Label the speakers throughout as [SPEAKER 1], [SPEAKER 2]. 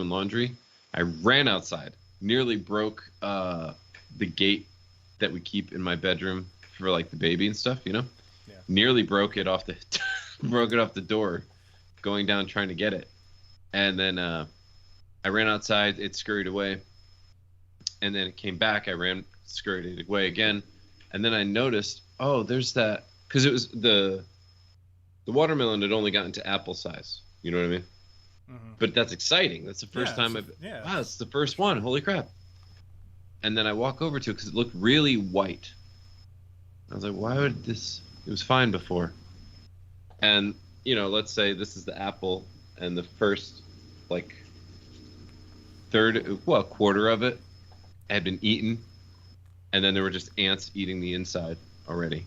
[SPEAKER 1] doing laundry. I ran outside, nearly broke the gate that we keep in my bedroom for like the baby and stuff, you know?
[SPEAKER 2] Yeah.
[SPEAKER 1] Nearly broke it off the broke it off the door going down trying to get it. And then I ran outside, it scurried away. And then it came back, scurried it away again. And then I noticed, oh, there's that, because it was the watermelon had only gotten to apple size. You know what I mean?
[SPEAKER 2] Mm-hmm.
[SPEAKER 1] But that's exciting. That's the first time wow, it's the first one. Holy crap. And then I walk over to it because it looked really white. I was like, why would this, it was fine before. And, you know, let's say this is the apple and the first, like, quarter of it had been eaten. And then there were just ants eating the inside already.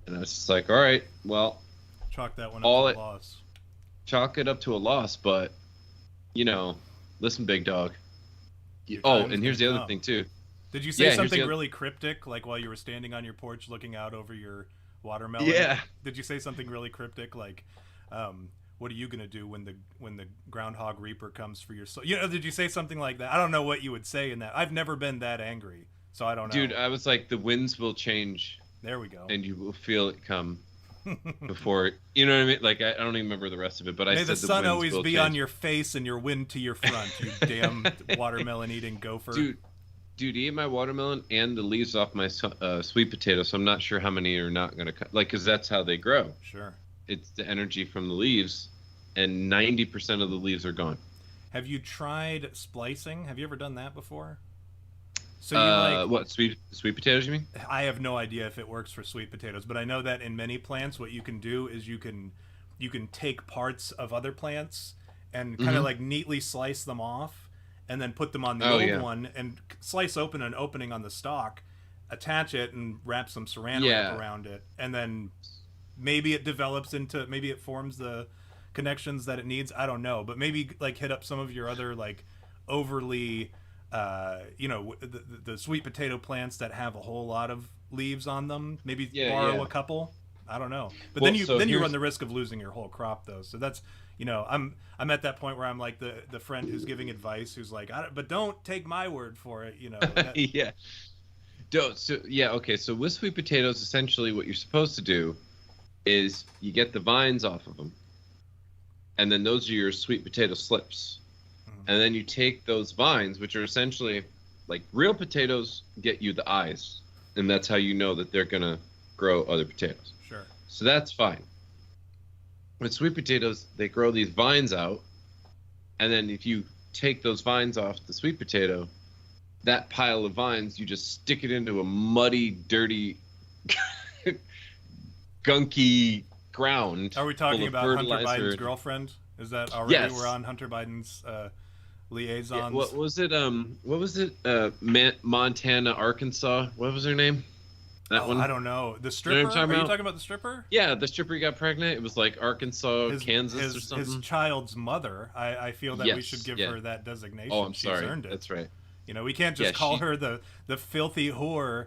[SPEAKER 1] And I was just like, all right, well.
[SPEAKER 2] Chalk that one up to a loss.
[SPEAKER 1] Chalk it up to a loss, but, you know, listen, big dog. Oh, and here's the other thing, too.
[SPEAKER 2] Did you say something really cryptic, like while you were standing on your porch looking out over your watermelon?
[SPEAKER 1] Yeah.
[SPEAKER 2] Did you say something really cryptic, like, what are you going to do when the groundhog reaper comes for your soul? You know, did you say something like that? I don't know what you would say in that. I've never been that angry, so I don't know.
[SPEAKER 1] Dude, I was like, the winds will change.
[SPEAKER 2] There we go.
[SPEAKER 1] And you will feel it come. Before, you know what I mean? Like, I don't even remember the rest of it, but I said
[SPEAKER 2] the sun always be
[SPEAKER 1] change.
[SPEAKER 2] on your face and your wind to your front, you damn watermelon eating gopher.
[SPEAKER 1] Dude, eat my watermelon and the leaves off my sweet potato, so I'm not sure how many are not going to cut. Like, because that's how they grow.
[SPEAKER 2] Sure.
[SPEAKER 1] It's the energy from the leaves, and 90% of the leaves are gone.
[SPEAKER 2] Have you tried splicing? Have you ever done that before? So you like
[SPEAKER 1] what, sweet potatoes, you mean?
[SPEAKER 2] I have no idea if it works for sweet potatoes, but I know that in many plants what you can do is you can take parts of other plants and kind of like neatly slice them off and then put them on the old one and slice open an opening on the stalk, attach it and wrap some saran wrap around it, and then maybe it develops into, maybe it forms the connections that it needs. I don't know, but maybe like hit up some of your other like overly you know, the sweet potato plants that have a whole lot of leaves on them. Maybe borrow a couple. I don't know. But then you run the risk of losing your whole crop, though. So that's, you know, I'm at that point where I'm like the friend who's giving advice, who's like, but don't take my word for it, you know.
[SPEAKER 1] Yeah. Okay. So with sweet potatoes, essentially what you're supposed to do is you get the vines off of them, and then those are your sweet potato slips. And then you take those vines, which are essentially like real potatoes, get you the eyes. And that's how you know that they're going to grow other potatoes.
[SPEAKER 2] Sure.
[SPEAKER 1] So that's fine. With sweet potatoes, they grow these vines out. And then if you take those vines off the sweet potato, that pile of vines, you just stick it into a muddy, dirty, gunky ground.
[SPEAKER 2] Are we talking about Hunter Biden's girlfriend? Is that already we're on Hunter Biden's liaisons?
[SPEAKER 1] Yeah, what was it? Montana, Arkansas. What was her name? That one?
[SPEAKER 2] I don't know. The stripper? Are you talking about the stripper?
[SPEAKER 1] Yeah, the stripper got pregnant. It was like Arkansas, Kansas, or something.
[SPEAKER 2] His child's mother. I feel that we should give her that designation.
[SPEAKER 1] Oh, I'm sorry.
[SPEAKER 2] She's earned it.
[SPEAKER 1] That's right.
[SPEAKER 2] You know, we can't just call her the filthy whore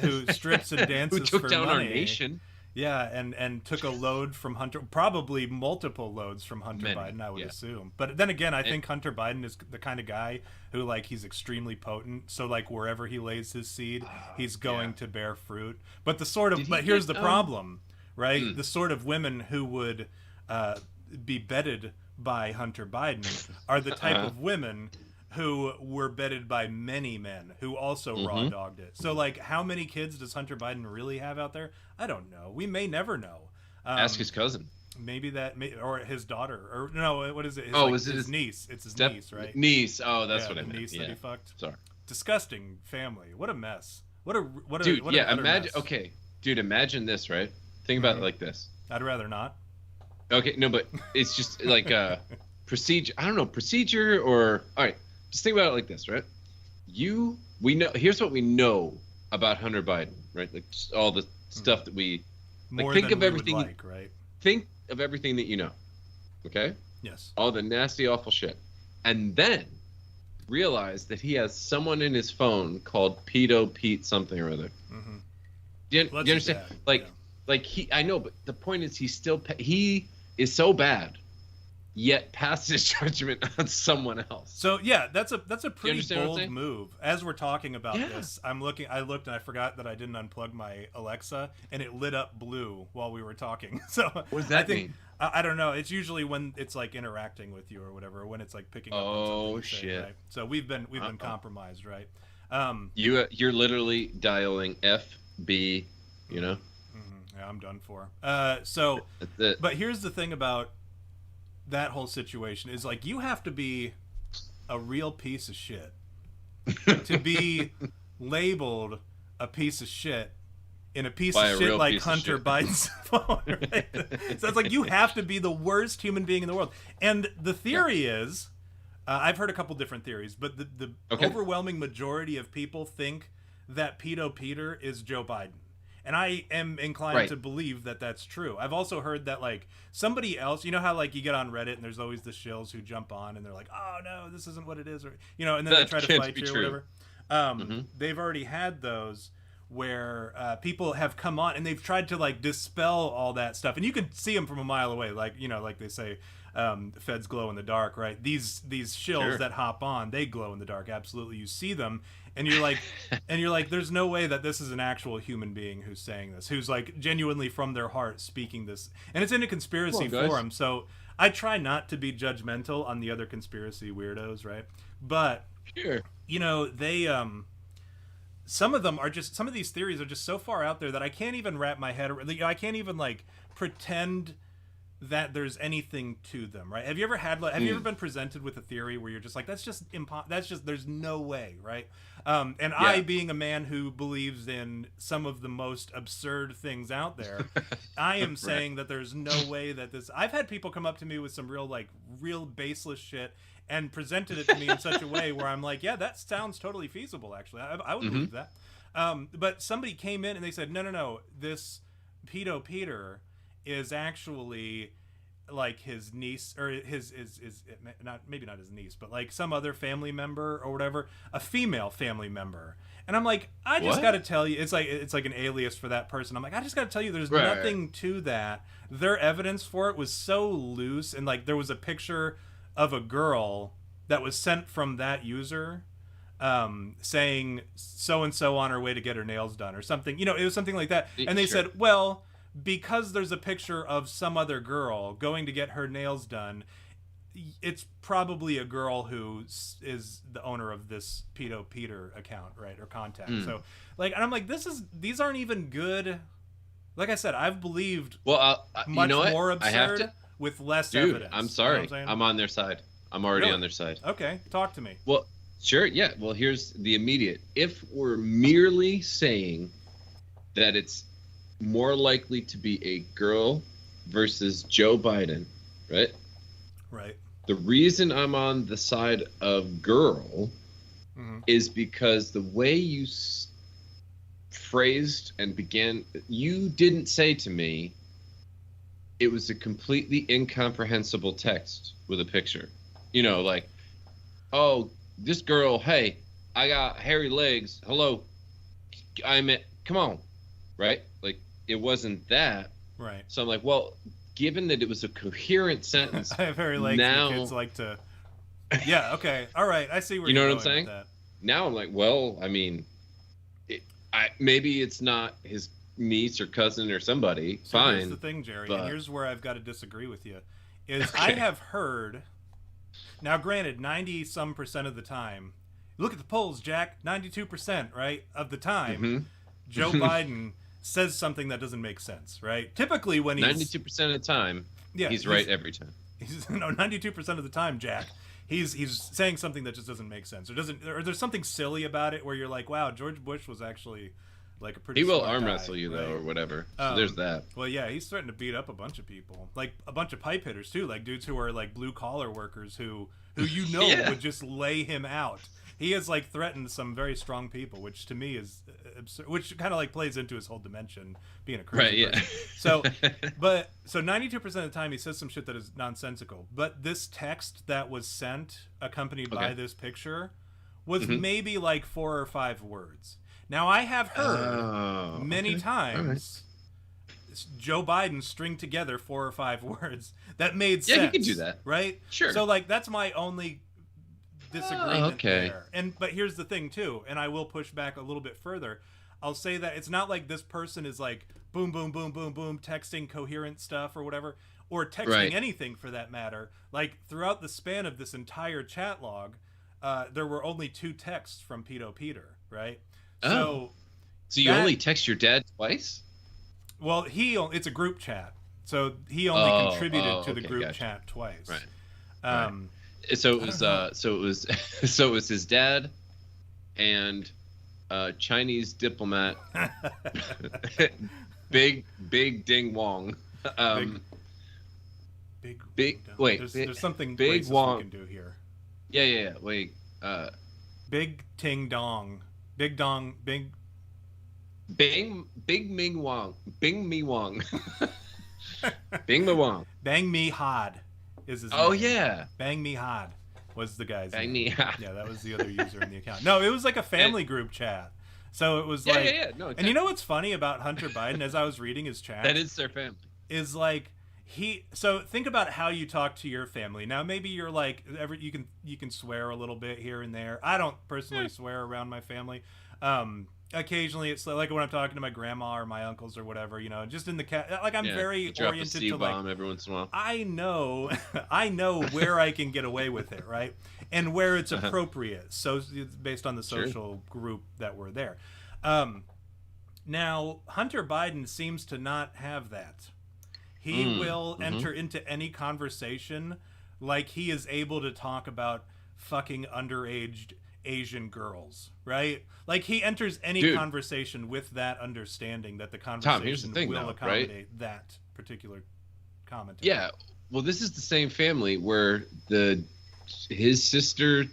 [SPEAKER 2] who strips and dances
[SPEAKER 1] who took
[SPEAKER 2] for
[SPEAKER 1] down
[SPEAKER 2] money.
[SPEAKER 1] Our nation.
[SPEAKER 2] Yeah, and took a load from Hunter, probably multiple loads from Hunter Biden, I would assume. But then again, I think Hunter Biden is the kind of guy who, like, he's extremely potent. So, like, wherever he lays his seed, he's going to bear fruit. But here's the problem, right? The sort of women who would be bedded by Hunter Biden are the type of women who were bedded by many men who also raw dogged it. So, like, how many kids does Hunter Biden really have out there? I don't know. We may never know.
[SPEAKER 1] Ask his cousin.
[SPEAKER 2] Maybe or his daughter, or no, what is it? His niece? It's his niece, right?
[SPEAKER 1] Niece. Oh, that's what I meant.
[SPEAKER 2] Niece that he fucked.
[SPEAKER 1] Sorry.
[SPEAKER 2] Disgusting family. What a mess.
[SPEAKER 1] Dude, imagine.
[SPEAKER 2] Mess.
[SPEAKER 1] Okay, dude, imagine this, right? Think about it like this.
[SPEAKER 2] I'd rather not.
[SPEAKER 1] Okay, no, but it's just like a procedure. I don't know, procedure or all right. Just think about it like this, right? We know. Here's what we know about Hunter Biden, right? Like just all the stuff that we
[SPEAKER 2] More
[SPEAKER 1] think
[SPEAKER 2] than
[SPEAKER 1] of
[SPEAKER 2] we
[SPEAKER 1] everything.
[SPEAKER 2] would like, right?
[SPEAKER 1] Think of everything that you know. Okay.
[SPEAKER 2] Yes.
[SPEAKER 1] All the nasty, awful shit, and then realize that he has someone in his phone called Pedo Pete something or other.
[SPEAKER 2] Mm-hmm.
[SPEAKER 1] Do you understand? Like he. I know, but the point is, he is so bad yet pass his judgment on someone else.
[SPEAKER 2] So yeah, that's a pretty bold
[SPEAKER 1] move.
[SPEAKER 2] As we're talking about this, I looked and I forgot that I didn't unplug my Alexa, and it lit up blue while we were talking. So
[SPEAKER 1] what does that mean?
[SPEAKER 2] I don't know. It's usually when it's like interacting with you or whatever, when it's like picking up on something you say, right? So we've been compromised, right?
[SPEAKER 1] You're literally dialing FB, you know?
[SPEAKER 2] Mm-hmm. Yeah, I'm done for. But here's the thing about that whole situation is like you have to be a real piece of shit to be labeled a piece of shit in a piece of shit like Hunter Biden's phone, right? So it's like you have to be the worst human being in the world. And the theory is, I've heard a couple different theories, but the overwhelming majority of people think that Pedo Peter is Joe Biden. And I am inclined to believe that that's true. I've also heard that, like, somebody else, you know how, like, you get on Reddit and there's always the shills who jump on and they're like, oh, no, this isn't what it is. Or, you know, and then they try to fight you or whatever. They've already had those where people have come on and they've tried to, like, dispel all that stuff. And you can see them from a mile away. Like, you know, like they say, feds glow in the dark, right? These shills that hop on, they glow in the dark. Absolutely. You see them. And you're like, there's no way that this is an actual human being who's saying this, who's like genuinely from their heart speaking this. And it's in a conspiracy forum. So I try not to be judgmental on the other conspiracy weirdos, right? But, you know, they, some of these theories are just so far out there that I can't even wrap my head around. I can't even like pretend that there's anything to them, right? Have you ever been presented with a theory where you're just like, there's no way, right? I, being a man who believes in some of the most absurd things out there, I am saying that there's no way that this. I've had people come up to me with some real baseless shit and presented it to me in such a way where I'm like, yeah, that sounds totally feasible. Actually, I would believe that. But somebody came in and they said, no, this Pedo Peter is actually like his niece or his maybe not his niece, but like some other family member or whatever, a female family member. And I'm like, I just got to tell you, it's like an alias for that person. I'm like, I just got to tell you, there's nothing to that. Their evidence for it was so loose, and like there was a picture of a girl that was sent from that user saying so and so on her way to get her nails done or something. You know, it was something like that. And they said, well, because there's a picture of some other girl going to get her nails done, it's probably a girl who is the owner of this Pedo Peter account, right, or contact. So, like, and I'm like, these aren't even good. Like I said, I've believed much more absurd with less evidence.
[SPEAKER 1] I'm sorry,
[SPEAKER 2] you know
[SPEAKER 1] I'm on their side. I'm already on their side.
[SPEAKER 2] Okay, talk to me.
[SPEAKER 1] Well, sure, yeah. Well, here's the immediate. If we're merely saying that it's more likely to be a girl versus Joe Biden, right?
[SPEAKER 2] Right.
[SPEAKER 1] The reason I'm on the side of girl is because the way you phrased and began, you didn't say to me it was a completely incomprehensible text with a picture. You know, like, oh, this girl, hey, I got hairy legs. Hello. Come on. Right? Like, it wasn't that.
[SPEAKER 2] Right.
[SPEAKER 1] So I'm like, well, given that it was a coherent sentence.
[SPEAKER 2] I have hairy legs. Now, and kids like to. Yeah. Okay. All right. I see where
[SPEAKER 1] you know
[SPEAKER 2] you're
[SPEAKER 1] what I'm
[SPEAKER 2] going
[SPEAKER 1] saying.
[SPEAKER 2] With that.
[SPEAKER 1] Now I'm like, well, I mean, maybe it's not his niece or cousin or somebody.
[SPEAKER 2] So
[SPEAKER 1] fine.
[SPEAKER 2] Here's the thing, Jerry, and here's where I've got to disagree with you. I have heard. Now, granted, 90% of the time, look at the polls, Jack. 92%, right, of the time, Joe Biden says something that doesn't make sense, right? Typically, when he's
[SPEAKER 1] 92% of the time, he's right every time.
[SPEAKER 2] 92% of the time, Jack, he's saying something that just doesn't make sense, or there's something silly about it where you're like, wow, George Bush was actually like a pretty.
[SPEAKER 1] He will
[SPEAKER 2] smart
[SPEAKER 1] arm
[SPEAKER 2] guy,
[SPEAKER 1] wrestle you
[SPEAKER 2] right?
[SPEAKER 1] though, or whatever. So there's that.
[SPEAKER 2] Well, yeah, he's threatened to beat up a bunch of people, like a bunch of pipe hitters too, like dudes who are like blue collar workers who would just lay him out. He has like threatened some very strong people, which to me is absurd, which kind of like plays into his whole dimension being a crazy person. So 92% of the time he says some shit that is nonsensical. But this text that was sent accompanied by this picture was maybe like 4 or 5 words. Now I have heard many times Joe Biden string together 4 or 5 words that made sense.
[SPEAKER 1] Yeah, you can do that,
[SPEAKER 2] right?
[SPEAKER 1] Sure.
[SPEAKER 2] So like that's my only disagreement there. But here's the thing too, and I will push back a little bit further. I'll say that it's not like this person is like boom, boom, boom, boom, boom, texting coherent stuff or whatever, or texting anything for that matter. Like throughout the span of this entire chat log, there were only 2 texts from Pedo Peter, right? So
[SPEAKER 1] you only text your dad twice?
[SPEAKER 2] Well, it's a group chat, so he only contributed to the group chat twice.
[SPEAKER 1] Right. So it was his dad and Chinese diplomat, big Ding Wong. Big. Wait,
[SPEAKER 2] there's something
[SPEAKER 1] Big Wong
[SPEAKER 2] we can do here.
[SPEAKER 1] Yeah. Wait.
[SPEAKER 2] Big Ting Dong. Big Dong. Big.
[SPEAKER 1] Big Ming Wong. Bing Me Wong. Bing Me Wong.
[SPEAKER 2] Bang Me Hod is his name.
[SPEAKER 1] Oh yeah.
[SPEAKER 2] Bang Me Hod was the guy's
[SPEAKER 1] Bang
[SPEAKER 2] name.
[SPEAKER 1] Me Hod.
[SPEAKER 2] Yeah, that was the other user in the account. No, it was like a family group chat. So it was like
[SPEAKER 1] Yeah. No, exactly.
[SPEAKER 2] And you know what's funny about Hunter Biden as I was reading his chat?
[SPEAKER 1] That is their family.
[SPEAKER 2] Is like so think about how you talk to your family. Now maybe you're like you can swear a little bit here and there. I don't personally swear around my family. Occasionally it's like when I'm talking to my grandma or my uncles or whatever, just in the like I'm very oriented to like
[SPEAKER 1] every once in a while.
[SPEAKER 2] I know where I can get away with it, right? And where it's appropriate. So it's based on the social group that we're there. Now Hunter Biden seems to not have that. He will enter into any conversation like he is able to talk about fucking underage Asian girls, right? Like he enters any conversation with that understanding that the conversation will accommodate that particular commentary.
[SPEAKER 1] Yeah, well, this is the same family where his sister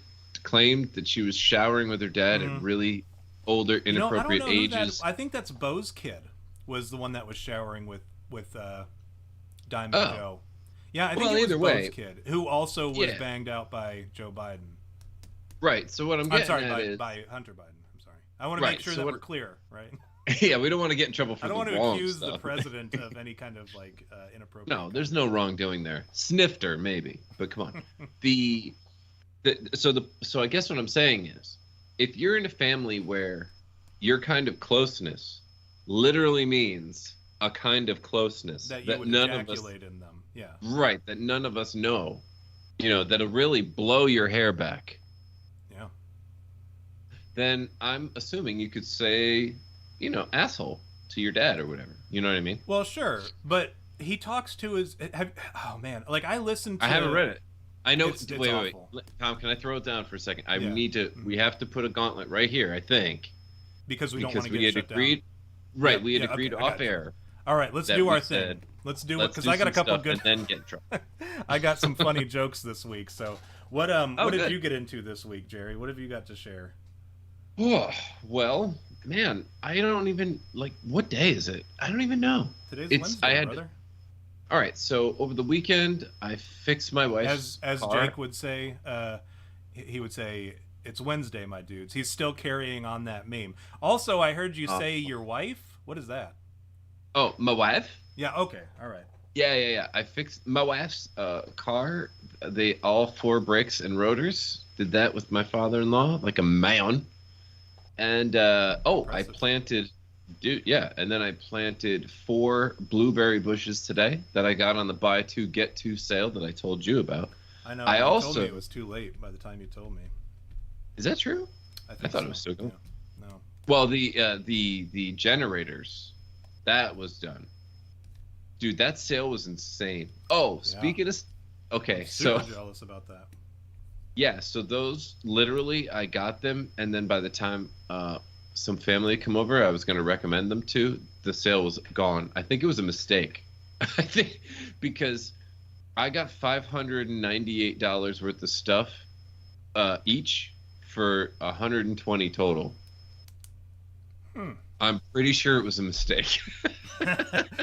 [SPEAKER 1] claimed that she was showering with her dad at really older, inappropriate ages.
[SPEAKER 2] I think that's Bo's kid was the one that was showering with Diamond Joe. Yeah, I think it was Bo's kid, who also was banged out by Joe Biden.
[SPEAKER 1] Right. So what I'm getting at
[SPEAKER 2] by Hunter Biden. I'm sorry. I want to make sure that we're clear, right?
[SPEAKER 1] Yeah, we don't want to get in trouble for
[SPEAKER 2] I don't want to
[SPEAKER 1] wrong
[SPEAKER 2] accuse
[SPEAKER 1] stuff.
[SPEAKER 2] the president of any kind of like inappropriate.
[SPEAKER 1] No, there's no wrongdoing there. Snifter maybe, but come on. So I guess what I'm saying is, if you're in a family where your kind of closeness literally means a kind of closeness
[SPEAKER 2] that none of us in them,
[SPEAKER 1] right, that none of us know, that'll really blow your hair back. Then I'm assuming you could say, asshole to your dad or whatever. You know what I mean?
[SPEAKER 2] Well, sure, but he talks to his. Oh man, like I listened to.
[SPEAKER 1] I haven't read it. I know.
[SPEAKER 2] It's
[SPEAKER 1] wait. Tom, can I throw it down for a second? We have to put a gauntlet right here. I think
[SPEAKER 2] because we don't want to get shut
[SPEAKER 1] agreed,
[SPEAKER 2] down.
[SPEAKER 1] Right, we had agreed off air.
[SPEAKER 2] All right, let's do our thing. Let's do it because I got a couple good.
[SPEAKER 1] And then get in trouble.
[SPEAKER 2] I got some funny jokes this week. So what did you get into this week, Jerry? What have you got to share?
[SPEAKER 1] Oh, well, man, I don't even what day is it? I don't even know.
[SPEAKER 2] Today's Wednesday, brother.
[SPEAKER 1] All right, so over the weekend, I fixed my wife's
[SPEAKER 2] as
[SPEAKER 1] car.
[SPEAKER 2] Jake would say, he would say, "It's Wednesday, my dudes." He's still carrying on that meme. Also, I heard you say your wife. What is that?
[SPEAKER 1] Oh, my wife?
[SPEAKER 2] Yeah. Okay. All right.
[SPEAKER 1] Yeah. I fixed my wife's car. All 4 brakes and rotors. Did that with my father-in-law, like a man. And I planted, and then I planted 4 blueberry bushes today that I got on the buy 2 get 2 sale that I told you about.
[SPEAKER 2] I know. You told me it was too late by the time you told me.
[SPEAKER 1] Is that true?
[SPEAKER 2] I
[SPEAKER 1] thought it was still going.
[SPEAKER 2] Yeah. No.
[SPEAKER 1] Well, the generators, that was done. Dude, that sale was insane. Oh, speaking of, okay,
[SPEAKER 2] I'm super jealous about that.
[SPEAKER 1] Yeah, so those literally I got them, and then by the time some family come over I was going to recommend them to, the sale was gone. I think it was a mistake. I think because I got $598 worth of stuff each for $120 total. I'm pretty sure it was a mistake.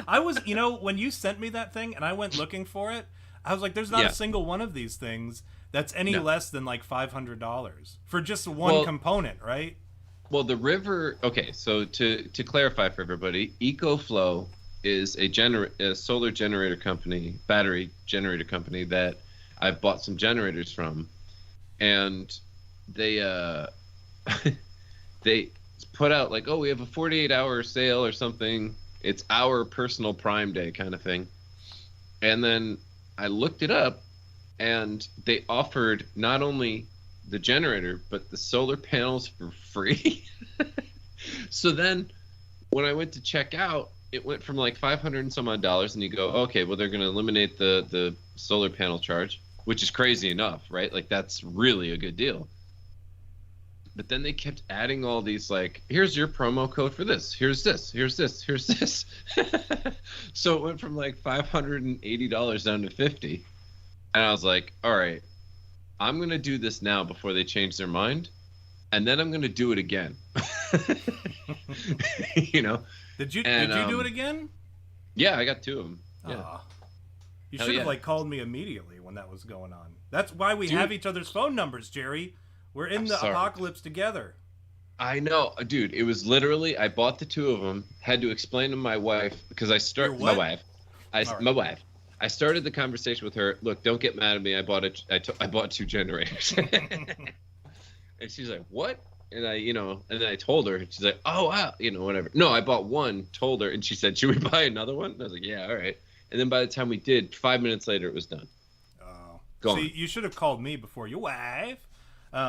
[SPEAKER 2] I was, when you sent me that thing and I went looking for it, I was like, there's not a single one of these things that's any less than like $500 for just one component, right?
[SPEAKER 1] Well, the river. Okay, so to clarify for everybody, EcoFlow is a solar generator company, battery generator company that I've bought some generators from, and they they put out like, oh, we have a 48-hour sale or something. It's our personal Prime Day kind of thing. And then I looked it up, and they offered not only the generator but the solar panels for free. So then when I went to check out, it went from like $500 and some odd, and you go, okay, well, they're going to eliminate the solar panel charge, which is crazy enough, right? Like, that's really a good deal. But then they kept adding all these, like, here's your promo code for this, here's this, here's this, here's this. So it went from like $580 down to $50. And I was like, all right, I'm going to do this now before they change their mind. And then I'm going to do it again. You know? Did you
[SPEAKER 2] do it again?
[SPEAKER 1] Yeah, I got 2 of them. Yeah.
[SPEAKER 2] You should have like called me immediately when that was going on. That's why we have each other's phone numbers, Jerry. We're in the apocalypse together.
[SPEAKER 1] I know, dude. It was literally, I bought the 2 of them, had to explain to my wife, because I started my wife. I started the conversation with her. Look, don't get mad at me. I bought 2 generators. And she's like, what? And and then I told her, and she's like, oh, wow, whatever. No, I bought 1, told her, and she said, should we buy another one? And I was like, yeah, all right. And then by the time we did, 5 minutes later, it was done.
[SPEAKER 2] Oh.
[SPEAKER 1] Gone.
[SPEAKER 2] See, you should have called me before your wife.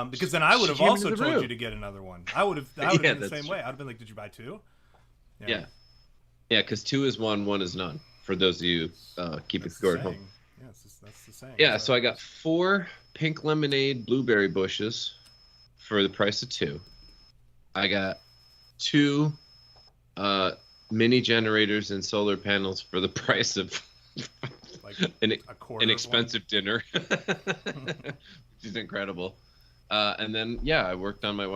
[SPEAKER 2] Because then I would have also told you to get another one. I would have been the same way. I'd have been like, did you buy 2?
[SPEAKER 1] Yeah. Yeah, because 2 is 1 is none. For those of you keeping score at home.
[SPEAKER 2] Yeah, that's the same.
[SPEAKER 1] Yeah, so I got 4 pink lemonade blueberry bushes for the price of 2. I got 2 mini generators and solar panels for the price of
[SPEAKER 2] like
[SPEAKER 1] an expensive dinner, which is incredible. And then I worked on my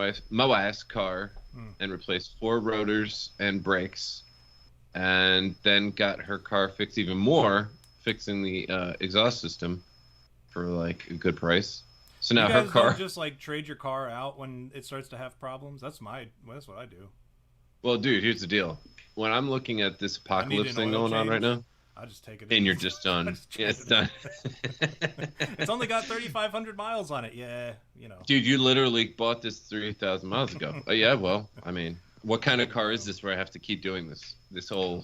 [SPEAKER 1] wife's car and replaced 4 rotors and brakes, and then got her car fixed even more, fixing the exhaust system for like a good price. So now her car.
[SPEAKER 2] Don't just like trade your car out when it starts to have problems. That's what I do.
[SPEAKER 1] Well, dude, here's the deal. When I'm looking at this apocalypse thing going on right now,
[SPEAKER 2] I just take it.
[SPEAKER 1] And you're just done. Yeah, it's done.
[SPEAKER 2] It's only got 3,500 miles on it. Yeah,
[SPEAKER 1] Dude, you literally bought this 3,000 miles ago. Oh yeah, well, I mean, what kind of car is this where I have to keep doing this whole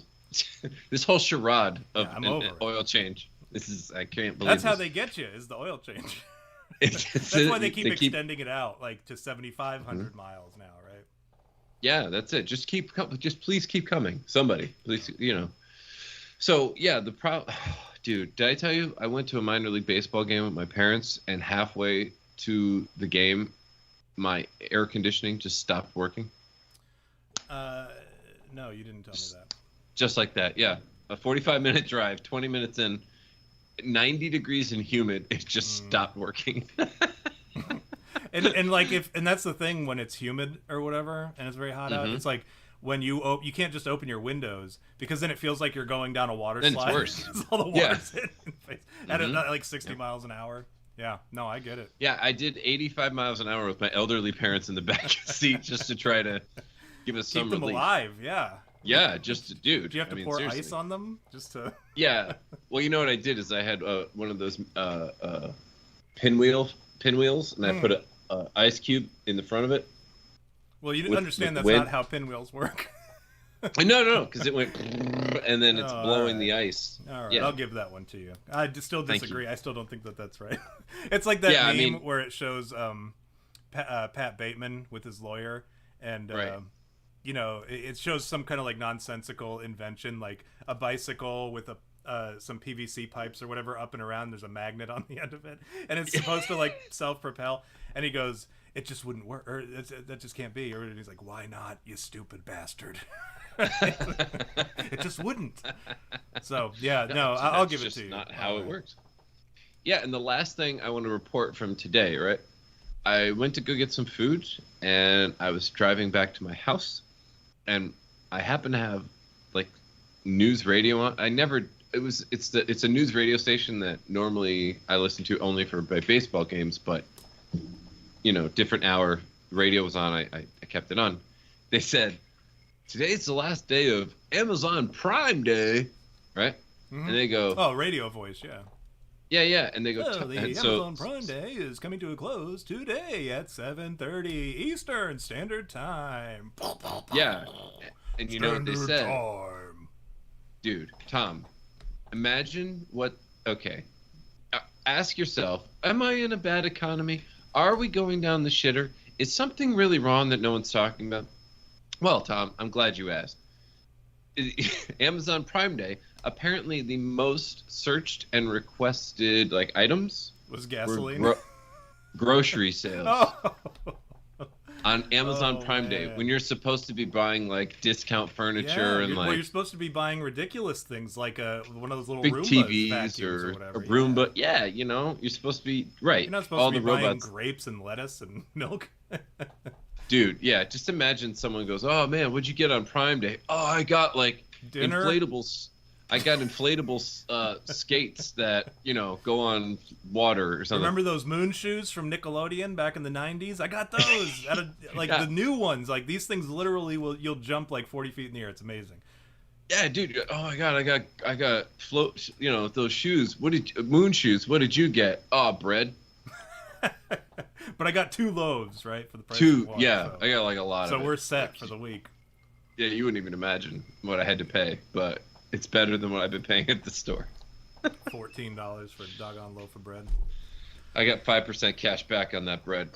[SPEAKER 1] charade of an oil change? I can't believe.
[SPEAKER 2] That's how they get you, is the oil change. That's why they keep extending it out like to 7,500 miles now, right?
[SPEAKER 1] Yeah, that's it. Just please keep coming. Somebody, please, So yeah, dude, did I tell you I went to a minor league baseball game with my parents, and halfway to the game, my air conditioning just stopped working?
[SPEAKER 2] No, you didn't tell me that.
[SPEAKER 1] Just like that, yeah. A 45-minute drive, 20 minutes in, 90 degrees and humid, it just stopped working.
[SPEAKER 2] and that's the thing when it's humid or whatever and it's very hot out. It's like when you can't just open your windows because then it feels like you're going down a water slide.
[SPEAKER 1] Then it's worse.
[SPEAKER 2] All the water's hitting your face at like 60 miles an hour. Yeah, no, I get it.
[SPEAKER 1] Yeah, I did 85 miles an hour with my elderly parents in the back seat just to try to give us some relief.
[SPEAKER 2] Keep them alive, yeah.
[SPEAKER 1] Yeah, just dude.
[SPEAKER 2] Do you have to pour ice on them just to?
[SPEAKER 1] Yeah. Well, you know what I did is I had one of those pinwheels, and I put a ice cube in the front of it.
[SPEAKER 2] Well, you didn't understand that's not how pinwheels work.
[SPEAKER 1] No, because it went, and then it's blowing the ice.
[SPEAKER 2] All right, I'll give that one to you. I still disagree. I still don't think that's right. It's like that meme where it shows Pat Bateman with his lawyer, and it shows some kind of like nonsensical invention, like a bicycle with some PVC pipes or whatever up and around. There's a magnet on the end of it, and it's supposed to like self-propel. And he goes, "It just wouldn't work, or that just can't be." Or he's like, "Why not, you stupid bastard?" It just wouldn't. So yeah, no, I'll give it to you.
[SPEAKER 1] Not how it works. Yeah, and the last thing I want to report from today, right? I went to go get some food, and I was driving back to my house, and I happened to have like news radio on. It's a news radio station that normally I listen to only for baseball games, but different hour radio was on. I kept it on. They said today's the last day of Amazon Prime Day, right?
[SPEAKER 2] Mm-hmm.
[SPEAKER 1] And they go,
[SPEAKER 2] oh, radio voice, yeah.
[SPEAKER 1] Yeah, and they go.
[SPEAKER 2] Oh, the Amazon Prime Day is coming to a close today at 7:30 Eastern Standard Time.
[SPEAKER 1] Yeah, and you know what they said,
[SPEAKER 2] time.
[SPEAKER 1] Dude, Tom, imagine what. Okay, ask yourself: am I in a bad economy? Are we going down the shitter? Is something really wrong that no one's talking about? Well, Tom, I'm glad you asked. Amazon Prime Day, apparently the most searched and requested like items
[SPEAKER 2] was gasoline.
[SPEAKER 1] Grocery sales on Amazon Prime Day,
[SPEAKER 2] man.
[SPEAKER 1] when you're supposed to be buying like discount furniture and like
[SPEAKER 2] you're supposed to be buying ridiculous things like one of those little
[SPEAKER 1] big
[SPEAKER 2] Roombas,
[SPEAKER 1] TVs or
[SPEAKER 2] whatever.
[SPEAKER 1] a Roomba. Yeah, you know, you're supposed to be right.
[SPEAKER 2] You're not supposed
[SPEAKER 1] all
[SPEAKER 2] to be
[SPEAKER 1] the
[SPEAKER 2] buying
[SPEAKER 1] robots.
[SPEAKER 2] grapes and lettuce and milk.
[SPEAKER 1] Dude, yeah, just imagine someone goes, "Oh man, what'd you get on Prime Day?" "Oh, I got like
[SPEAKER 2] dinner,
[SPEAKER 1] inflatables. I got inflatable skates that, you know, go on water or something."
[SPEAKER 2] Remember those moon shoes from Nickelodeon back in the 90s? I got those. The new ones. Like, these things literally you'll jump like 40 feet in the air. It's amazing.
[SPEAKER 1] Yeah, dude. Oh my god, I got float. You know, those shoes. Moon shoes? What did you get? Oh, bread.
[SPEAKER 2] But I got 2 loaves, right, for the price
[SPEAKER 1] Two.
[SPEAKER 2] of one,
[SPEAKER 1] Yeah,
[SPEAKER 2] so.
[SPEAKER 1] I got like a lot.
[SPEAKER 2] So
[SPEAKER 1] of it.
[SPEAKER 2] we're set for the week.
[SPEAKER 1] Yeah, you wouldn't even imagine what I had to pay, but it's better than what I've been paying at the store.
[SPEAKER 2] $14 for a doggone loaf of bread.
[SPEAKER 1] I got 5% cash back on that bread.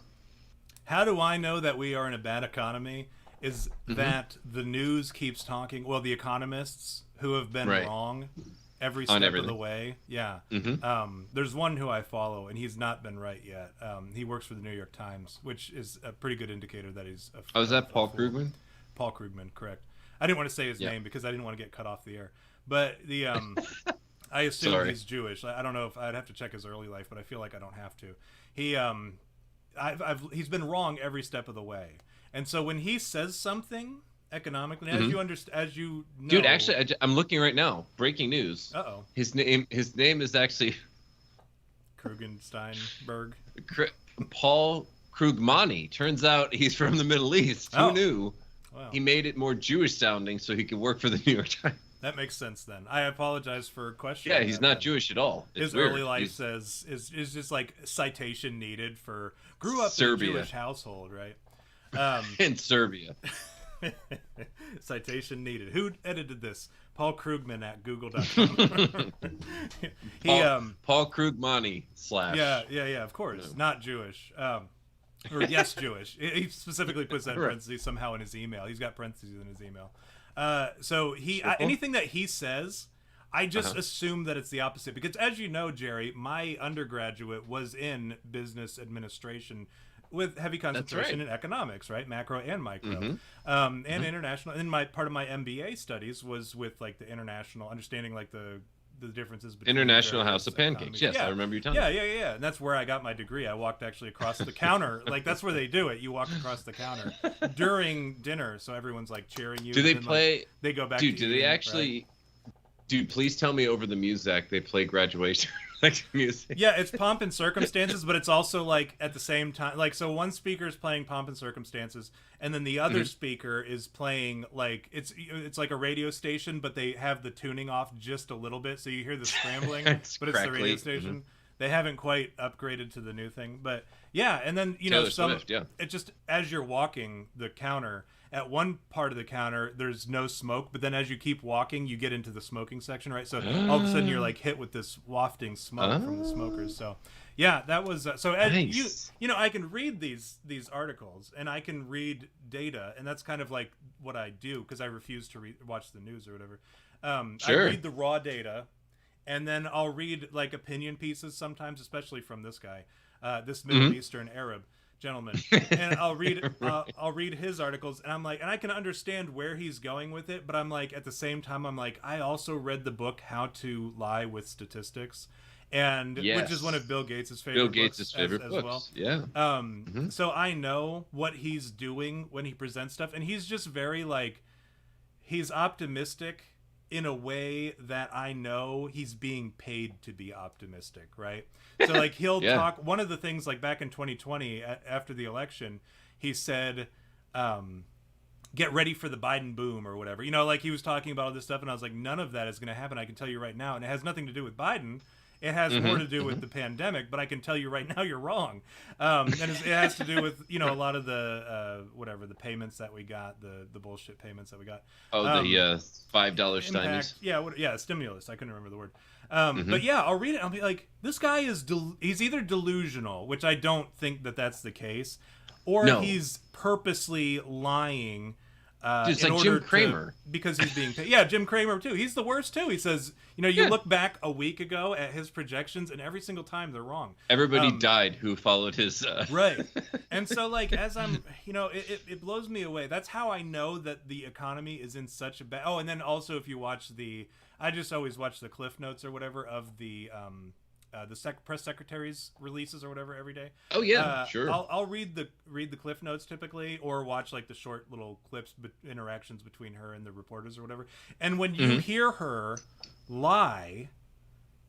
[SPEAKER 2] How do I know that we are in a bad economy? Is that the news keeps talking. Well, the economists who have been wrong every step of the way. Yeah.
[SPEAKER 1] Mm-hmm.
[SPEAKER 2] There's one who I follow, and he's not been right yet. He works for the New York Times, which is a pretty good indicator that he's a
[SPEAKER 1] Oh, is that Paul Krugman?
[SPEAKER 2] Paul Krugman, correct. I didn't want to say his name because I didn't want to get cut off the air. But the I assume he's Jewish. I don't know if I'd have to check his early life, but I feel like I don't have to. He's been wrong every step of the way. And so when he says something economically, as you know,
[SPEAKER 1] dude, actually, I'm looking right now. Breaking news.
[SPEAKER 2] Uh-oh.
[SPEAKER 1] His name is actually
[SPEAKER 2] Krugensteinberg.
[SPEAKER 1] Paul Krugmani. Turns out he's from the Middle East. Who knew?
[SPEAKER 2] Wow.
[SPEAKER 1] He made it more Jewish sounding so he could work for the New York Times.
[SPEAKER 2] That makes sense then. I apologize for questioning.
[SPEAKER 1] Yeah, he's not Jewish at all.
[SPEAKER 2] His early life is just like citation needed for grew up in a Jewish household, right?
[SPEAKER 1] In Serbia.
[SPEAKER 2] Citation needed. Who edited this? Paul Krugman at google.com.
[SPEAKER 1] Paul Krugmani /
[SPEAKER 2] Yeah, of course. No. Not Jewish. Or yes, Jewish. He specifically puts that in parentheses somehow in his email. He's got parentheses in his email. So anything that he says, I just assume that it's the opposite. Because as you know, Jerry, my undergraduate was in business administration with heavy concentration in economics, right? Macro and micro, and international. And part of my MBA studies was with like the international, understanding like the differences between
[SPEAKER 1] International House of Pancakes. Yes, I remember you telling me.
[SPEAKER 2] Yeah. And that's where I got my degree. I walked actually across the counter. Like, that's where they do it. You walk across the counter during dinner, so everyone's like cheering you.
[SPEAKER 1] Do they play?
[SPEAKER 2] Like, they go back.
[SPEAKER 1] Dude,
[SPEAKER 2] to
[SPEAKER 1] do they actually? Right? Dude, please tell me over the music they play graduation music.
[SPEAKER 2] Yeah, it's Pomp and Circumstances, but it's also like at the same time. Like, so one speaker is playing Pomp and Circumstances, and then the other speaker is playing like it's like a radio station, but they have the tuning off just a little bit, so you hear the scrambling, but it's the radio station. They haven't quite upgraded to the new thing, but yeah. And then it just as you're walking the counter. At one part of the counter, there's no smoke, but then as you keep walking, you get into the smoking section, right? So all of a sudden, you're like hit with this wafting smoke from the smokers. So, yeah, that was so. As you know, I can read these articles and I can read data, and that's kind of like what I do because I refuse to watch the news or whatever. I read the raw data, and then I'll read like opinion pieces sometimes, especially from this guy, this Middle Eastern Arab gentleman, and I'll read his articles, and I'm like, and I can understand where he's going with it, but I'm like, at the same time, I'm like, I also read the book How to Lie with Statistics, and which is one of Bill Gates' favorite books as well. Yeah. So I know what he's doing when he presents stuff, and he's just very like, he's optimistic in a way that I know he's being paid to be optimistic, right? So like he'll talk, one of the things like back in 2020 after the election, he said get ready for the Biden boom or whatever. You know, like he was talking about all this stuff, and I was like, none of that is going to happen. I can tell you right now, and it has nothing to do with Biden. It has more to do with the pandemic, but I can tell you right now you're wrong. And it has to do with, you know, a lot of the whatever the payments that we got, the bullshit payments that we got.
[SPEAKER 1] Oh, the $5 stymies.
[SPEAKER 2] Yeah, stimulus. I couldn't remember the word. But yeah, I'll read it. I'll be like, this guy is he's either delusional, which I don't think that that's the case, or he's purposely lying.
[SPEAKER 1] Dude, it's like Jim Cramer.
[SPEAKER 2] Because he's being paid. Yeah, Jim Cramer, too. He's the worst, too. He says, you know, you look back a week ago at his projections, and every single time they're wrong.
[SPEAKER 1] Everybody died who followed his...
[SPEAKER 2] Right. And so, like, as I'm, you know, it blows me away. That's how I know that the economy is in such a bad... Oh, and then also if you watch I just always watch the Cliff Notes or whatever of the press secretary's releases or whatever every day.
[SPEAKER 1] Oh yeah, sure.
[SPEAKER 2] I'll read the Cliff Notes typically, or watch like the short little clips, interactions between her and the reporters or whatever. And when you hear her lie,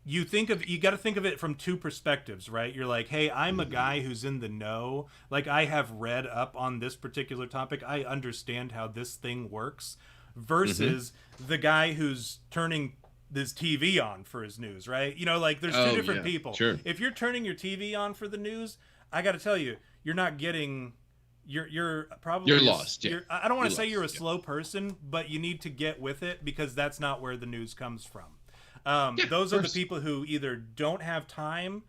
[SPEAKER 2] you got to think of it from two perspectives, right? You're like, hey, I'm a guy who's in the know. Like, I have read up on this particular topic. I understand how this thing works. Versus the guy who's turning this TV on for his news, right? You know, like there's two different people.
[SPEAKER 1] Sure.
[SPEAKER 2] If you're turning your TV on for the news, I got to tell you, you're not getting. You're probably
[SPEAKER 1] lost. Yeah.
[SPEAKER 2] I don't want to say you're a slow person, but you need to get with it because that's not where the news comes from. Those are the people who either don't have time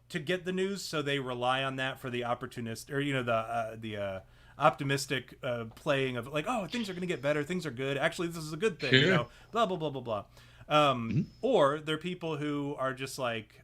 [SPEAKER 2] to get the news, so they rely on that for the opportunist, or you know, the optimistic playing of like, oh, things are going to get better, things are good, actually this is a good thing, you know, blah blah blah blah blah. Or they're people who are just like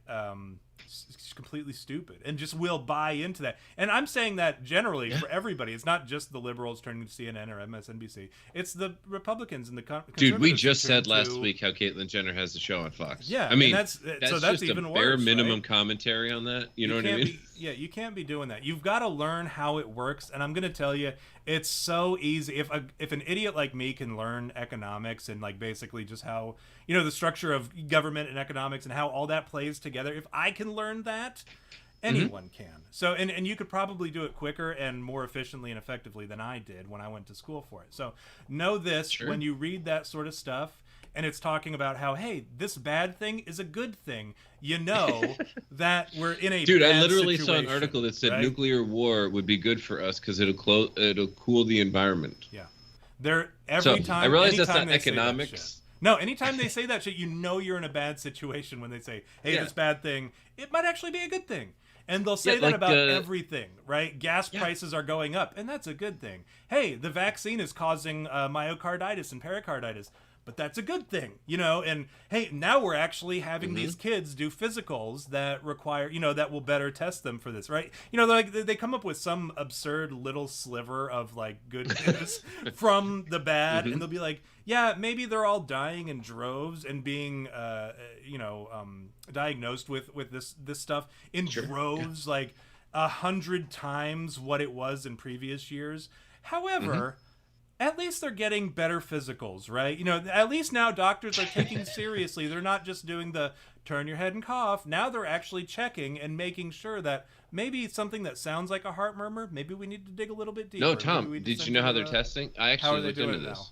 [SPEAKER 2] completely stupid and just will buy into that. And I'm saying that generally for everybody. It's not just the liberals turning to CNN or MSNBC. It's the Republicans and the
[SPEAKER 1] dude. We just said last week how Caitlyn Jenner has a show on Fox.
[SPEAKER 2] Yeah,
[SPEAKER 1] I mean
[SPEAKER 2] that's
[SPEAKER 1] just
[SPEAKER 2] even
[SPEAKER 1] a
[SPEAKER 2] worse,
[SPEAKER 1] bare minimum
[SPEAKER 2] right?
[SPEAKER 1] commentary on that. You know what I mean?
[SPEAKER 2] You can't be doing that. You've got to learn how it works. And I'm going to tell you, it's so easy. If an idiot like me can learn economics and like basically just how, you know, the structure of government and economics and how all that plays together, if I can learn that, anyone can. So, and you could probably do it quicker and more efficiently and effectively than I did when I went to school for it. So know this, when you read that sort of stuff and it's talking about how, hey, this bad thing is a good thing, you know that we're in a
[SPEAKER 1] dude,
[SPEAKER 2] bad
[SPEAKER 1] I literally
[SPEAKER 2] situation,
[SPEAKER 1] saw an article that said
[SPEAKER 2] right?
[SPEAKER 1] nuclear war would be good for us because it'll cool the environment.
[SPEAKER 2] Yeah.
[SPEAKER 1] I realize that's not economics.
[SPEAKER 2] No, anytime they say that shit, you know you're in a bad situation when they say, hey, this bad thing, it might actually be a good thing. And they'll say that about everything, right? Gas prices are going up, and that's a good thing. Hey, the vaccine is causing myocarditis and pericarditis, but that's a good thing, you know? And hey, now we're actually having these kids do physicals that require, you know, that will better test them for this, right? You know, like they come up with some absurd little sliver of like good news from the bad, and they'll be like, yeah, maybe they're all dying in droves and being, diagnosed with this stuff in droves, like 100 times what it was in previous years. However, at least they're getting better physicals, right? You know, at least now doctors are taking seriously. They're not just doing the turn your head and cough. Now they're actually checking and making sure that maybe something that sounds like a heart murmur, maybe we need to dig a little bit deeper.
[SPEAKER 1] No, Tom, did you know how they're testing? I actually looked into this. Now?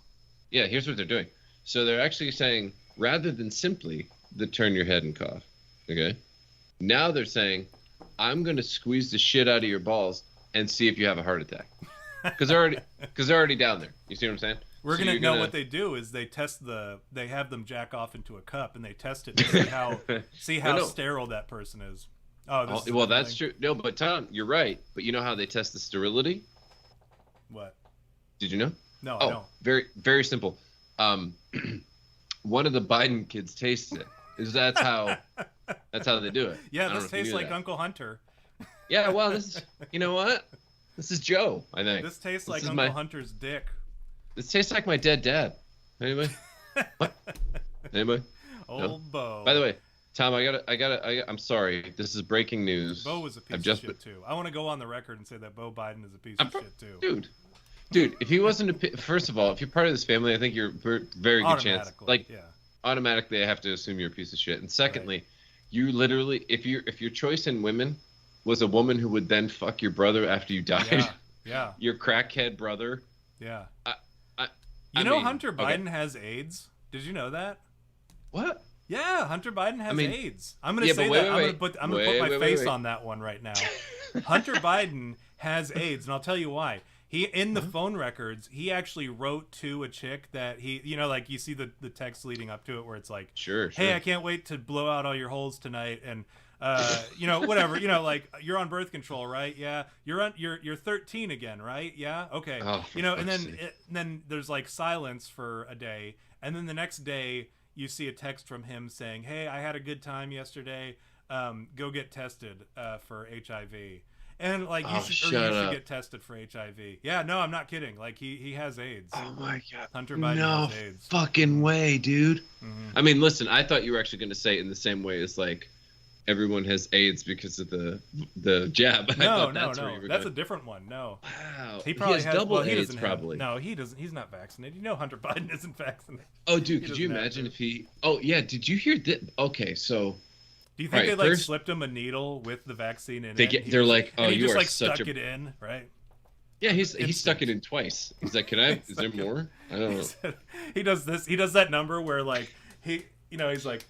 [SPEAKER 1] Yeah, here's what they're doing. So they're actually saying, rather than simply the turn your head and cough, okay? Now they're saying, I'm going to squeeze the shit out of your balls and see if you have a heart attack. Because they're already down there. You see what I'm saying?
[SPEAKER 2] We're gonna know what they do is they have them jack off into a cup and they test it to see how sterile that person is. Well,
[SPEAKER 1] that's true. No, but Tom, you're right. But you know how they test the sterility?
[SPEAKER 2] What?
[SPEAKER 1] Did you know?
[SPEAKER 2] No, I don't.
[SPEAKER 1] Very, very simple. One of the Biden kids tasted it. That's how they do it.
[SPEAKER 2] Yeah, this tastes like Uncle Hunter.
[SPEAKER 1] Yeah, well, this is, you know what? This is Joe, I think.
[SPEAKER 2] This tastes like Uncle Hunter's dick.
[SPEAKER 1] This tastes like my dead dad. Anybody? What? Anybody?
[SPEAKER 2] Old Bo.
[SPEAKER 1] By the way, Tom, I'm sorry. This is breaking news.
[SPEAKER 2] Bo was a piece of shit too. I want to go on the record and say that Bo Biden is a piece of shit too.
[SPEAKER 1] Dude, if he wasn't first of all, if you're part of this family, I think you're very good chance. Like, automatically, I have to assume you're a piece of shit. And secondly, you literally, if your choice in women was a woman who would then fuck your brother after you died, your crackhead brother,
[SPEAKER 2] Yeah.
[SPEAKER 1] I
[SPEAKER 2] You know
[SPEAKER 1] mean,
[SPEAKER 2] Hunter Biden
[SPEAKER 1] okay.
[SPEAKER 2] has AIDS? Did you know that?
[SPEAKER 1] What?
[SPEAKER 2] Yeah, Hunter Biden has
[SPEAKER 1] mean,
[SPEAKER 2] AIDS. I'm gonna
[SPEAKER 1] yeah,
[SPEAKER 2] say
[SPEAKER 1] but
[SPEAKER 2] that.
[SPEAKER 1] wait.
[SPEAKER 2] I'm gonna put my face
[SPEAKER 1] Wait.
[SPEAKER 2] on that one right now. Hunter Biden has AIDS, and I'll tell you why. He in the
[SPEAKER 1] Huh?
[SPEAKER 2] phone records, he actually wrote to a chick that he, like you see the text leading up to it where it's like,
[SPEAKER 1] Sure.
[SPEAKER 2] "Hey, I can't wait to blow out all your holes tonight," and whatever, like you're on birth control, right? Yeah, you're 13 again, right? Yeah, okay.
[SPEAKER 1] Oh, for
[SPEAKER 2] And
[SPEAKER 1] fuck's
[SPEAKER 2] then
[SPEAKER 1] sake.
[SPEAKER 2] then there's like silence for a day, and then the next day you see a text from him saying, "Hey, I had a good time yesterday. Go get tested for HIV." And like
[SPEAKER 1] Oh,
[SPEAKER 2] you
[SPEAKER 1] shut
[SPEAKER 2] should
[SPEAKER 1] up.
[SPEAKER 2] get tested for HIV. Yeah, no, I'm not kidding. Like he has AIDS.
[SPEAKER 1] Oh my god.
[SPEAKER 2] Hunter Biden
[SPEAKER 1] No
[SPEAKER 2] has AIDS.
[SPEAKER 1] fucking way, dude.
[SPEAKER 2] Mm-hmm.
[SPEAKER 1] I mean, listen, I thought you were actually going to say it in the same way as like everyone has AIDS because of the jab. I
[SPEAKER 2] No,
[SPEAKER 1] thought
[SPEAKER 2] no,
[SPEAKER 1] that's where
[SPEAKER 2] no.
[SPEAKER 1] you were
[SPEAKER 2] That's a
[SPEAKER 1] going.
[SPEAKER 2] different one. No,
[SPEAKER 1] Wow.
[SPEAKER 2] he probably
[SPEAKER 1] has
[SPEAKER 2] has
[SPEAKER 1] double
[SPEAKER 2] he
[SPEAKER 1] AIDS
[SPEAKER 2] doesn't
[SPEAKER 1] probably.
[SPEAKER 2] No, he doesn't. He's not vaccinated. You know, Hunter Biden isn't vaccinated.
[SPEAKER 1] Oh, dude,
[SPEAKER 2] He
[SPEAKER 1] could you
[SPEAKER 2] doesn't have
[SPEAKER 1] imagine
[SPEAKER 2] to.
[SPEAKER 1] if he? Oh yeah, did you hear that? Okay, so
[SPEAKER 2] Do you
[SPEAKER 1] all
[SPEAKER 2] think
[SPEAKER 1] right,
[SPEAKER 2] they like
[SPEAKER 1] first
[SPEAKER 2] slipped him a needle with the vaccine in
[SPEAKER 1] they
[SPEAKER 2] it?
[SPEAKER 1] get. They're like, oh,
[SPEAKER 2] and he
[SPEAKER 1] you
[SPEAKER 2] just
[SPEAKER 1] are
[SPEAKER 2] like
[SPEAKER 1] such
[SPEAKER 2] stuck
[SPEAKER 1] a.
[SPEAKER 2] it in, right?
[SPEAKER 1] Yeah, he
[SPEAKER 2] Instant.
[SPEAKER 1] stuck it in twice. He's like, can I? Is there more? I don't know.
[SPEAKER 2] He does this. He does that number where like he's like,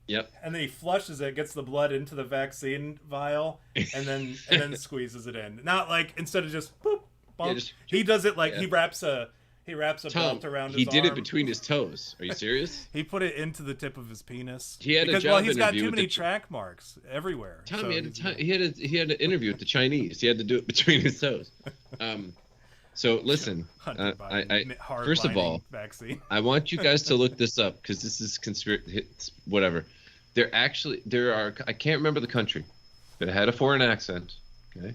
[SPEAKER 1] Yep.
[SPEAKER 2] and then he flushes it, gets the blood into the vaccine vial, and then squeezes it in. Not like instead of just boop, bump,
[SPEAKER 1] just-
[SPEAKER 2] he does it like
[SPEAKER 1] yeah.
[SPEAKER 2] he wraps a
[SPEAKER 1] Tom,
[SPEAKER 2] belt around
[SPEAKER 1] he
[SPEAKER 2] his
[SPEAKER 1] did
[SPEAKER 2] arm.
[SPEAKER 1] it between his toes. Are you serious?
[SPEAKER 2] He put it into the tip of his penis.
[SPEAKER 1] He had a
[SPEAKER 2] because
[SPEAKER 1] job
[SPEAKER 2] he's got
[SPEAKER 1] interview
[SPEAKER 2] too
[SPEAKER 1] with
[SPEAKER 2] many
[SPEAKER 1] the
[SPEAKER 2] track marks everywhere.
[SPEAKER 1] Tom,
[SPEAKER 2] so
[SPEAKER 1] he had an interview with the Chinese. He had to do it between his toes. So listen,
[SPEAKER 2] Hunter Biden, hard
[SPEAKER 1] first of all,
[SPEAKER 2] vaccine.
[SPEAKER 1] I want you guys to look this up because this is whatever. There are I can't remember the country that had a foreign accent, okay,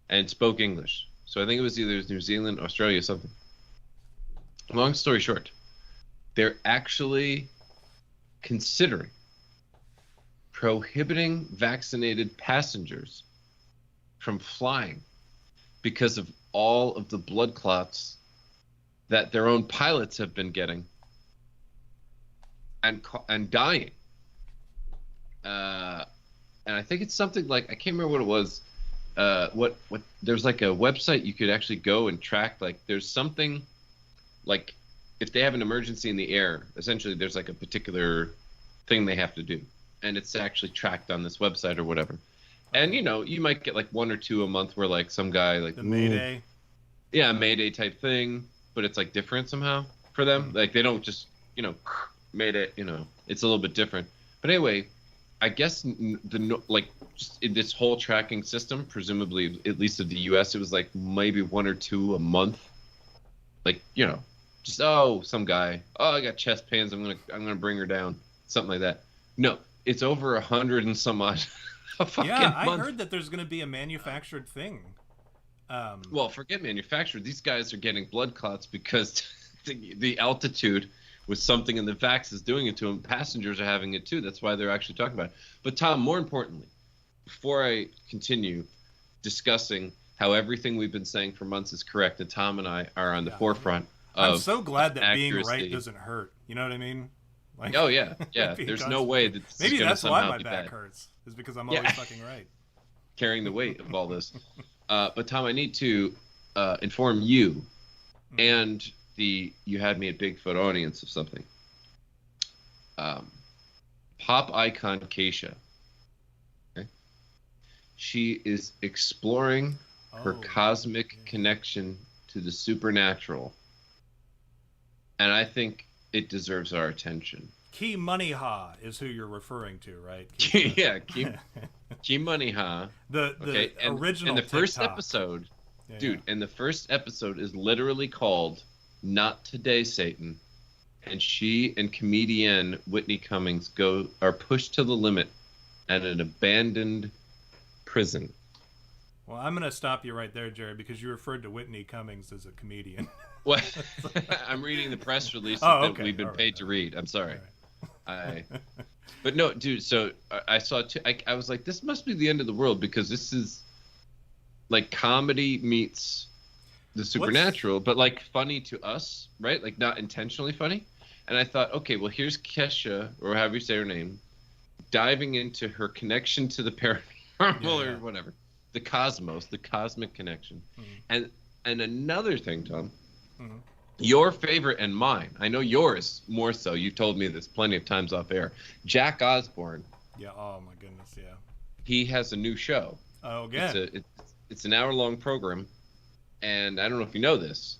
[SPEAKER 1] and spoke English. So I think it was either New Zealand, Australia, something. Long story short, they're actually considering prohibiting vaccinated passengers from flying because of all of the blood clots that their own pilots have been getting and dying. And I think it's something like, I can't remember what it was. What there's like a website you could actually go and track. Like there's something like if they have an emergency in the air, essentially there's like a particular thing they have to do, and it's actually tracked on this website or whatever. And you might get like one or two a month where like some guy like
[SPEAKER 2] The Mayday.
[SPEAKER 1] Yeah, Mayday type thing, but it's like different somehow for them. Like they don't just Mayday. It's a little bit different. But anyway, I guess just in this whole tracking system, presumably at least of the U.S., it was like maybe one or two a month. Like just some guy. Oh, I got chest pains. I'm gonna bring her down. Something like that. No, it's over 100 and some odd. A fucking
[SPEAKER 2] I
[SPEAKER 1] month.
[SPEAKER 2] heard that there's going to be a manufactured thing.
[SPEAKER 1] Well, forget manufactured. These guys are getting blood clots because the altitude with something in the vax is doing it to them. Passengers are having it too. That's why they're actually talking about it. But Tom, more importantly, before I continue discussing how everything we've been saying for months is correct, and Tom and I are on the forefront of
[SPEAKER 2] I'm so glad that being
[SPEAKER 1] accuracy.
[SPEAKER 2] right doesn't hurt. You know what I mean? Like,
[SPEAKER 1] Oh yeah. There's no way that this
[SPEAKER 2] maybe
[SPEAKER 1] is gonna
[SPEAKER 2] that's why
[SPEAKER 1] somehow
[SPEAKER 2] my
[SPEAKER 1] be
[SPEAKER 2] back
[SPEAKER 1] bad.
[SPEAKER 2] hurts. Is because I'm always fucking right.
[SPEAKER 1] Carrying the weight of all this. But Tom, I need to inform you and the You Had Me at Bigfoot audience of something. Pop icon Keisha. Okay? She is exploring her cosmic connection to the supernatural. And I think it deserves our attention.
[SPEAKER 2] Key Money Ha is who you're referring to, right?
[SPEAKER 1] Yeah, Key Money Ha.
[SPEAKER 2] The original.
[SPEAKER 1] And the first
[SPEAKER 2] TikTok.
[SPEAKER 1] episode,
[SPEAKER 2] Yeah,
[SPEAKER 1] dude, and the first episode is literally called Not Today, Satan. And she and comedian Whitney Cummings are pushed to the limit at an abandoned prison.
[SPEAKER 2] Well, I'm gonna stop you right there, Jerry, because you referred to Whitney Cummings as a comedian.
[SPEAKER 1] Well, I'm reading the press release
[SPEAKER 2] Okay.
[SPEAKER 1] that we've been paid to read. I'm sorry.
[SPEAKER 2] Right.
[SPEAKER 1] But no, dude. So I saw. I was like, this must be the end of the world because this is like comedy meets the supernatural, but like funny to us, right? Like not intentionally funny. And I thought, okay, well, here's Kesha, or however you say her name, diving into her connection to the paranormal or whatever, the cosmos, the cosmic connection, and And another thing, Tom,
[SPEAKER 2] Mm-hmm.
[SPEAKER 1] your favorite and mine, I know yours more so, you told me this plenty of times off air, Jack Osbourne.
[SPEAKER 2] Yeah, oh my goodness, yeah.
[SPEAKER 1] He has a new show.
[SPEAKER 2] Oh, again.
[SPEAKER 1] It's an hour-long program, and I don't know if you know this,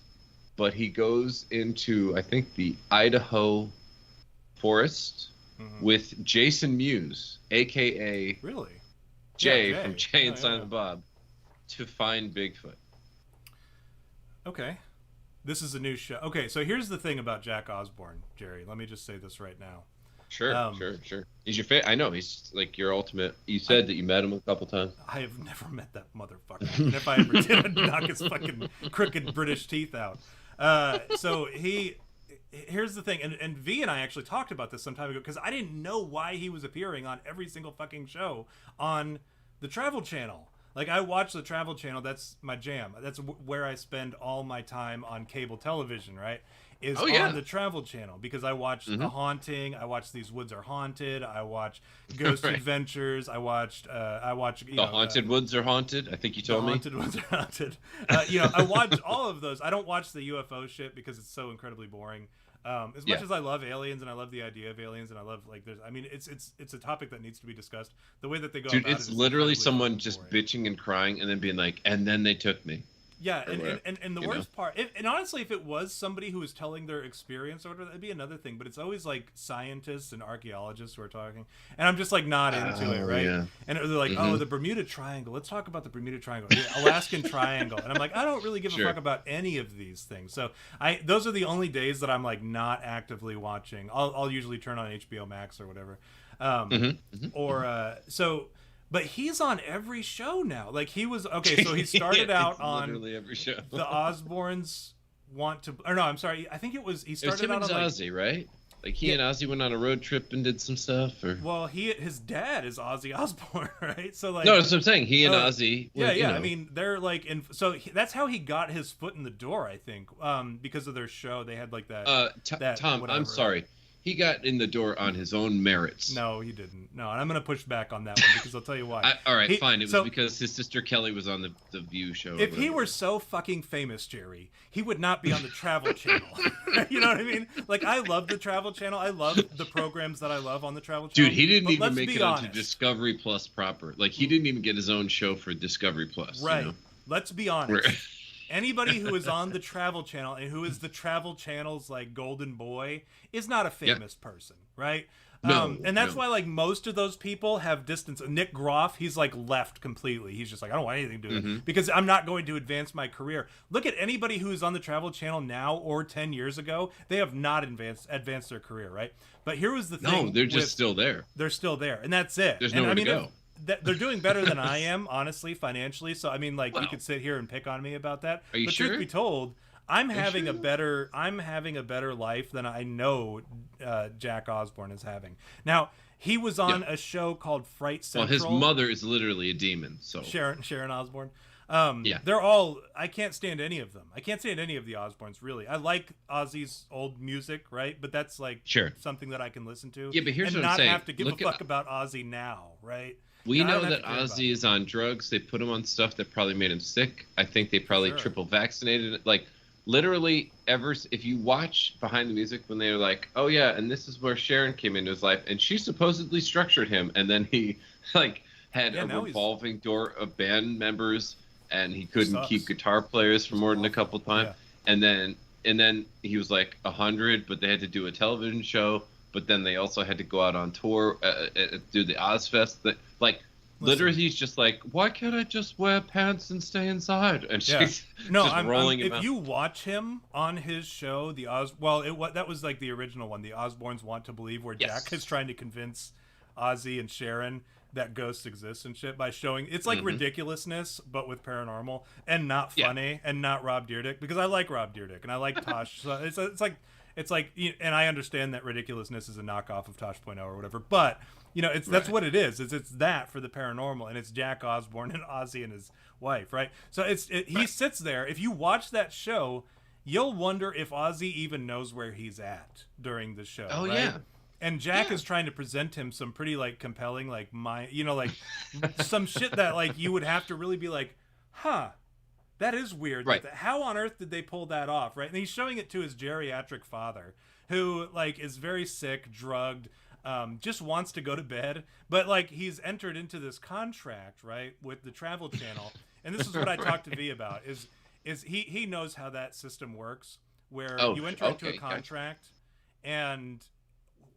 [SPEAKER 1] but he goes into, I think, the Idaho forest with Jason Mewes, a.k.a.
[SPEAKER 2] Really?
[SPEAKER 1] Jay,
[SPEAKER 2] Jay
[SPEAKER 1] from Jay and
[SPEAKER 2] yeah.
[SPEAKER 1] Silent Bob, to find Bigfoot.
[SPEAKER 2] Okay. This is a new show. Okay, so here's the thing about Jack Osbourne, Jerry. Let me just say this right now.
[SPEAKER 1] Sure. He's your favorite. I know, he's like your ultimate. You said that you met him a couple times.
[SPEAKER 2] I have never met that motherfucker. And if I ever did, I'd knock his fucking crooked British teeth out. So here's the thing, and V and I actually talked about this some time ago, because I didn't know why he was appearing on every single fucking show on the Travel Channel. Like, I watch the Travel Channel. That's my jam. That's where I spend all my time on cable television, right? Is on the Travel Channel, because I watch The Haunting, I watch These Woods Are Haunted, I watch Ghost Adventures, I watched
[SPEAKER 1] The Haunted Woods Are Haunted, I think you told me.
[SPEAKER 2] Haunted Woods Are Haunted. I watch all of those. I don't watch the UFO shit because it's so incredibly boring. As much as I love aliens and I love the idea of aliens and I love, like, it's a topic that needs to be discussed. The way that they go about
[SPEAKER 1] it's literally someone just bitching and crying and then being like, and then they took me.
[SPEAKER 2] Yeah, and the worst part, and honestly, if it was somebody who was telling their experience or whatever, that'd be another thing. But it's always like scientists and archaeologists who are talking, and I'm just like not into it, right? Yeah. And they're like, oh, the Bermuda Triangle. Let's talk about the Bermuda Triangle, the Alaskan Triangle, and I'm like, I don't really give a fuck about any of these things. So those are the only days that I'm like not actively watching. I'll usually turn on HBO Max or whatever, But he's on every show now. Like, he was so he started out on
[SPEAKER 1] literally every show.
[SPEAKER 2] The Osbournes want to, or no, I'm sorry. I think he started out on
[SPEAKER 1] Ozzy, right? Like he and Ozzy went on a road trip and did some stuff, or
[SPEAKER 2] well, his dad is Ozzy Osbourne, right? So like,
[SPEAKER 1] no, that's what I'm saying. He and Ozzy,
[SPEAKER 2] I mean, they're like that's how he got his foot in the door, I think, because of their show. They had like that.
[SPEAKER 1] Tom, whatever, I'm sorry. He got in the door on his own merits.
[SPEAKER 2] No, he didn't. No, and I'm going to push back on that one because I'll tell you why.
[SPEAKER 1] All right, fine. It was because his sister Kelly was on the View show.
[SPEAKER 2] If he were so fucking famous, Jerry, he would not be on the Travel Channel. You know what I mean? Like, I love the Travel Channel. I love the programs that I love on the Travel Channel.
[SPEAKER 1] Dude, he didn't even make it onto Discovery Plus proper. Like, he didn't even get his own show for Discovery Plus.
[SPEAKER 2] Right.
[SPEAKER 1] You know?
[SPEAKER 2] Let's be honest. Anybody who is on the Travel Channel and who is the Travel Channel's like golden boy is not a famous person, right? And that's why like most of those people have distance. Nick Groff, he's like left completely. He's just like, I don't want anything to do with it because I'm not going to advance my career. Look at anybody who is on the Travel Channel now or 10 years ago. They have not advanced their career, right? But here was the thing.
[SPEAKER 1] No, they're just still there.
[SPEAKER 2] They're still there, and that's it.
[SPEAKER 1] There's nowhere to go.
[SPEAKER 2] They're doing better than I am, honestly, financially. So I mean, like, you could sit here and pick on me about that.
[SPEAKER 1] Are you
[SPEAKER 2] but
[SPEAKER 1] sure?
[SPEAKER 2] Truth be told, I'm having a better life than I know Jack Osbourne is having. Now, he was on a show called Fright Central.
[SPEAKER 1] Well, his mother is literally a demon. So
[SPEAKER 2] Sharon Osbourne. They're all. I can't stand any of them. I can't stand any of the Osbournes, really. I like Ozzy's old music, right? But that's like something that I can listen to.
[SPEAKER 1] Yeah, but here's
[SPEAKER 2] what
[SPEAKER 1] I'm saying.
[SPEAKER 2] And not have to give a fuck about Ozzy now, right?
[SPEAKER 1] We know that Ozzy is on drugs. They put him on stuff that probably made him sick. I think they probably triple vaccinated. Like, literally, if you watch Behind the Music when they were like, oh yeah, and this is where Sharon came into his life, and she supposedly structured him, and then he like had a revolving door of band members, and he couldn't keep guitar players for more than a couple times, and then he was like 100, but they had to do a television show. But then they also had to go out on tour, do the Ozfest. Literally, he's just like, why can't I just wear pants and stay inside? And she's rolling him out.
[SPEAKER 2] If you watch him on his show, that was like the original one, the Osbournes Want to Believe, where Jack is trying to convince Ozzy and Sharon that ghosts exist and shit by showing it's like ridiculousness, but with paranormal and not funny and not Rob Dyrdek, because I like Rob Dyrdek and I like Tosh. So it's like, and I understand that ridiculousness is a knockoff of Tosh.0 or whatever, but that's what it is. It's that for the paranormal, and it's Jack Osbourne and Ozzy and his wife, right? So he sits there. If you watch that show, you'll wonder if Ozzy even knows where he's at during the show.
[SPEAKER 1] Oh,
[SPEAKER 2] right?
[SPEAKER 1] yeah.
[SPEAKER 2] And Jack is trying to present him some pretty like compelling, like like some shit that like you would have to really be like, huh. That is weird.
[SPEAKER 1] Right.
[SPEAKER 2] How on earth did they pull that off, right? And he's showing it to his geriatric father, who, like, is very sick, drugged, just wants to go to bed. But, like, he's entered into this contract, right, with the Travel Channel. And this is what I talked to V about, is he knows how that system works, where you enter into a contract, and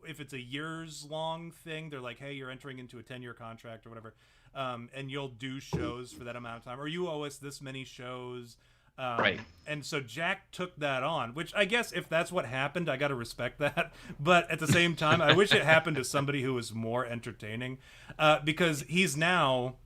[SPEAKER 2] if it's a years-long thing, they're like, hey, you're entering into a 10-year contract or whatever. And you'll do shows for that amount of time, or you owe us this many shows.
[SPEAKER 1] Right.
[SPEAKER 2] And so Jack took that on, which I guess if that's what happened, I got to respect that. But at the same time, I wish it happened to somebody who was more entertaining, because he's now,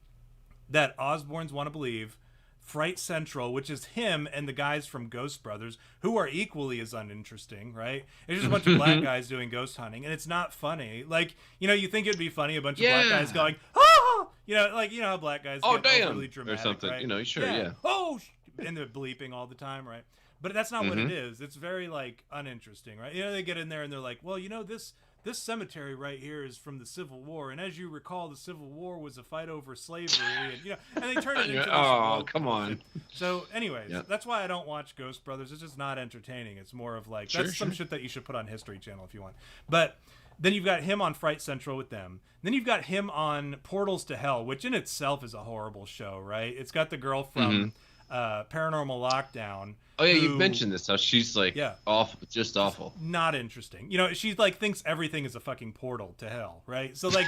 [SPEAKER 2] that Osbournes want to believe, Fright Central, which is him and the guys from Ghost Brothers, who are equally as uninteresting, right? It's just a bunch of black guys doing ghost hunting, and it's not funny. Like, you know, you think it'd be funny, a bunch of black guys going, oh! You know, like, you know how black guys get overly dramatic,
[SPEAKER 1] or something,
[SPEAKER 2] right?
[SPEAKER 1] you know, sure, yeah.
[SPEAKER 2] Oh! And they're bleeping all the time, right? But that's not what it is. It's very, like, uninteresting, right? You know, they get in there and they're like, well, you know, this cemetery right here is from the Civil War, and as you recall, the Civil War was a fight over slavery, and you know, and they turn it into this
[SPEAKER 1] come on.
[SPEAKER 2] So, anyways, that's why I don't watch Ghost Brothers. It's just not entertaining. It's more of like some shit that you should put on History Channel if you want. But then you've got him on Fright Central with them. Then you've got him on Portals to Hell, which in itself is a horrible show, right? It's got the girl from Paranormal Lockdown.
[SPEAKER 1] Oh yeah, you've mentioned this. How she's like awful, just awful.
[SPEAKER 2] Not interesting. You know, she like thinks everything is a fucking portal to hell, right? So like,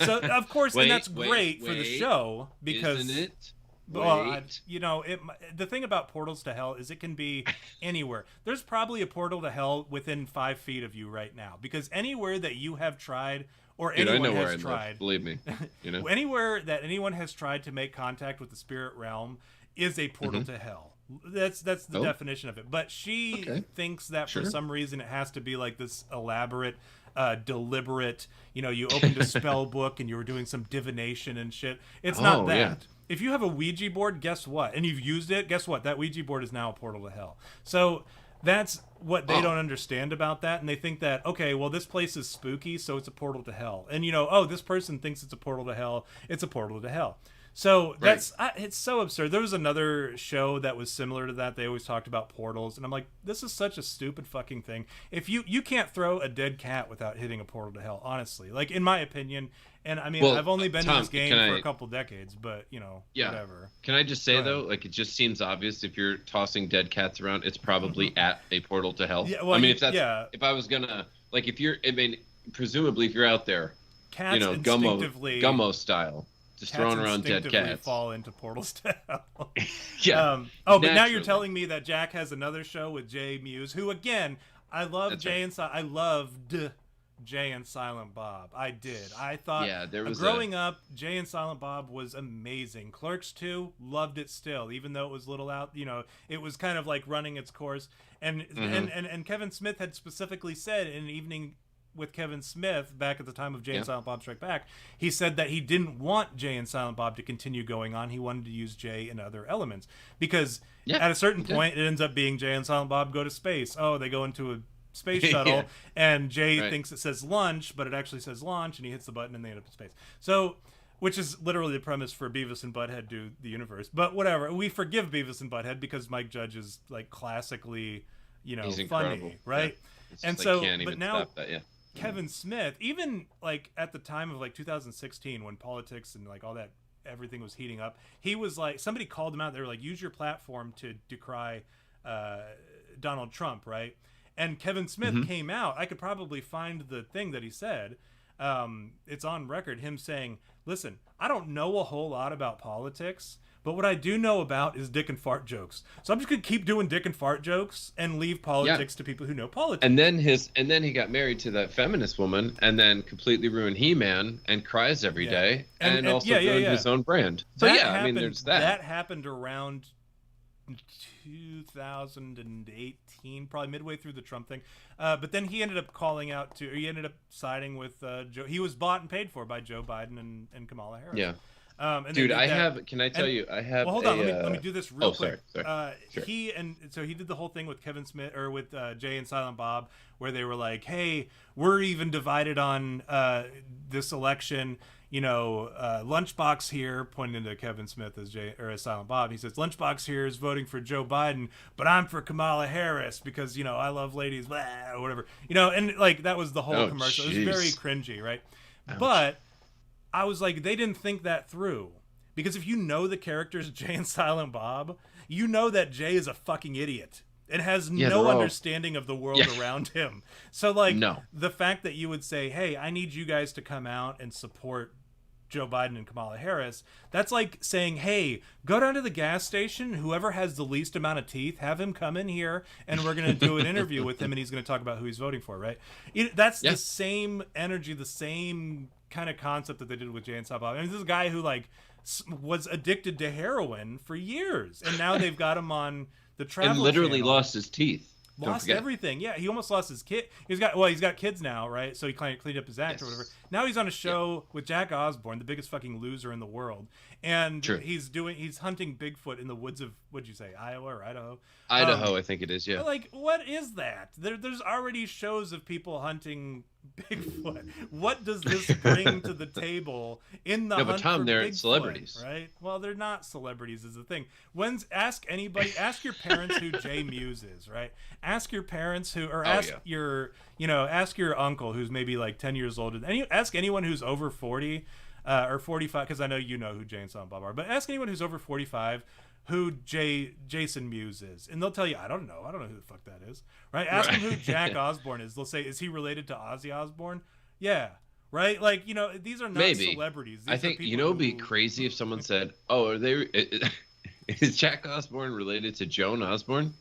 [SPEAKER 2] so of course, and that's great for the show because.
[SPEAKER 1] Isn't it?
[SPEAKER 2] Well, you know, the thing about Portals to Hell is it can be anywhere. There's probably a portal to hell within 5 feet of you right now, because anywhere that you have tried or anyone has tried,
[SPEAKER 1] believe me, you know,
[SPEAKER 2] anywhere that anyone has tried to make contact with the spirit realm is a portal to hell. That's the definition of it. But she thinks that for some reason it has to be like this elaborate, deliberate, you know, you opened a spell book and you were doing some divination and shit. It's not that. Yeah. If you have a Ouija board, guess what? And you've used it, guess what? That Ouija board is now a portal to hell. So that's what they don't understand about that. And they think that, okay, well, this place is spooky, so it's a portal to hell. And, you know, oh, this person thinks it's a portal to hell. It's a portal to hell. So that's it's so absurd. There was another show that was similar to that. They always talked about portals, and I'm like, this is such a stupid fucking thing. If you can't throw a dead cat without hitting a portal to hell, honestly, like in my opinion. And I mean, I've only been in this game for a couple decades, but you know, whatever.
[SPEAKER 1] Can I just say though, like it just seems obvious if you're tossing dead cats around, it's probably at a portal to hell. Yeah, well, I mean, if I was gonna like, if you're, I mean, presumably if you're out there,
[SPEAKER 2] cats, you know,
[SPEAKER 1] gummo style. Just throwing around dead cats.
[SPEAKER 2] Fall into portals to hell.
[SPEAKER 1] But
[SPEAKER 2] now you're telling me that Jack has another show with Jay Muse, who again, I love I loved Jay and Silent Bob. I did. I thought
[SPEAKER 1] there was
[SPEAKER 2] growing up, Jay and Silent Bob was amazing. Clerks 2, loved it still, even though it was little out, you know, it was kind of like running its course. And and Kevin Smith had specifically said in an evening with Kevin Smith back at the time of Jay and Silent Bob Strike Back, he said that he didn't want Jay and Silent Bob to continue going on. He wanted to use Jay in other elements because at a certain point it ends up being Jay and Silent Bob go to space. Oh, they go into a space shuttle and Jay thinks it says lunch, but it actually says launch, and he hits the button and they end up in space. So, which is literally the premise for Beavis and Butthead Do the Universe. But whatever, we forgive Beavis and Butthead because Mike Judge is like classically, you know, funny, right?
[SPEAKER 1] Yeah.
[SPEAKER 2] And so, but now Kevin Smith, even like at the time of like 2016 when politics and like all that, everything was heating up, he was like, somebody called him out. They were like, use your platform to decry Donald Trump, right? And Kevin Smith came out. I could probably find the thing that he said. It's on record, him saying, listen, I don't know a whole lot about politics, but what I do know about is dick and fart jokes. So I'm just gonna keep doing dick and fart jokes and leave politics to people who know politics.
[SPEAKER 1] And then he got married to that feminist woman, and then completely ruined He-Man and cries every day, and also ruined his own brand. So I mean, there's that.
[SPEAKER 2] That happened around 2018, probably midway through the Trump thing. But then he ended up he ended up siding with Joe. He was bought and paid for by Joe Biden and Kamala Harris.
[SPEAKER 1] Yeah.
[SPEAKER 2] And
[SPEAKER 1] dude, can I tell you, I have.
[SPEAKER 2] Well, hold on. Let me do this real quick.
[SPEAKER 1] Sorry. Sure.
[SPEAKER 2] He did the whole thing with Kevin Smith or with Jay and Silent Bob, where they were like, "Hey, we're even divided on this election. Lunchbox here, pointing to Kevin Smith as Silent Bob. He says, Lunchbox here is voting for Joe Biden, but I'm for Kamala Harris because, I love ladies, blah, or whatever. And like that was the whole commercial.
[SPEAKER 1] Geez.
[SPEAKER 2] It was very cringy, right?
[SPEAKER 1] Ouch.
[SPEAKER 2] But I was like, they didn't think that through. Because if you know the characters Jay and Silent Bob, you know that Jay is a fucking idiot and has no understanding of the world around him. So, like, the fact that you would say, hey, I need you guys to come out and support Joe Biden and Kamala Harris, that's like saying, hey, go down to the gas station, whoever has the least amount of teeth, have him come in here, and we're going to do an interview with him, and he's going to talk about who he's voting for, right? That's the same energy, the same kind of concept that they did with Jay and Silent Bob. I mean, this is a guy who, like, was addicted to heroin for years, and now they've got him on the Travel
[SPEAKER 1] and literally
[SPEAKER 2] channel.
[SPEAKER 1] Lost his teeth.
[SPEAKER 2] Lost everything. Yeah, he almost lost his kid. He's got kids now, right? So he cleaned up his act or whatever. Now he's on a show with Jack Osbourne, the biggest fucking loser in the world, and he's hunting Bigfoot in the woods of, what'd you say, Iowa or Idaho?
[SPEAKER 1] Idaho, I think it is. Yeah.
[SPEAKER 2] Like, what is that? There's already shows of people hunting Bigfoot. What does this bring to the table in the hunt
[SPEAKER 1] but Tom,
[SPEAKER 2] for
[SPEAKER 1] they're
[SPEAKER 2] Bigfoot,
[SPEAKER 1] celebrities,
[SPEAKER 2] right? Well, they're not celebrities is the thing. Ask your parents who Jay Muse is, right? Ask your parents ask your uncle who's maybe like 10 years old. Ask anyone who's over 40 or 45, because I know you know who Jay and Silent Bob are, but ask anyone who's over 45 who Jason Mewes is, and they'll tell you, I don't know who the fuck that is, right? Ask them who Jack Osbourne is. They'll say, is he related to Ozzy Osbourne? Yeah, right? Like, these are not celebrities. These
[SPEAKER 1] I think, it'd be crazy if someone said, oh, is Jack Osbourne related to Joan Osborne?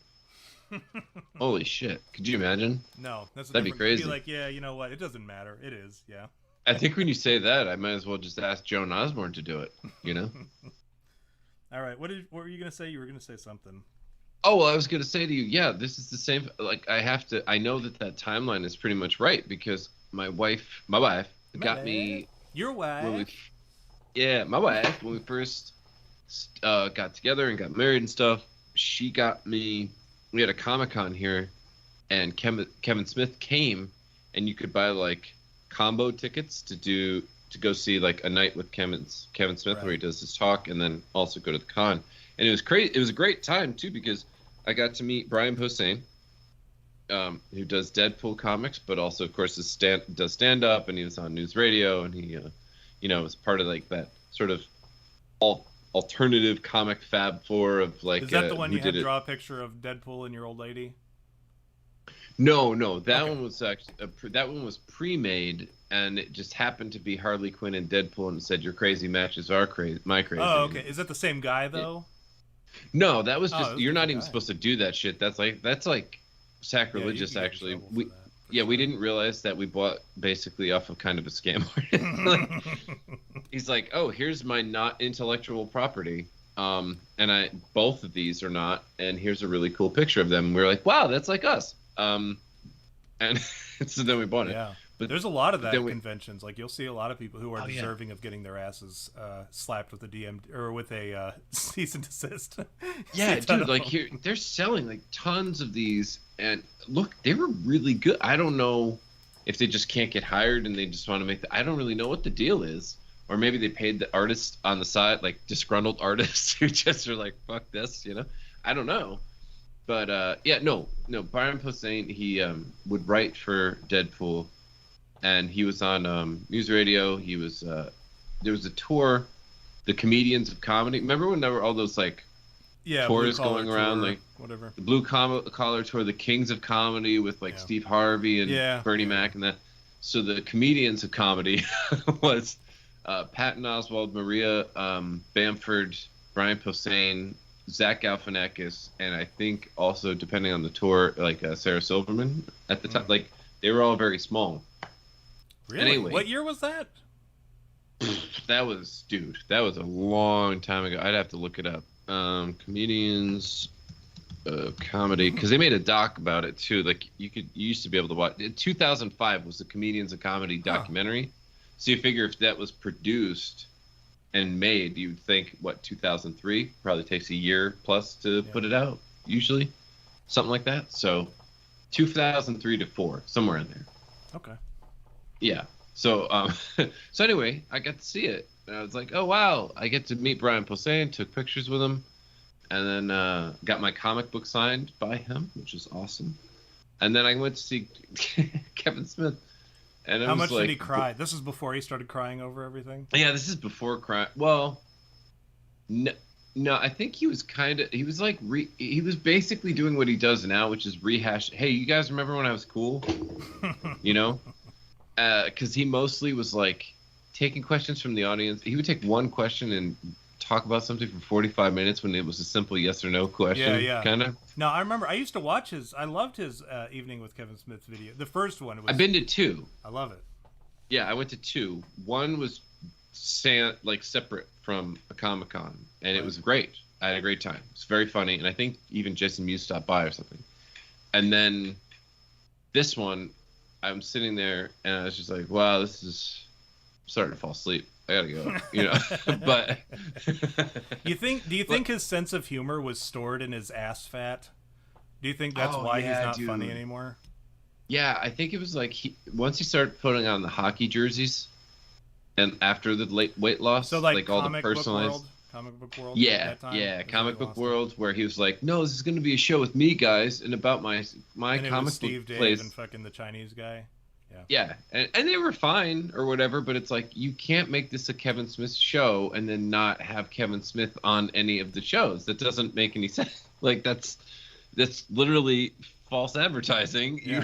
[SPEAKER 1] Holy shit. Could you imagine?
[SPEAKER 2] No,
[SPEAKER 1] that'd be crazy.
[SPEAKER 2] Be like, yeah, you know what? It doesn't matter. It is, yeah.
[SPEAKER 1] I think when you say that, I might as well just ask Joan Osborne to do it,
[SPEAKER 2] All right, what were you gonna say? You were gonna say something.
[SPEAKER 1] Oh, well, I was gonna say to you, yeah, this is the same. Like, I know that timeline is pretty much right because my wife got me.
[SPEAKER 2] Your wife.
[SPEAKER 1] My wife. When we first got together and got married and stuff, she got me. We had a Comic-Con here, and Kevin Smith came, and you could buy like combo tickets to go see like a night with Kevin Smith where he does his talk and then also go to the con. And it was great. It was a great time too because I got to meet Brian Posehn, who does Deadpool comics, but also of course does stand up, and he was on news radio, and he was part of like that sort of alternative comic Fab Four of like. Is
[SPEAKER 2] that the one you had to draw a picture of Deadpool and your old lady?
[SPEAKER 1] No, that one was actually that one was pre-made, and it just happened to be Harley Quinn and Deadpool, and it said your crazy matches are my crazy.
[SPEAKER 2] Oh, okay. Is that the same guy though?
[SPEAKER 1] No, that was just you're not even supposed to do that shit. That's like sacrilegious. Actually, we didn't realize that we bought basically off of kind of a scam artist. He's like, oh, here's my not intellectual property. And both of these are not, and here's a really cool picture of them. And we were like, wow, that's like us. And so then we bought it.
[SPEAKER 2] Yeah. But there's a lot of that at conventions. Like, you'll see a lot of people who are deserving of getting their asses slapped with a DM or with a cease and desist.
[SPEAKER 1] Yeah, dude, like here they're selling like tons of these, and look, they were really good. I don't know if they just can't get hired and they just want to make I don't really know what the deal is. Or maybe they paid the artists on the side, like disgruntled artists who just are like, fuck this, I don't know. But no, Brian Posehn, he would write for Deadpool, and he was on news radio. He was there was a tour, the Comedians of Comedy. Remember when there were all those like tours going around, like
[SPEAKER 2] whatever,
[SPEAKER 1] the Blue Collar Tour, the Kings of Comedy with like Steve Harvey and Bernie Mac and that. So the Comedians of Comedy was Patton Oswalt, Maria Bamford, Brian Posehn, Zach Galifianakis, and I think also, depending on the tour, like Sarah Silverman at the time. Like, they were all very small.
[SPEAKER 2] Really?
[SPEAKER 1] Anyway,
[SPEAKER 2] what year was that?
[SPEAKER 1] That was a long time ago. I'd have to look it up. Comedians comedy, because they made a doc about it too. Like, you used to be able to watch. 2005 was the Comedians of Comedy documentary. So you figure if that was produced and made, you'd think, 2003? Probably takes a year plus to put it out, usually. Something like that. So 2003 to 4, somewhere in there.
[SPEAKER 2] Okay.
[SPEAKER 1] Yeah. So so anyway, I got to see it, and I was like, oh wow, I get to meet Brian Posehn, took pictures with him, and then got my comic book signed by him, which is awesome. And then I went to see Kevin Smith. And
[SPEAKER 2] how much did he cry? This is before he started crying over everything?
[SPEAKER 1] Yeah, this is before crying. Well, no, I think he was he was basically doing what he does now, which is rehash. Hey, you guys remember when I was cool? You know? Because he mostly was like taking questions from the audience. He would take one question and talk about something for 45 minutes when it was a simple yes or no question.
[SPEAKER 2] Yeah.
[SPEAKER 1] Kind of.
[SPEAKER 2] No, I remember. I used to watch I loved his Evening with Kevin Smith video. The first one.
[SPEAKER 1] I've been to 2.
[SPEAKER 2] I love it.
[SPEAKER 1] Yeah, I went to 2. One was separate from a Comic-Con, and it was great. I had a great time. It's very funny, and I think even Jason Mewes stopped by or something. And then this one, I'm sitting there, and I was just like, wow, this is... I'm starting to fall asleep. I gotta go, you know. But
[SPEAKER 2] do you think his sense of humor was stored in his ass fat? Do you think that's why he's not funny anymore?
[SPEAKER 1] Yeah, I think it was like once he started putting on the hockey jerseys, and after the late weight loss,
[SPEAKER 2] so like
[SPEAKER 1] all the personalized
[SPEAKER 2] comic book world.
[SPEAKER 1] Yeah, comic book world, where he was like, no, this is going to be a show with me, guys, and about my
[SPEAKER 2] and
[SPEAKER 1] comic book
[SPEAKER 2] Steve Dave
[SPEAKER 1] place.
[SPEAKER 2] And fucking the Chinese guy.
[SPEAKER 1] Yeah, and they were fine or whatever, but it's like you can't make this a Kevin Smith show and then not have Kevin Smith on any of the shows. That doesn't make any sense. Like that's literally false advertising.
[SPEAKER 2] Yeah.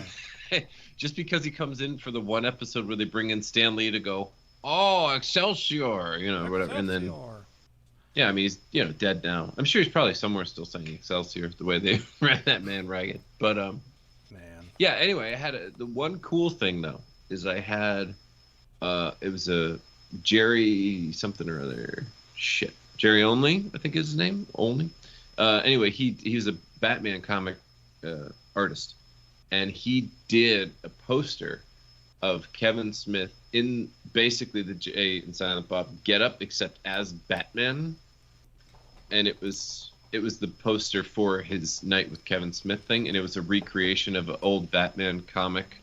[SPEAKER 1] Just because he comes in for the one episode where they bring in Stan Lee to go, oh, Excelsior, you know, whatever, and then yeah, I mean he's dead now. I'm sure he's probably somewhere still saying Excelsior the way they ran that man ragged, but yeah, anyway, I had the one cool thing, though, is I had, it was a Jerry something or other. Shit. Jerry Only, I think is his name. Only. Anyway, he was a Batman comic artist. And he did a poster of Kevin Smith in basically the Jay and Silent Bob getup, except as Batman. And it was the poster for his Night with Kevin Smith thing, and it was a recreation of an old Batman comic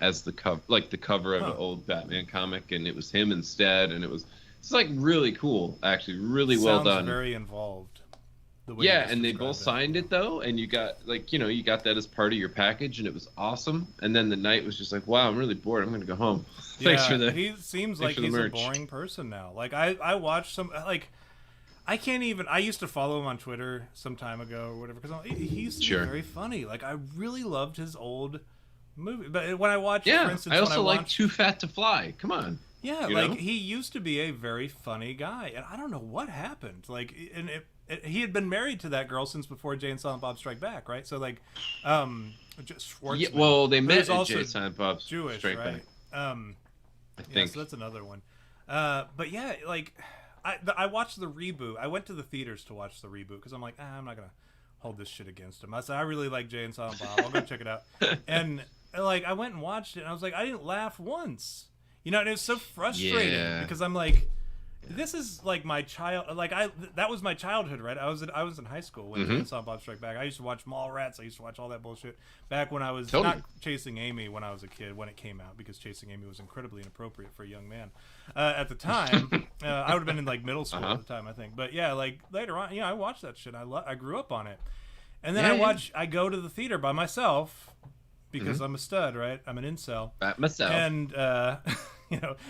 [SPEAKER 1] as the cover, like the cover of an old Batman comic, and it was him instead, and it's like really cool, actually, really well done.
[SPEAKER 2] Sounds very involved.
[SPEAKER 1] Yeah, and they both signed it though, and you got you got that as part of your package, and it was awesome. And then the night was just like, wow, I'm really bored. I'm gonna go home. Thanks for the.
[SPEAKER 2] He seems like he's a boring person now. Like I watched some like. I can't even. I used to follow him on Twitter some time ago or whatever because he used to be very funny. Like I really loved his old movie, but when I watched, for instance,
[SPEAKER 1] I also like Too Fat to Fly. Come on.
[SPEAKER 2] Yeah, like he used to be a very funny guy, and I don't know what happened. Like, and he had been married to that girl since before Jay and Silent Bob Strike Back, right? So like, Schwartzman. Yeah,
[SPEAKER 1] well, they met at Jay and Silent Bob
[SPEAKER 2] Jewish,
[SPEAKER 1] Strike
[SPEAKER 2] right?
[SPEAKER 1] Back. I think
[SPEAKER 2] so that's another one. But yeah, like. I watched the reboot. I went to the theaters to watch the reboot because I'm like, I'm not gonna hold this shit against him. I said I really like Jay and Silent Bob. I'll go check it out. And like I went and watched it, and I was like, I didn't laugh once. You know, and it was so frustrating because I'm like, this is like my child. Like that was my childhood, right? I was in high school when Jay and Silent Bob Strike Back. I used to watch Mallrats. I used to watch all that bullshit back when I was not Chasing Amy when I was a kid when it came out because Chasing Amy was incredibly inappropriate for a young man at the time. I would have been in like middle school at the time, I think. But yeah, like later on, I watched that shit. I grew up on it, and then I go to the theater by myself because I'm a stud, right? I'm an incel.
[SPEAKER 1] By myself.
[SPEAKER 2] And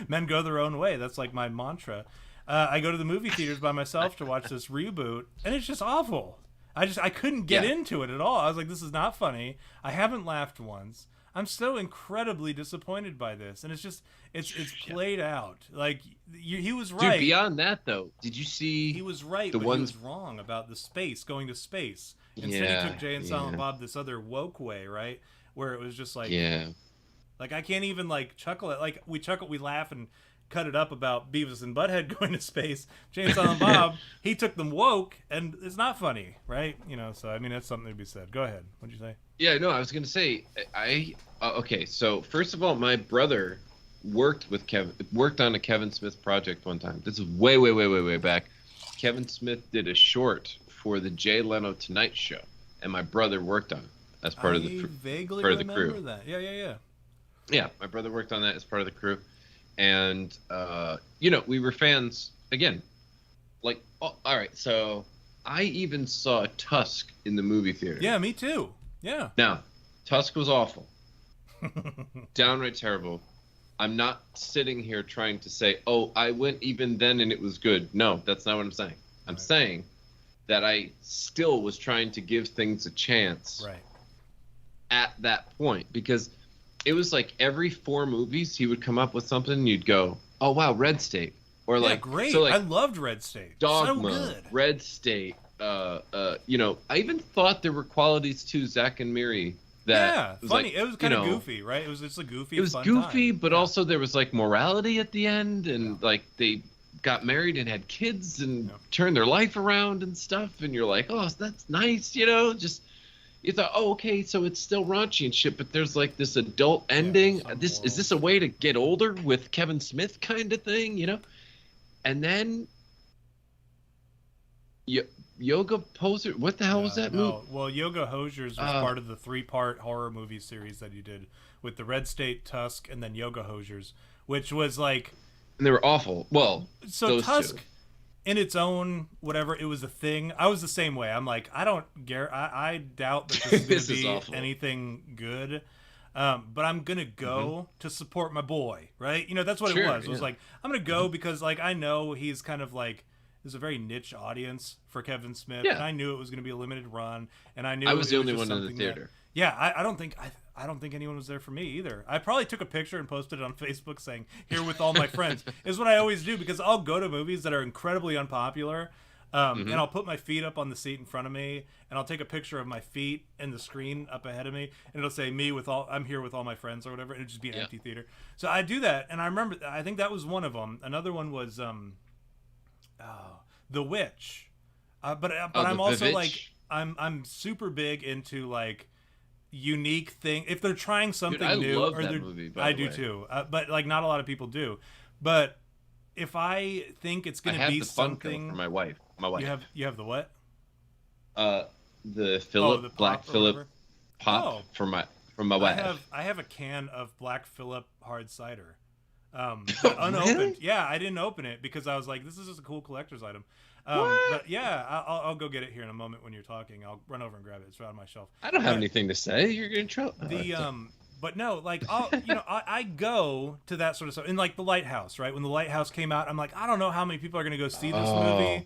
[SPEAKER 2] men go their own way. That's like my mantra. I go to the movie theaters by myself to watch this reboot, and it's just awful. I couldn't get into it at all. I was like, this is not funny. I haven't laughed once. I'm so incredibly disappointed by this, and it's played out. Like he was right.
[SPEAKER 1] Dude, beyond that though, did you see?
[SPEAKER 2] He was right, but he was wrong about the space going to space. Instead, he took Jay and Silent Bob this other woke way, right? Where it was just like, like I can't even like chuckle at like we laugh and cut it up about Beavis and Butthead going to space. Jay and Silent Bob, he took them woke, and it's not funny, right? So I mean that's something to be said. Go ahead. What'd you say?
[SPEAKER 1] Yeah, no, I was gonna say okay. So first of all, my brother worked on a Kevin Smith project one time. This is way back. Kevin Smith did a short for the Jay Leno Tonight Show, and my brother worked on it as part of the crew.
[SPEAKER 2] Vaguely remember that. Yeah.
[SPEAKER 1] Yeah, my brother worked on that as part of the crew. And we were fans again. Like, all right, so I even saw Tusk in the movie theater.
[SPEAKER 2] Yeah, me too. Yeah.
[SPEAKER 1] Now, Tusk was awful. Downright terrible. I'm not sitting here trying to say, oh, I went even then and it was good. No, that's not what I'm saying. I'm saying that I still was trying to give things a chance at that point, because it was like every 4 movies he would come up with something and you'd go, oh, wow, Red State. Or like,
[SPEAKER 2] great.
[SPEAKER 1] So like,
[SPEAKER 2] I loved Red State.
[SPEAKER 1] Dogma,
[SPEAKER 2] so good.
[SPEAKER 1] Red State. I even thought there were qualities to Zack and Miri that was
[SPEAKER 2] funny.
[SPEAKER 1] Like,
[SPEAKER 2] it was kind of goofy, right? It was just a goofy.
[SPEAKER 1] It was
[SPEAKER 2] fun
[SPEAKER 1] goofy,
[SPEAKER 2] time.
[SPEAKER 1] but also there was like morality at the end, and like they got married and had kids and turned their life around and stuff. And you're like, oh, that's nice, Just you thought, oh, okay, so it's still raunchy and shit, but there's like this adult ending. Is this a way to get older with Kevin Smith kind of thing, And then Yoga Poser, what the hell was that movie?
[SPEAKER 2] Well, Yoga Hosers was part of the 3-part horror movie series that you did with the Red State, Tusk, and then Yoga Hosers, which was like...
[SPEAKER 1] And they were awful. Well,
[SPEAKER 2] so Tusk, in its own, whatever, it was a thing. I was the same way. I'm like, I doubt that this is going to be anything good. But I'm going to go to support my boy, right? That's what it was. It was like, I'm going to go because, like, I know he's kind of like... There's a very niche audience for Kevin Smith, and I knew it was going to be a limited run, and I knew
[SPEAKER 1] I was the only one in the theater.
[SPEAKER 2] I don't think anyone was there for me either. I probably took a picture and posted it on Facebook saying, "Here with all my friends." Is what I always do, because I'll go to movies that are incredibly unpopular, and I'll put my feet up on the seat in front of me, and I'll take a picture of my feet and the screen up ahead of me, and it'll say I'm here with all my friends or whatever, and it'll just be an empty theater. So I do that, and I remember, I think that was one of them. Another one was The Witch, but I'm also like I'm super big into like unique thing. If they're trying something new,
[SPEAKER 1] love that movie,
[SPEAKER 2] I do too. But like not a lot of people do. But if I think it's going to be something
[SPEAKER 1] for my wife.
[SPEAKER 2] You have the what?
[SPEAKER 1] The Philip Black Philip pop from my wife.
[SPEAKER 2] I have a can of Black Philip hard cider. But unopened.
[SPEAKER 1] Really?
[SPEAKER 2] Yeah, I didn't open it because I was like, this is just a cool collector's item. But yeah, I'll go get it here in a moment when you're talking. I'll run over and grab it. It's right on my shelf.
[SPEAKER 1] I don't have anything to say. You're in trouble.
[SPEAKER 2] But no, like I go to that sort of stuff. And like The Lighthouse, right? When The Lighthouse came out, I'm like, I don't know how many people are gonna go see this movie.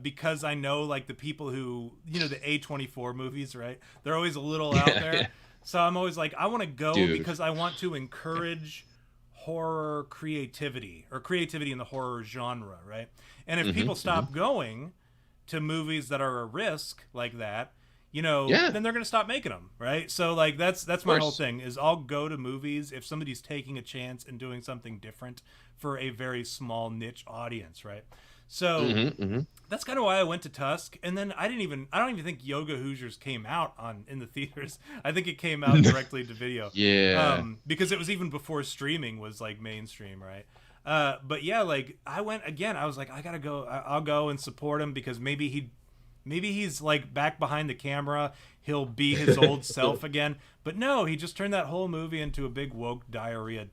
[SPEAKER 2] Because I know like the people who, the A24 movies, right? They're always a little out there. So I'm always like, I want to go because I want to encourage horror creativity or creativity in the horror genre, right? And if people stop going to movies that are a risk like that, then they're going to stop making them, right? So like that's my whole thing is I'll go to movies if somebody's taking a chance and doing something different for a very small niche audience, right? So that's kind of why I went to Tusk, and then I don't even think Yoga Hoosiers came out in the theaters. I think it came out directly to video. Because it was even before streaming was like mainstream, right? But yeah, like I went again. I was like, I gotta go. I'll go and support him because maybe he's like back behind the camera. He'll be his old self again. But no, he just turned that whole movie into a big woke diarrhea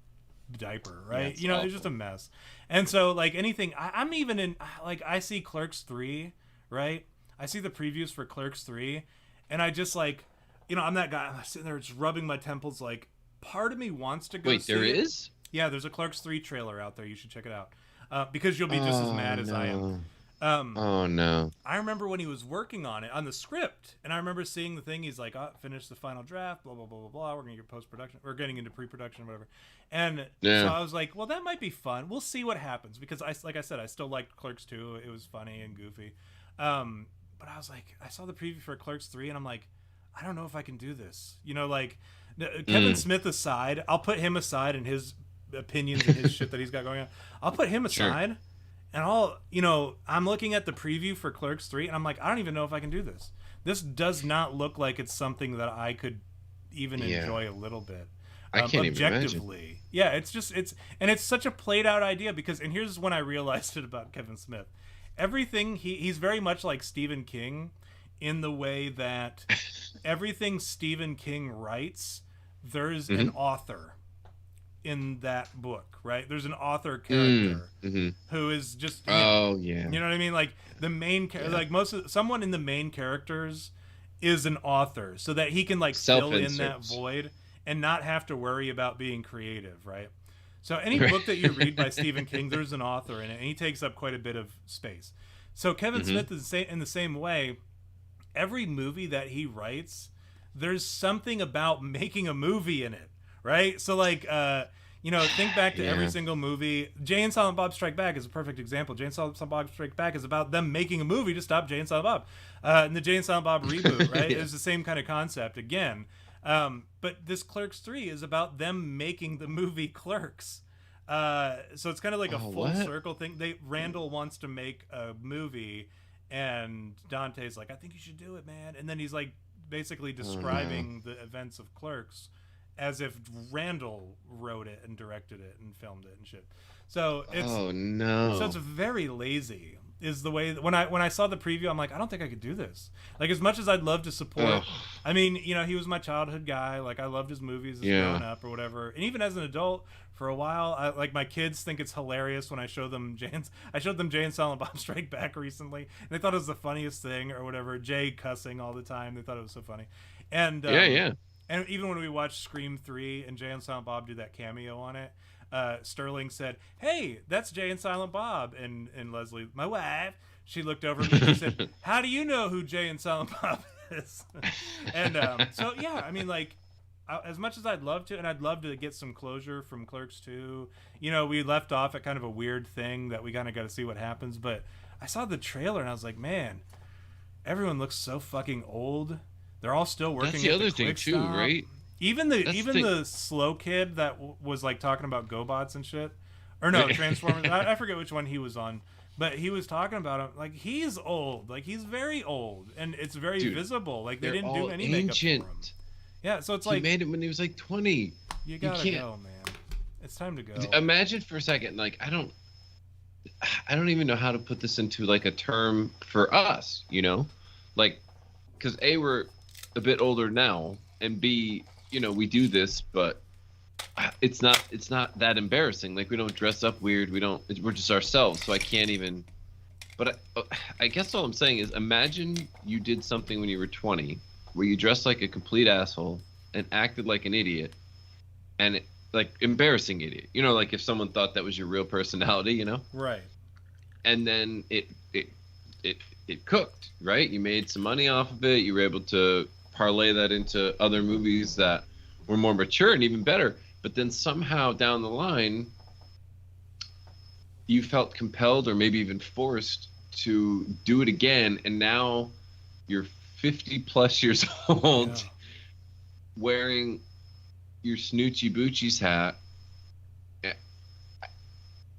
[SPEAKER 2] diaper, right? It's awful. It's just a mess. And so like anything, I'm even in like I see Clerks 3, right? I see the previews for Clerks 3, and I just like, I'm that guy. I'm sitting there just rubbing my temples. Like, part of me wants to go.
[SPEAKER 1] Wait,
[SPEAKER 2] see
[SPEAKER 1] there
[SPEAKER 2] it.
[SPEAKER 1] is?
[SPEAKER 2] Yeah, there's a Clerks 3 trailer out there. You should check it out because you'll be just as mad as I am.
[SPEAKER 1] Oh no!
[SPEAKER 2] I remember when he was working on it on the script, and I remember seeing the thing. He's like, "Finish the final draft, blah blah blah blah blah. We're gonna get post-production. We're getting into pre-production, whatever." And so I was like, "Well, that might be fun. We'll see what happens." Because like I said, I still liked Clerks 2. It was funny and goofy. But I was like, I saw the preview for Clerks 3, and I'm like, I don't know if I can do this. like Kevin Smith aside, I'll put him aside and his opinions and his shit that he's got going on. I'll put him aside. Sure. And I'm looking at the preview for Clerks 3, and I'm like, I don't even know if I can do this. This does not look like it's something that I could even enjoy a little bit.
[SPEAKER 1] I can't
[SPEAKER 2] objectively.
[SPEAKER 1] Even imagine.
[SPEAKER 2] Yeah, it's such a played out idea and here's when I realized it about Kevin Smith. Everything, he's very much like Stephen King in the way that everything Stephen King writes, there's an author. in that book, right? There's an author character who is just him. You know what I mean? Like the main like someone in the main characters is an author, so that he can like fill in that void and not have to worry about being creative, right? So any book that you read by Stephen King, there's an author in it, and he takes up quite a bit of space. So Kevin Smith is in the same way. Every movie that he writes, there's something about making a movie in it, right? So like think back to every single movie. Jay and Silent Bob Strike Back is a perfect example. Jay and Silent Bob Strike Back is about them making a movie to stop Jay and Silent Bob. And the Jay and Silent Bob reboot, right? It's the same kind of concept again. But this Clerks 3 is about them making the movie Clerks. So it's kind of like a full circle thing. Randall wants to make a movie, and Dante's like, I think you should do it, man. And then he's like basically describing the events of Clerks as if Randall wrote it and directed it and filmed it and shit. So it's so it's very lazy. Is the way when I saw the preview, I'm like, I don't think I could do this. Like, as much as I'd love to support, I mean, he was my childhood guy. Like, I loved his movies as growing up or whatever. And even as an adult, for a while, my kids think it's hilarious when I showed them Jay and Silent Bob Strike Back recently. And they thought it was the funniest thing or whatever. Jay cussing all the time. They thought it was so funny. And and even when we watched Scream 3 and Jay and Silent Bob do that cameo on it, Sterling said, "Hey, that's Jay and Silent Bob." And Leslie, my wife, she looked over at me and she said, "How do you know who Jay and Silent Bob is?" And so yeah, I mean, like, as much as I'd love to, and I'd love to get some closure from Clerks 2. We left off at kind of a weird thing that we kind of got to see what happens. But I saw the trailer and I was like, man, everyone looks so fucking old. They're all still working.
[SPEAKER 1] That's the other thing too, right?
[SPEAKER 2] Even the slow kid that was like talking about GoBots and shit, or no, Transformers. I forget which one he was on, but he was talking about him like he's old, like he's very old, and it's very visible. Like they didn't do any makeup for him. Yeah, so it's like
[SPEAKER 1] he made it when he was like 20.
[SPEAKER 2] You gotta go, man. It's time to go.
[SPEAKER 1] Imagine for a second, like I don't even know how to put this into like a term for us, like because A, we're a bit older now, and B, we do this, but it's not that embarrassing. Like we don't dress up weird. We're just ourselves. So I can't even. But I guess all I'm saying is, imagine you did something when you were 20, where you dressed like a complete asshole and acted like an idiot, and like embarrassing idiot. Like if someone thought that was your real personality,
[SPEAKER 2] Right.
[SPEAKER 1] And then it cooked, right? You made some money off of it. You were able to parlay that into other movies that were more mature and even better. But then somehow down the line, you felt compelled or maybe even forced to do it again. And now you're 50 plus years old, wearing your Snoochie Boochies hat.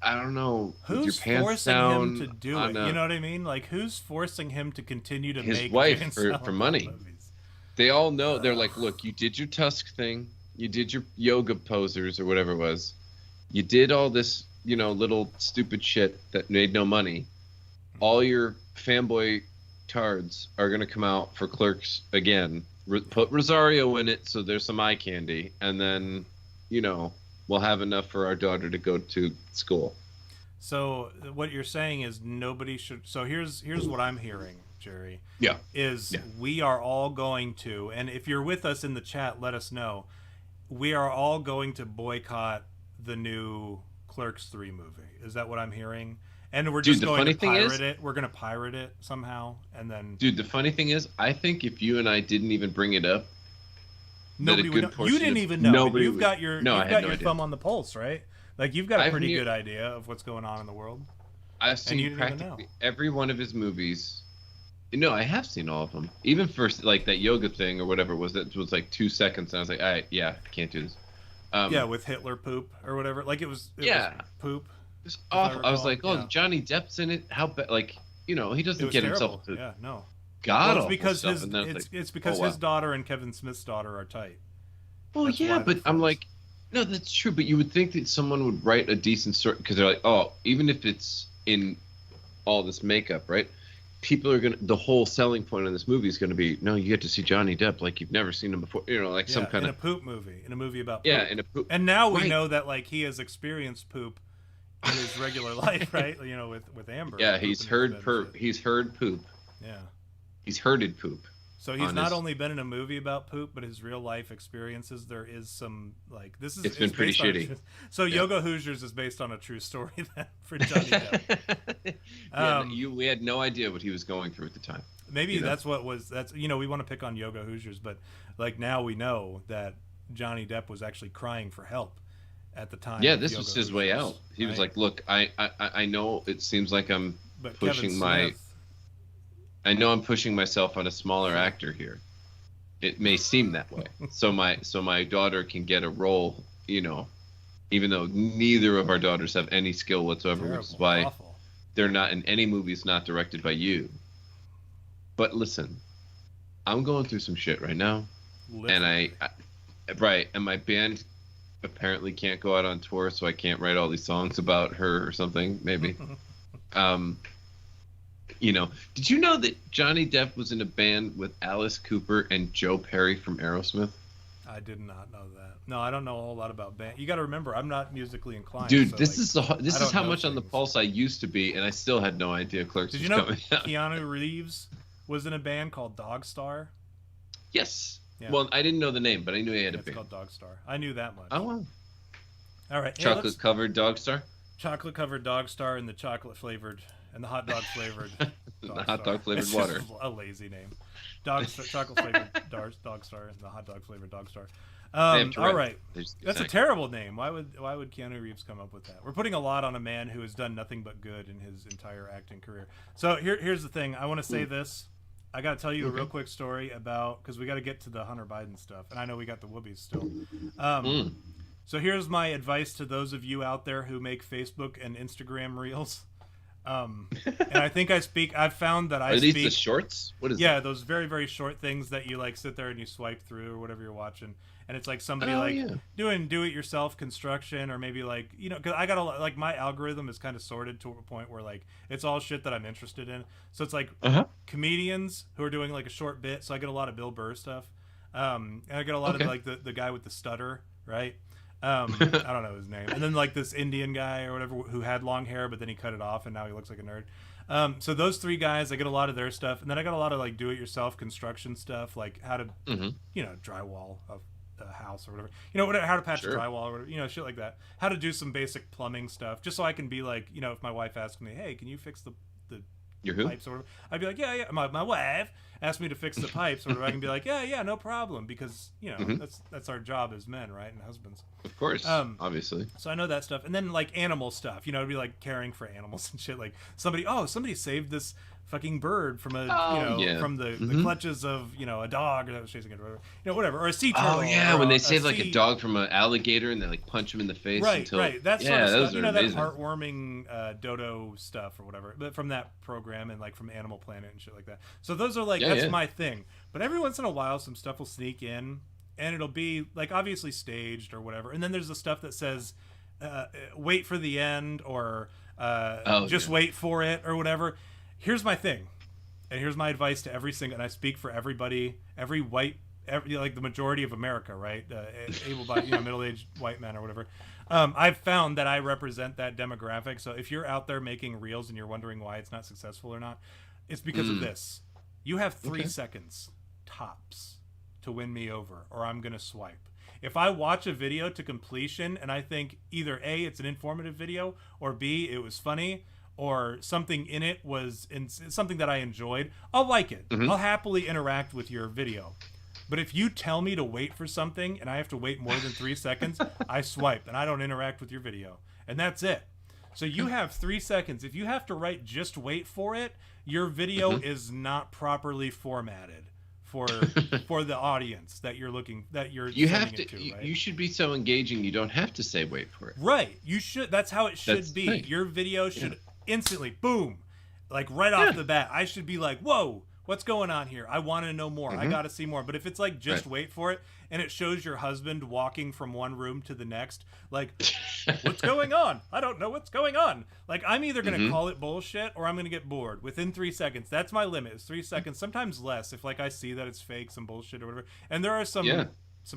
[SPEAKER 1] I don't know.
[SPEAKER 2] Who's
[SPEAKER 1] your pants
[SPEAKER 2] forcing
[SPEAKER 1] down
[SPEAKER 2] him to do it? You know what I mean? Like, who's forcing him to continue to
[SPEAKER 1] his
[SPEAKER 2] make
[SPEAKER 1] wife for money?
[SPEAKER 2] Movies?
[SPEAKER 1] They all know. They're like, look, you did your Tusk thing. You did your yoga posers or whatever it was. You did all this, little stupid shit that made no money. All your fanboy tards are going to come out for Clerks again. Put Rosario in it so there's some eye candy. And then, we'll have enough for our daughter to go to school.
[SPEAKER 2] So what you're saying is nobody should. So here's what I'm hearing, Jerry.
[SPEAKER 1] Yeah.
[SPEAKER 2] We are all going to, and if you're with us in the chat, let us know. We are all going to boycott the new Clerks 3 movie. Is that what I'm hearing? And we're just going to pirate it. We're going to pirate it somehow, and then.
[SPEAKER 1] Dude, the funny thing is, I think if you and I didn't even bring it up,
[SPEAKER 2] nobody would know. You didn't even know. You've got your thumb on the pulse, right? Like you've got a pretty good idea of what's going on in the world.
[SPEAKER 1] I've seen practically every one of his movies. No, I have seen all of them. Even for like that yoga thing or whatever it was, that was like 2 seconds, and I was like, all right, I can't do this.
[SPEAKER 2] With Hitler poop or whatever. Like it was poop.
[SPEAKER 1] It was awful. I was like, Johnny Depp's in it. How bad? Like, he doesn't get himself to.
[SPEAKER 2] Yeah, no.
[SPEAKER 1] God,
[SPEAKER 2] it's because it's because his daughter and Kevin Smith's daughter are tight.
[SPEAKER 1] Well, but I'm like, no, that's true. But you would think that someone would write a decent story because they're like, even if it's in all this makeup, right? people are gonna. The whole selling point on this movie is gonna be, no, you get to see Johnny Depp like you've never seen him before. You know, like some kind
[SPEAKER 2] in
[SPEAKER 1] of
[SPEAKER 2] a poop movie, in a movie about poop.
[SPEAKER 1] Yeah, in a poop.
[SPEAKER 2] And now we know that like he has experienced poop in his regular life, right? You know, with Amber.
[SPEAKER 1] Yeah, he's heard poop.
[SPEAKER 2] Yeah,
[SPEAKER 1] he's herded poop.
[SPEAKER 2] So he's not only been in a movie about poop, but his real life experiences. There is some like this is.
[SPEAKER 1] It's been pretty shitty.
[SPEAKER 2] So Yoga Hoosiers is based on a true story then for Johnny Depp.
[SPEAKER 1] We had no idea what he was going through at the time.
[SPEAKER 2] Maybe that's we want to pick on Yoga Hoosiers, but like now we know that Johnny Depp was actually crying for help at the time.
[SPEAKER 1] Yeah, this was his way out. He was like, "Look, I know it seems like I'm pushing my." I know I'm pushing myself on a smaller actor here. It may seem that way. So my daughter can get a role, you know, even though neither of our daughters have any skill whatsoever, which is why they're not in any movies not directed by you. But listen, I'm going through some shit right now. Literally. And my band apparently can't go out on tour, so I can't write all these songs about her or something, maybe. You know, did you know that Johnny Depp was in a band with Alice Cooper and Joe Perry from Aerosmith?
[SPEAKER 2] I did not know that. No, I don't know a whole lot about band. You got to remember, I'm not musically inclined.
[SPEAKER 1] Dude, so this is how much on the pulse I used to be, and I still had no idea Clerks was coming out.
[SPEAKER 2] Did you know Keanu Reeves was in a band called Dog Star?
[SPEAKER 1] Yes. Yeah. Well, I didn't know the name, but I knew he had a band.
[SPEAKER 2] It's called Dog Star. I knew that much.
[SPEAKER 1] Oh, wow.
[SPEAKER 2] All right.
[SPEAKER 1] Chocolate-covered Dog Star?
[SPEAKER 2] Chocolate-covered Dog Star and the chocolate-flavored... And the hot dog flavored
[SPEAKER 1] hot dog flavored water.
[SPEAKER 2] Just a lazy name. Chocolate flavored dog star and the hot dog flavored dog star. All right, that's a terrible name. Why would Keanu Reeves come up with that? We're putting a lot on a man who has done nothing but good in his entire acting career. So here's the thing. I want to say this. I got to tell you a real quick story about, because we got to get to the Hunter Biden stuff, and I know we got the whoopies still. So here's my advice to those of you out there who make Facebook and Instagram reels. And I think I've found that
[SPEAKER 1] Are these the shorts? What is that?
[SPEAKER 2] Those very, very short things that you like sit there and you swipe through or whatever you're watching. And it's like somebody doing do-it-yourself construction, or maybe like, you know, because I got like my algorithm is kind of sorted to a point where like it's all shit that I'm interested in. So it's like comedians who are doing like a short bit. So I get a lot of Bill Burr stuff. And I get a lot of like the guy with the stutter, right? I don't know his name. And then like this Indian guy or whatever who had long hair, but then he cut it off and now he looks like a nerd. So those three guys, I get a lot of their stuff. And then I got a lot of like do-it-yourself construction stuff, like how to, you know, drywall a house or whatever, you know, how to patch drywall or whatever, you know, shit like that. How to do some basic plumbing stuff, just so I can be like, you know, if my wife asks me, hey, can you fix the pipes or whatever, I'd be like, yeah. My wife asked me to fix the pipes or whatever. I can be like, yeah, no problem, because you know that's our job as men, right, and husbands.
[SPEAKER 1] Of course, obviously.
[SPEAKER 2] So I know that stuff, and then like animal stuff, you know, it'd be like caring for animals and shit. Like somebody saved this fucking bird from from the clutches of, you know, a dog that was chasing it, or whatever, you know, whatever, or a sea turtle.
[SPEAKER 1] Oh yeah, when they save like a dog from an alligator and they like punch him in the face.
[SPEAKER 2] Right. That sort of stuff. You know,
[SPEAKER 1] amazing.
[SPEAKER 2] That heartwarming dodo stuff or whatever, but from that program and like from Animal Planet and shit like that. So those are like that's my thing. But every once in a while, some stuff will sneak in, and it'll be like obviously staged or whatever. And then there's the stuff that says, "Wait for the end" or "Just wait for it" or whatever. Here's my thing, and here's my advice to every single, and I speak for everybody, every white, like the majority of America, right? Able-bodied, you know, middle-aged white men or whatever. I've found that I represent that demographic. So if you're out there making reels and you're wondering why it's not successful or not, it's because of this. You have 3 seconds, tops, to win me over, or I'm going to swipe. If I watch a video to completion and I think either A, it's an informative video, or B, it was funny, or something in it was something that I enjoyed, I'll like it. I'll happily interact with your video. But if you tell me to wait for something and I have to wait more than 3 seconds, I swipe and I don't interact with your video. And that's it. So you have 3 seconds. If you have to write "just wait for it," your video is not properly formatted for the audience that you're
[SPEAKER 1] you have to
[SPEAKER 2] right?
[SPEAKER 1] You should be so engaging you don't have to say wait for it.
[SPEAKER 2] Right. You should. That's how it should be. Your video should instantly, boom, like right off the bat, I should be like, whoa, what's going on here? I want to know more. I got to see more. But if it's like, just wait for it, and it shows your husband walking from one room to the next, like, what's going on? I don't know what's going on. Like, I'm either going to call it bullshit or I'm going to get bored within 3 seconds. That's my limit. It's 3 seconds, sometimes less, if like I see that it's fake, some bullshit or whatever. And there are some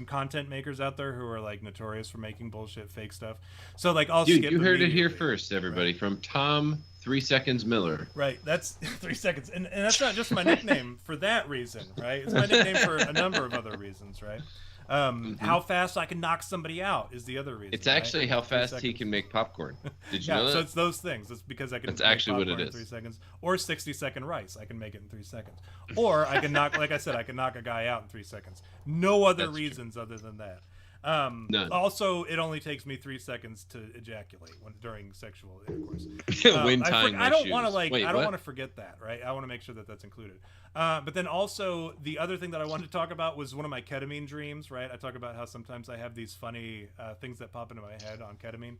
[SPEAKER 2] content makers out there who are like notorious for making bullshit, fake stuff. So like, I'll skip.
[SPEAKER 1] You heard it here first, everybody, from Tom 3 Seconds Miller.
[SPEAKER 2] Right, that's 3 seconds, and that's not just my nickname for that reason, right? It's my nickname for a number of other reasons, right? How fast I can knock somebody out is the other reason.
[SPEAKER 1] It's actually how fast he can make popcorn. Did you know that? So
[SPEAKER 2] it's those things. It's because I can.
[SPEAKER 1] That's
[SPEAKER 2] make
[SPEAKER 1] actually what it
[SPEAKER 2] in
[SPEAKER 1] is.
[SPEAKER 2] 3 seconds, or 60-second rice. I can make it in 3 seconds, or I can knock. Like I said, I can knock a guy out in 3 seconds. No other reasons other than that.
[SPEAKER 1] None.
[SPEAKER 2] Also, it only takes me 3 seconds to ejaculate during sexual intercourse. I don't want to I don't want to forget that, right? I want to make sure that that's included. But then also the other thing that I wanted to talk about was one of my ketamine dreams, right? I talk about how sometimes I have these funny things that pop into my head on ketamine,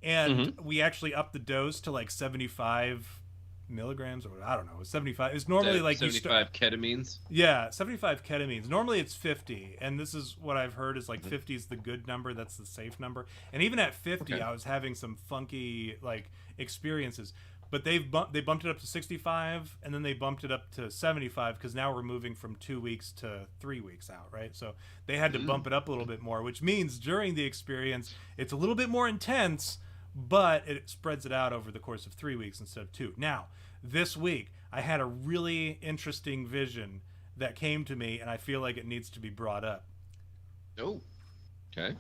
[SPEAKER 2] and we actually upped the dose to like 75 milligrams, or I don't know, 75. It's normally like
[SPEAKER 1] 75 ketamines.
[SPEAKER 2] Yeah, 75 ketamines. Normally it's 50, and this is what I've heard is like 50 is the good number. That's the safe number. And even at 50, I was having some funky like experiences. But they bumped it up to 65, and then they bumped it up to 75 because now we're moving from 2 weeks to 3 weeks out, right? So they had to bump it up a little bit more, which means during the experience it's a little bit more intense, but it spreads it out over the course of 3 weeks instead of 2. Now, this week, I had a really interesting vision that came to me, and I feel like it needs to be brought up.
[SPEAKER 1] Oh, okay.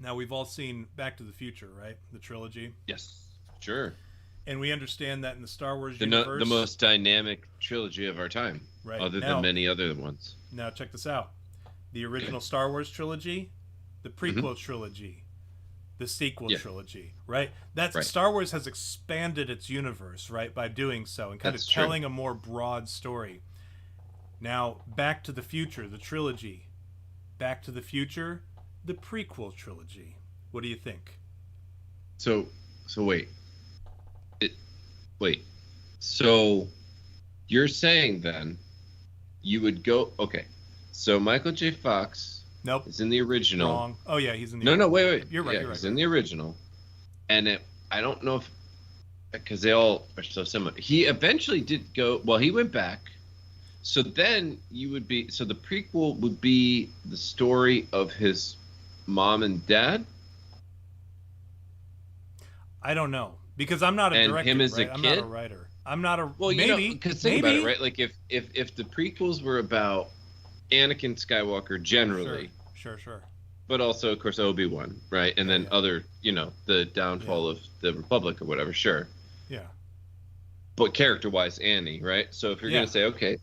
[SPEAKER 2] Now, we've all seen Back to the Future, right? The trilogy.
[SPEAKER 1] Yes, sure.
[SPEAKER 2] And we understand that in the Star Wars universe...
[SPEAKER 1] the most dynamic trilogy of our time,
[SPEAKER 2] right,
[SPEAKER 1] other than many other ones.
[SPEAKER 2] Now, check this out. The original Star Wars trilogy, the prequel trilogy, the sequel trilogy, right? Star Wars has expanded its universe, right, by doing so and kind of telling a more broad story. Now, Back to the Future, the trilogy. Back to the Future, the prequel trilogy. What do you think?
[SPEAKER 1] So wait. Wait. So you're saying then you would go... Okay. So Michael J. Fox...
[SPEAKER 2] Nope.
[SPEAKER 1] Is in the original.
[SPEAKER 2] Wrong. Oh, yeah, he's in the original.
[SPEAKER 1] No, wait.
[SPEAKER 2] You're right,
[SPEAKER 1] he's in the original. And I don't know if... Because they all are so similar. He eventually did go... Well, he went back. So then you would be... So the prequel would be the story of his mom and dad?
[SPEAKER 2] I don't know. Because I'm not a director,
[SPEAKER 1] him as
[SPEAKER 2] right?
[SPEAKER 1] a
[SPEAKER 2] I'm
[SPEAKER 1] kid?
[SPEAKER 2] not a writer. I'm not a...
[SPEAKER 1] Well,
[SPEAKER 2] maybe.
[SPEAKER 1] Because think about it, right? Like, if the prequels were about Anakin Skywalker generally...
[SPEAKER 2] Sure.
[SPEAKER 1] But also, of course, Obi-Wan, right? And then other, the downfall of the Republic or whatever, sure.
[SPEAKER 2] Yeah.
[SPEAKER 1] But character-wise, Annie, right? So if you're going to say, okay,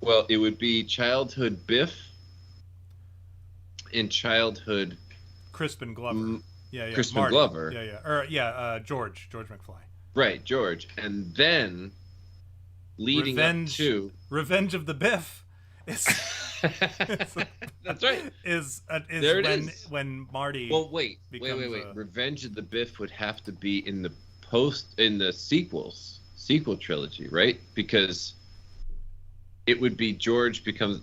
[SPEAKER 1] well, it would be childhood Biff and childhood...
[SPEAKER 2] Crispin Glover.
[SPEAKER 1] Crispin
[SPEAKER 2] Marty.
[SPEAKER 1] Glover.
[SPEAKER 2] George McFly.
[SPEAKER 1] Right, George. And then leading up to... Revenge
[SPEAKER 2] of the Biff.
[SPEAKER 1] That's right.
[SPEAKER 2] Is when Marty...
[SPEAKER 1] Well, wait. Revenge of the Biff would have to be in the sequel trilogy, right? Because it would be George becomes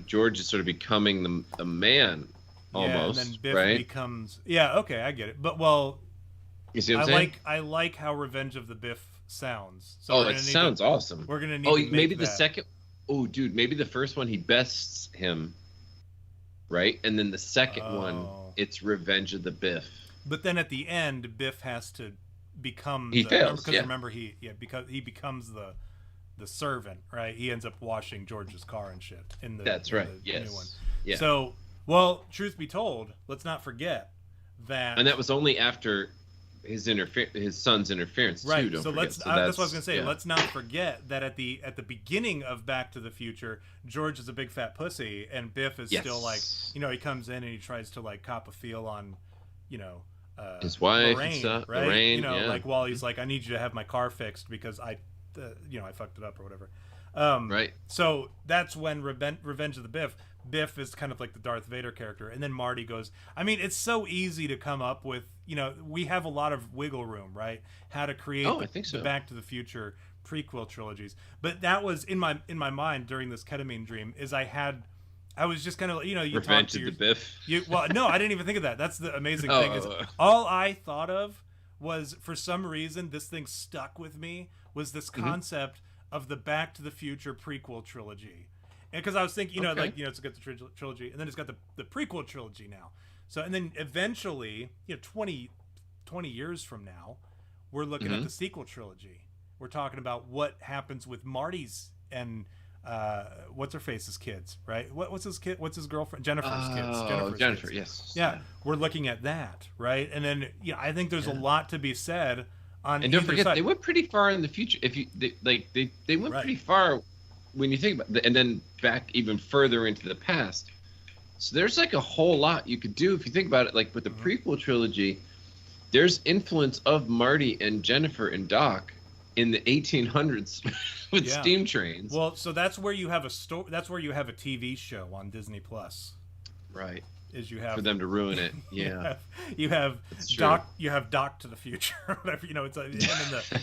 [SPEAKER 1] George is sort of becoming the man almost,
[SPEAKER 2] and then Biff
[SPEAKER 1] right?
[SPEAKER 2] becomes okay, I get it. But well,
[SPEAKER 1] you see what I'm saying?
[SPEAKER 2] I like how Revenge of the Biff sounds. So
[SPEAKER 1] it sounds awesome.
[SPEAKER 2] We're gonna need to make
[SPEAKER 1] maybe
[SPEAKER 2] that.
[SPEAKER 1] The second. Oh, dude, maybe the first one he bests him, right? And then the second one, it's Revenge of the Biff.
[SPEAKER 2] But then at the end, Biff has to become...
[SPEAKER 1] fails,
[SPEAKER 2] because remember, because he becomes the servant, right? He ends up washing George's car and shit in the new one.
[SPEAKER 1] Yeah.
[SPEAKER 2] So, well, truth be told, let's not forget that...
[SPEAKER 1] And that was only after his son's interference,
[SPEAKER 2] right.
[SPEAKER 1] too, don't
[SPEAKER 2] so
[SPEAKER 1] forget.
[SPEAKER 2] that's what I was going to say. Yeah. Let's not forget that at the beginning of Back to the Future, George is a big fat pussy, and Biff is still like, he comes in and he tries to like cop a feel on,
[SPEAKER 1] his wife,
[SPEAKER 2] Lorraine,
[SPEAKER 1] and stuff,
[SPEAKER 2] right?
[SPEAKER 1] Lorraine,
[SPEAKER 2] like while he's like, I need you to have my car fixed because I fucked it up or whatever.
[SPEAKER 1] Right.
[SPEAKER 2] So that's when Revenge of the Biff is kind of like the Darth Vader character, and then Marty goes. I mean, it's so easy to come up with. We have a lot of wiggle room, right? How to create the Back to the Future prequel trilogies. But that was in my mind during this ketamine dream. I was just kind of, you
[SPEAKER 1] Revenge
[SPEAKER 2] talk to
[SPEAKER 1] of the Biff.
[SPEAKER 2] Well, no, I didn't even think of that. That's the amazing thing is all I thought of was, for some reason, this thing stuck with me, was this concept of the Back to the Future prequel trilogy. And because I was thinking, it's got the trilogy, and then it's got the prequel trilogy now. So, and then eventually, 20 years from now, we're looking at the sequel trilogy. We're talking about what happens with Marty's and what's her face's kids, right? What's his girlfriend? Jennifer's kids.
[SPEAKER 1] Jennifer,
[SPEAKER 2] kids.
[SPEAKER 1] yes.
[SPEAKER 2] Yeah, we're looking at that, right? And then I think there's a lot to be said on.
[SPEAKER 1] And don't forget,
[SPEAKER 2] side.
[SPEAKER 1] they went pretty far in the future. If you they went pretty far when you think about it, and then back even further into the past. So there's like a whole lot you could do if you think about it. Like with the prequel trilogy, there's influence of Marty and Jennifer and Doc in the 1800s with steam trains.
[SPEAKER 2] Well, so that's where you have that's where you have a TV show on Disney Plus.
[SPEAKER 1] Right.
[SPEAKER 2] Is you have
[SPEAKER 1] for them to ruin it. Yeah.
[SPEAKER 2] you have Doc. You have Doc to the Future. Whatever. It's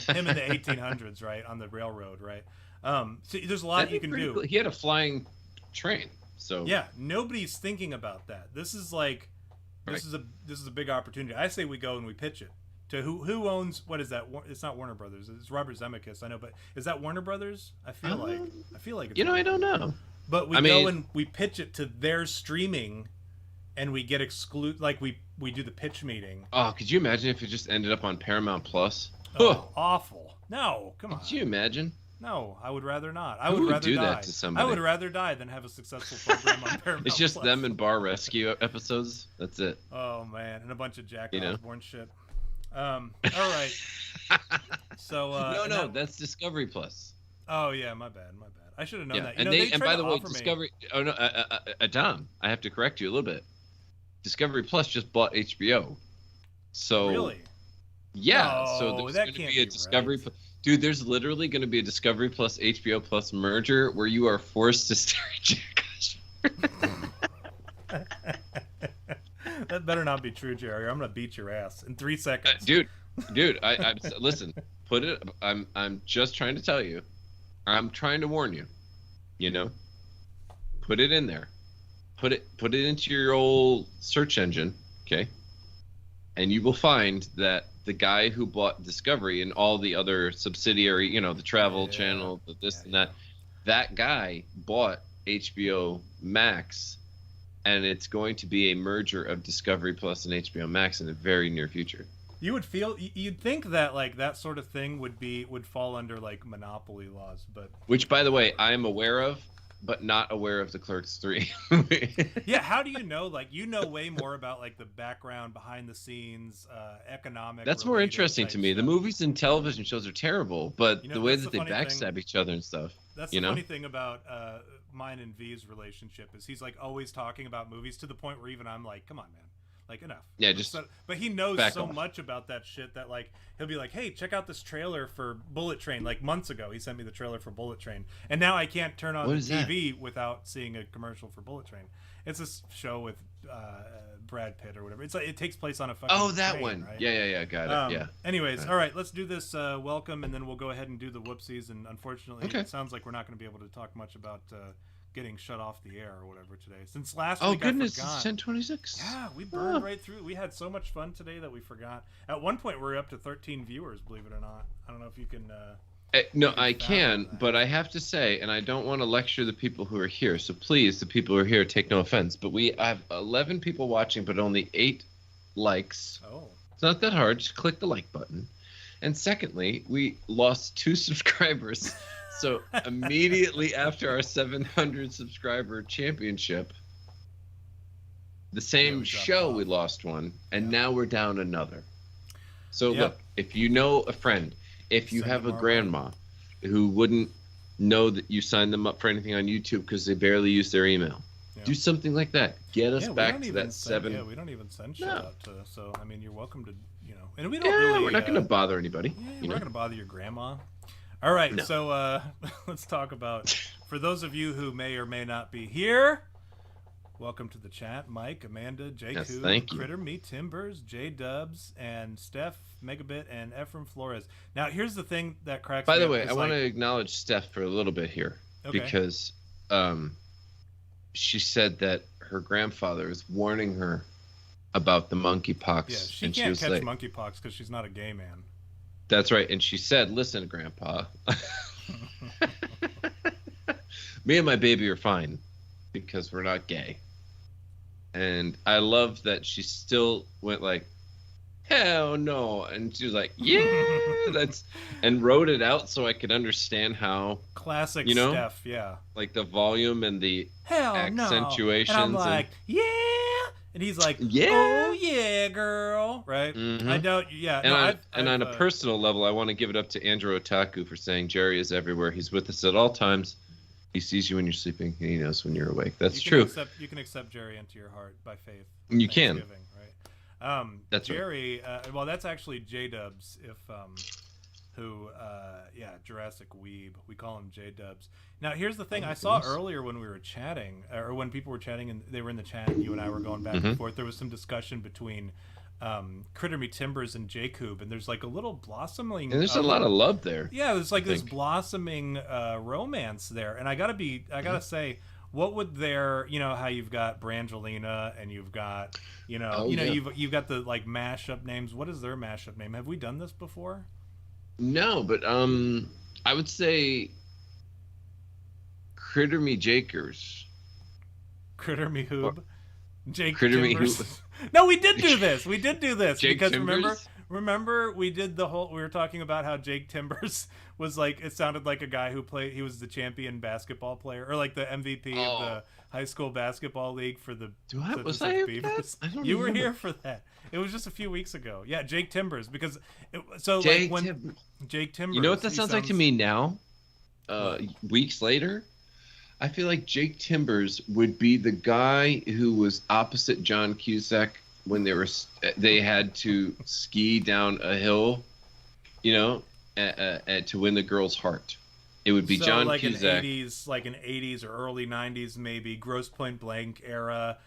[SPEAKER 2] him in the 1800s, right, on the railroad, right. So there's a lot you can do.
[SPEAKER 1] Cool. He had a flying train. So
[SPEAKER 2] yeah, nobody's thinking about that. This is like, this is a big opportunity. I say we go and we pitch it to who owns, what is that? It's not Warner Brothers. It's Robert Zemeckis. I know, but is that Warner Brothers? I feel like it's
[SPEAKER 1] I don't know.
[SPEAKER 2] But we go and we pitch it to their streaming, and we get like we do the pitch meeting.
[SPEAKER 1] Oh, could you imagine if it just ended up on Paramount Plus?
[SPEAKER 2] Oh, awful. No, come on.
[SPEAKER 1] Could you imagine?
[SPEAKER 2] No, I would rather not.
[SPEAKER 1] I would rather do that to somebody.
[SPEAKER 2] I would rather die than have a successful program on Paramount.
[SPEAKER 1] It's just
[SPEAKER 2] Plus.
[SPEAKER 1] them and Bar Rescue episodes. That's it.
[SPEAKER 2] Oh man, and a bunch of Jack Osbourne shit. All right. So
[SPEAKER 1] no, that's Discovery Plus.
[SPEAKER 2] Oh yeah, my bad. I should have known that.
[SPEAKER 1] And by the way, Discovery. Oh no, Tom, I have to correct you a little bit. Discovery Plus just bought HBO. So
[SPEAKER 2] really?
[SPEAKER 1] Yeah.
[SPEAKER 2] No,
[SPEAKER 1] so there's going to be a Discovery.
[SPEAKER 2] Right.
[SPEAKER 1] Dude, there's literally going to be a Discovery Plus HBO Plus merger where you are forced to stare at Jack Osbourne.
[SPEAKER 2] That better not be true, Jerry. I'm gonna beat your ass in 3 seconds.
[SPEAKER 1] Dude, I listen. Put it. I'm just trying to tell you. I'm trying to warn you. Put it in there. Put it into your old search engine, okay? And you will find that the guy who bought Discovery and all the other subsidiary, the Travel Channel, this and that guy bought HBO Max, and it's going to be a merger of Discovery Plus and HBO Max in the very near future.
[SPEAKER 2] You'd think that like that sort of thing would fall under like monopoly laws, but
[SPEAKER 1] which, by the way, I am aware of, but not aware of the Clerks 3.
[SPEAKER 2] Yeah, how do you know? Like, way more about like the background, behind the scenes, economic.
[SPEAKER 1] That's more interesting to me.
[SPEAKER 2] Stuff.
[SPEAKER 1] The movies and television shows are terrible, but the way that they backstab each other and stuff.
[SPEAKER 2] That's the funny thing about mine and V's relationship is he's like always talking about movies to the point where even I'm like, come on, man. Like, enough.
[SPEAKER 1] Yeah, just
[SPEAKER 2] but he knows so much about that shit that like he'll be like, hey, check out this trailer for Bullet Train. Like months ago he sent me the trailer for Bullet Train, and now I can't turn on the TV without seeing a commercial for Bullet Train. It's a show with Brad Pitt or whatever. It's like it takes place on a fucking train,
[SPEAKER 1] one,
[SPEAKER 2] right?
[SPEAKER 1] Yeah, got it. Yeah.
[SPEAKER 2] Anyways, all right, let's do this welcome, and then we'll go ahead and do the whoopsies. And unfortunately, it sounds like we're not going to be able to talk much about getting shut off the air or whatever today. Since last week,
[SPEAKER 1] goodness,
[SPEAKER 2] I forgot.
[SPEAKER 1] it's 10:26.
[SPEAKER 2] Yeah, we burned right through. We had so much fun today that we forgot. At one point, we were up to 13 viewers. Believe it or not. I don't know if you can.
[SPEAKER 1] No, I can, but I have to say, and I don't want to lecture the people who are here. So please, the people who are here, take no offense. But I have 11 people watching, but only 8 likes.
[SPEAKER 2] Oh.
[SPEAKER 1] It's not that hard. Just click the like button. And secondly, we lost 2 subscribers. So immediately after our 700 subscriber championship, the same show we lost one, and now we're down another. So look, if you know a friend, if you have a grandma who wouldn't know that you signed them up for anything on YouTube because they barely use their email, do something like that. Get us back to that 7.
[SPEAKER 2] Yeah, we don't even send shit out to. So I mean, you're welcome to, and we don't really.
[SPEAKER 1] We're not going to bother anybody.
[SPEAKER 2] Yeah, we're not going to bother your grandma. All right, so let's talk about, for those of you who may or may not be here, Welcome to the chat, Mike, Amanda, J.
[SPEAKER 1] Yes,
[SPEAKER 2] Coo,
[SPEAKER 1] thank you.
[SPEAKER 2] Critter Me, Timbers, J Dubs, and Steph, Megabit, and Ephraim Flores. Now, here's the thing that cracks me
[SPEAKER 1] By the
[SPEAKER 2] up
[SPEAKER 1] way,
[SPEAKER 2] is,
[SPEAKER 1] I want
[SPEAKER 2] like,
[SPEAKER 1] to acknowledge Steph for a little bit here
[SPEAKER 2] Okay.
[SPEAKER 1] because she said that her grandfather is warning her about the monkeypox.
[SPEAKER 2] Yeah, she
[SPEAKER 1] and
[SPEAKER 2] can't
[SPEAKER 1] she was
[SPEAKER 2] catch
[SPEAKER 1] like,
[SPEAKER 2] monkeypox because she's not a gay man.
[SPEAKER 1] That's right. And she said, listen, Grandpa, me and my baby are fine because we're not gay. And I love that she still went like, hell no. And she was like, yeah, and wrote it out so I could understand how,
[SPEAKER 2] Classic
[SPEAKER 1] you know,
[SPEAKER 2] Steph, yeah.
[SPEAKER 1] like the volume and the
[SPEAKER 2] Hell
[SPEAKER 1] accentuations.
[SPEAKER 2] no. And I'm like, yeah. And he's like,
[SPEAKER 1] Yeah.
[SPEAKER 2] oh yeah, girl. Right?
[SPEAKER 1] Mhm.
[SPEAKER 2] I don't, yeah.
[SPEAKER 1] And
[SPEAKER 2] no,
[SPEAKER 1] on a personal level, I want to give it up to Andrew Otaku for saying Jerry is everywhere. He's with us at all times. He sees you when you're sleeping, and he knows when you're awake. That's true.
[SPEAKER 2] You can accept Jerry into your heart by faith.
[SPEAKER 1] You can.
[SPEAKER 2] Right?
[SPEAKER 1] That's
[SPEAKER 2] Jerry, well, that's actually J-Dubs, Jurassic Weeb. We call him J-Dubs. Now, here's the thing. I saw earlier when we were chatting, or when people were chatting and they were in the chat and you and I were going back and forth, there was some discussion between Critter Me Timbers and J-Coob, and there's like a little blossoming.
[SPEAKER 1] And there's a lot of love there.
[SPEAKER 2] Yeah, there's like this blossoming romance there. And I gotta say, what would their, how you've got Brangelina and you've got, you've got the like mashup names. What is their mashup name? Have we done this before?
[SPEAKER 1] No, but I would say Critter Me Jakers.
[SPEAKER 2] Critter Me Hoob. Jake
[SPEAKER 1] Critter Me
[SPEAKER 2] Timbers.
[SPEAKER 1] Hoob.
[SPEAKER 2] No, we did do this. We did do this
[SPEAKER 1] Jake
[SPEAKER 2] because
[SPEAKER 1] Timbers?
[SPEAKER 2] remember we did we were talking about how Jake Timbers was like, it sounded like a guy he was the champion basketball player, or like the MVP of the high school basketball league for the
[SPEAKER 1] Was I
[SPEAKER 2] Beavers.
[SPEAKER 1] I don't
[SPEAKER 2] You were
[SPEAKER 1] remember.
[SPEAKER 2] here for that. It was just a few weeks ago. Yeah, Jake Timbers, because Jake Timbers.
[SPEAKER 1] You know what that sounds like to me now? Weeks later, I feel like Jake Timbers would be the guy who was opposite John Cusack when they had to ski down a hill, to win the girl's heart. It would be John
[SPEAKER 2] like
[SPEAKER 1] Cusack.
[SPEAKER 2] an 80s or early 90s, maybe Grosse Pointe Blank era,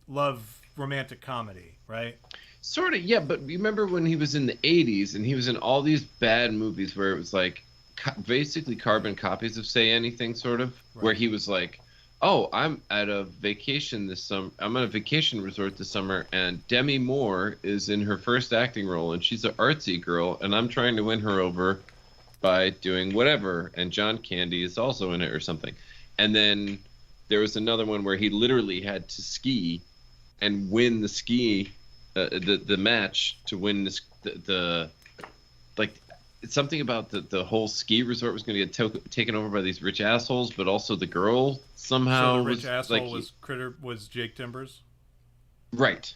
[SPEAKER 2] love romantic comedy, right?
[SPEAKER 1] Sort of, yeah. But remember when he was in the 80s and he was in all these bad movies where it was like basically carbon copies of Say Anything, sort of, right. Where he was like, oh, I'm at a vacation this summer. I'm at a vacation resort this summer, and Demi Moore is in her first acting role, and she's an artsy girl, and I'm trying to win her over by doing whatever, and John Candy is also in it or something. And then there was another one where he literally had to ski and win the match to win it's something about the whole ski resort was going to get taken over by these rich assholes, but also the girl somehow.
[SPEAKER 2] So the rich asshole was Jake Timbers.
[SPEAKER 1] Right.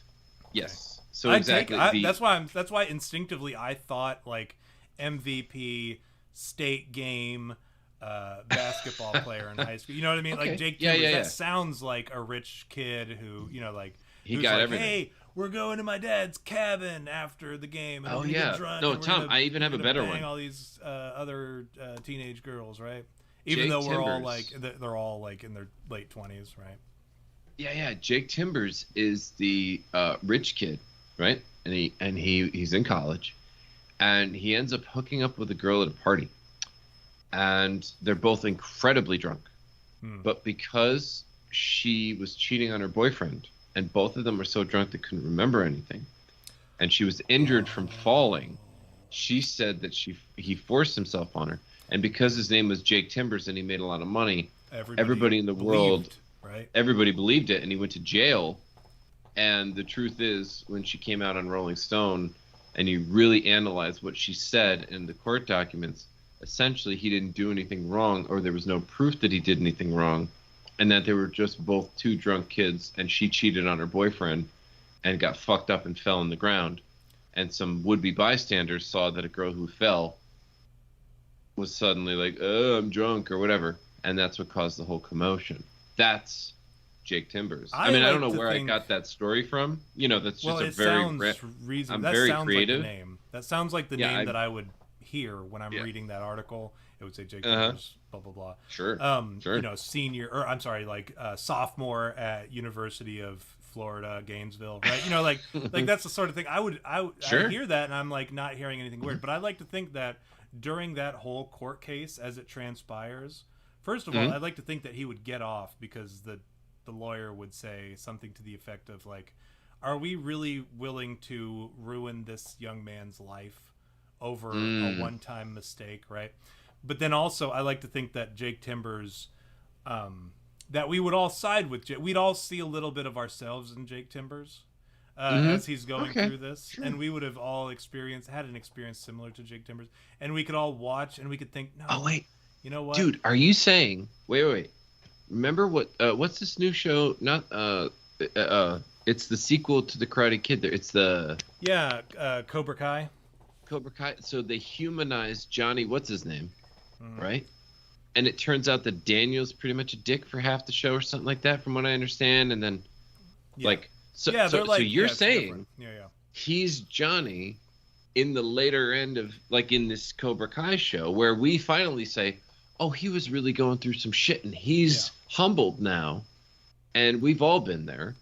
[SPEAKER 1] Yes. So exactly.
[SPEAKER 2] That's why instinctively I thought like MVP state game basketball player in high school. You know what I mean? Okay. Like Jake Timbers. That sounds like a rich kid who
[SPEAKER 1] he got everything.
[SPEAKER 2] Hey, we're going to my dad's cabin after the game. And get drunk,
[SPEAKER 1] no, Tom, I even have a better one.
[SPEAKER 2] All these other teenage girls, right? Even though we're all like, they're all like in their late 20s, right?
[SPEAKER 1] Yeah. Jake Timbers is the rich kid, right? And he's in college, and he ends up hooking up with a girl at a party, and they're both incredibly drunk, but because she was cheating on her boyfriend. And both of them were so drunk they couldn't remember anything. And she was injured from falling. She said that he forced himself on her. And because his name was Jake Timbers and he made a lot of money, everybody in the world,
[SPEAKER 2] right?
[SPEAKER 1] Everybody believed it. And he went to jail. And the truth is, when she came out on Rolling Stone and you really analyze what she said in the court documents, essentially he didn't do anything wrong, or there was no proof that he did anything wrong. And that they were just both two drunk kids, and she cheated on her boyfriend and got fucked up and fell on the ground. And some would-be bystanders saw that a girl who fell was suddenly like, oh, I'm drunk, or whatever. And that's what caused the whole commotion. That's Jake Timbers. I don't know where I got that story from. That's just a very... I'm very creative.
[SPEAKER 2] Like the name. That sounds like the name that I would here when I'm reading that article. It would say Jake
[SPEAKER 1] Uh-huh.
[SPEAKER 2] Timbers, blah blah blah.
[SPEAKER 1] Sure.
[SPEAKER 2] You know, senior, or I'm sorry, like sophomore at University of Florida, Gainesville, right? You know, like that's the sort of thing I
[SPEAKER 1] Sure.
[SPEAKER 2] hear that, and I'm like not hearing anything weird. But I like to think that during that whole court case, as it transpires, first of all, I'd like to think that he would get off because the lawyer would say something to the effect of like, "Are we really willing to ruin this young man's life over a one-time mistake?" Right? But then also, I like to think that Jake Timbers, that we would all side with Jake. We'd all see a little bit of ourselves in Jake Timbers as he's going through this, and we would have all had an experience similar to Jake Timbers, and we could all watch and we could think, no,
[SPEAKER 1] Oh wait,
[SPEAKER 2] you know what,
[SPEAKER 1] dude? Are you saying? Wait. Remember what's this new show? Not it's the sequel to the Karate Kid. There, it's the
[SPEAKER 2] Cobra Kai.
[SPEAKER 1] Cobra Kai. So they humanized Johnny. What's his name? Right? And it turns out that Daniel's pretty much a dick for half the show or something like that, from what I understand. And then, so you're saying he's Johnny in the later end of, like, in this Cobra Kai show, where we finally say, oh, he was really going through some shit, and he's humbled now, and we've all been there.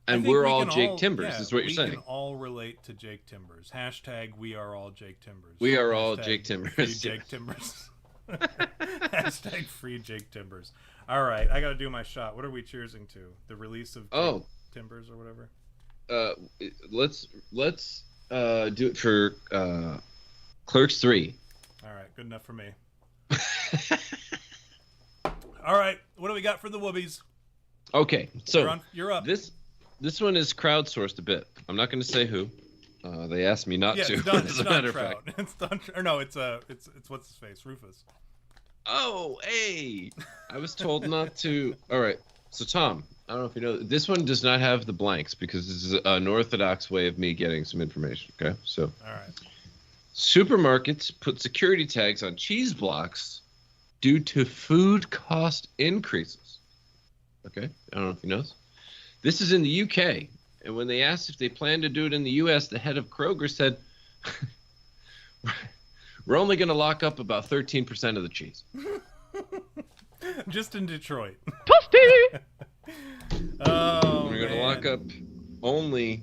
[SPEAKER 1] And we're all Jake Timbers, is what you're saying.
[SPEAKER 2] We can all relate to Jake Timbers. # we are all Jake Timbers.
[SPEAKER 1] We are all Jake Timbers.
[SPEAKER 2] Free Jake Timbers. # free Jake Timbers. All right, I got to do my shot. What are we cheersing to? The release of Jake Timbers or whatever?
[SPEAKER 1] Let's do it for Clerks 3.
[SPEAKER 2] All right, good enough for me. All right, what do we got for the whoobies?
[SPEAKER 1] Okay, so
[SPEAKER 2] you're up.
[SPEAKER 1] This one is crowdsourced a bit. I'm not going to say who. They asked me not to.
[SPEAKER 2] It's not Trout. It's Don. Or no, it's what's his face, Rufus.
[SPEAKER 1] Oh, hey! I was told not to. All right. So Tom, I don't know if you know. This one does not have the blanks because this is an orthodox way of me getting some information. Okay. So.
[SPEAKER 2] All right.
[SPEAKER 1] Supermarkets put security tags on cheese blocks due to food cost increases. Okay. I don't know if you know this. This is in the UK, and when they asked if they plan to do it in the US, the head of Kroger said, we're only going to lock up about 13% of the cheese.
[SPEAKER 2] Just in Detroit.
[SPEAKER 1] Toasty!
[SPEAKER 2] Oh,
[SPEAKER 1] we're going to lock up only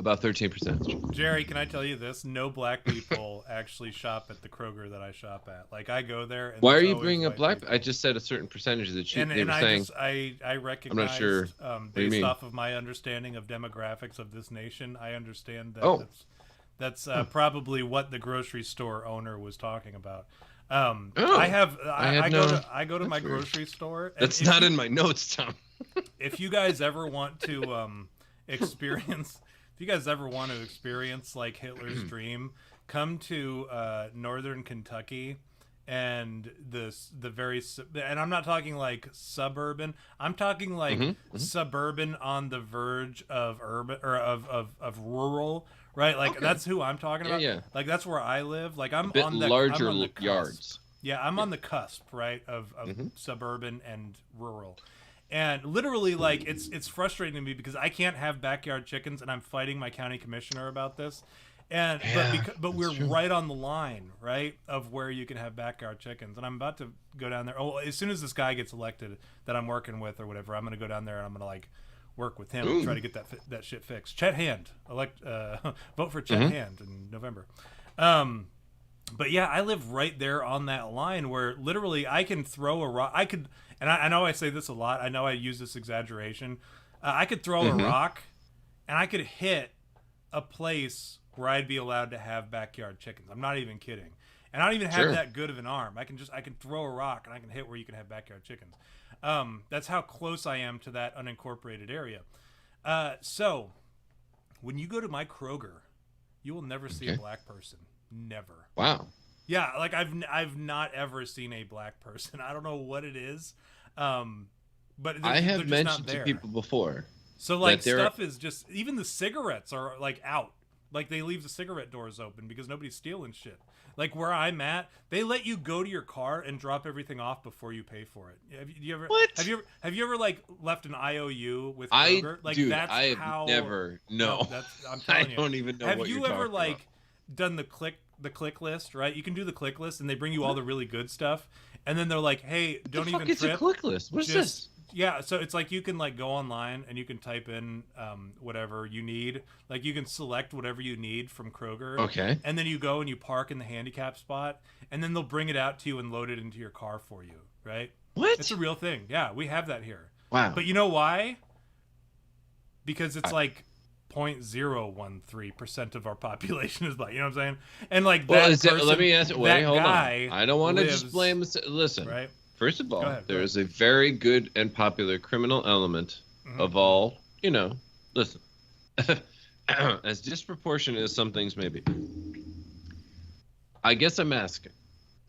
[SPEAKER 1] about 13%.
[SPEAKER 2] Jerry, can I tell you this? No black people actually shop at the Kroger that I shop at. Like, I go there. And
[SPEAKER 1] why are you bringing up black people? I just said a certain percentage of the cheese.
[SPEAKER 2] And I recognized,
[SPEAKER 1] I'm not sure.
[SPEAKER 2] Based off of my understanding of demographics of this nation, I understand that that's probably what the grocery store owner was talking about. I go to my grocery store.
[SPEAKER 1] That's not in my notes, Tom.
[SPEAKER 2] If you guys ever want to experience... If you guys ever want to experience like Hitler's dream, come to northern Kentucky, and and I'm not talking like suburban. I'm talking like suburban on the verge of urban or of rural, right? Like that's who I'm talking about.
[SPEAKER 1] Yeah.
[SPEAKER 2] Like that's where I live. Like I'm
[SPEAKER 1] on the larger yards.
[SPEAKER 2] Yeah, I'm on the cusp, right, of suburban and rural. And literally, like, it's frustrating to me because I can't have backyard chickens, and I'm fighting my county commissioner about this. And but we're right on the line, right, of where you can have backyard chickens. And I'm about to go down there. Oh, as soon as this guy gets elected that I'm working with or whatever, I'm gonna go down there and I'm gonna like work with him and try to get that shit fixed. Chet Hand, vote for Chet Hand in November. But yeah, I live right there on that line where literally I can throw a rock. And I know I say this a lot. I know I use this exaggeration. I could throw a rock, and I could hit a place where I'd be allowed to have backyard chickens. I'm not even kidding. And I don't even have that good of an arm. I can throw a rock, and I can hit where you can have backyard chickens. That's how close I am to that unincorporated area. So when you go to my Kroger, you will never see a black person. Never.
[SPEAKER 1] Wow.
[SPEAKER 2] Yeah, like I've not ever seen a black person. I don't know what it is, but
[SPEAKER 1] I have mentioned to people before.
[SPEAKER 2] So like stuff is just, even the cigarettes are like out. Like they leave the cigarette doors open because nobody's stealing shit. Like where I'm at, they let you go to your car and drop everything off before you pay for it. Have you ever like left an IOU with Kroger? Like
[SPEAKER 1] dude,
[SPEAKER 2] that's
[SPEAKER 1] I have
[SPEAKER 2] how.
[SPEAKER 1] Never. No.
[SPEAKER 2] I'm telling you.
[SPEAKER 1] I don't even know what you're talking about.
[SPEAKER 2] Have you ever like done the click list, right? You can do the click list, and they bring you all the really good stuff, and then they're like, "Hey, don't even trip."
[SPEAKER 1] It's a click list. What is this?
[SPEAKER 2] Yeah, so it's like you can like go online and you can type in whatever you need. Like you can select whatever you need from Kroger.
[SPEAKER 1] Okay.
[SPEAKER 2] And then you go and you park in the handicap spot, and then they'll bring it out to you and load it into your car for you, right?
[SPEAKER 1] What?
[SPEAKER 2] It's a real thing. Yeah, we have that here.
[SPEAKER 1] Wow.
[SPEAKER 2] But you know why? Because it's like 0.013% of our population is black. You know what I'm saying? And like that person,
[SPEAKER 1] let me ask. Wait, hold on. I don't want to
[SPEAKER 2] lives,
[SPEAKER 1] just blame. Listen.
[SPEAKER 2] Right?
[SPEAKER 1] First of all, there is a very good and popular criminal element of all, listen, as disproportionate as some things may be. I guess I'm asking,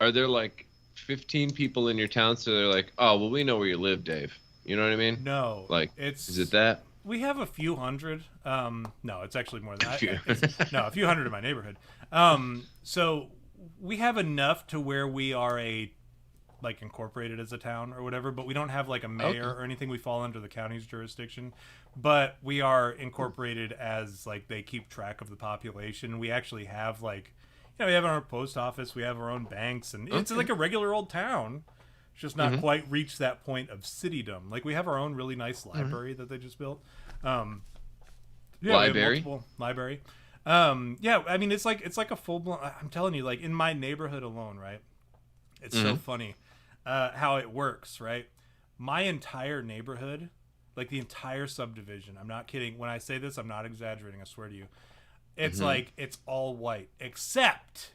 [SPEAKER 1] are there like 15 people in your town so they're like, oh, well, we know where you live, Dave. You know what I mean?
[SPEAKER 2] No.
[SPEAKER 1] Like, is it that?
[SPEAKER 2] We have a few hundred. No, it's actually more than that. No, a few hundred in my neighborhood. So we have enough to where we are like incorporated as a town or whatever, but we don't have like a mayor or anything. We fall under the county's jurisdiction, but we are incorporated as like they keep track of the population. We actually have like, we have our post office, we have our own banks, and it's like a regular old town. It's just not quite reached that point of citydom. Like we have our own really nice library that they just built.
[SPEAKER 1] Library.
[SPEAKER 2] Library. Yeah, I mean it's like a full blown. I'm telling you, like in my neighborhood alone, right? It's so funny how it works, right? My entire neighborhood, like the entire subdivision, I'm not kidding. When I say this, I'm not exaggerating. I swear to you. It's like it's all white, except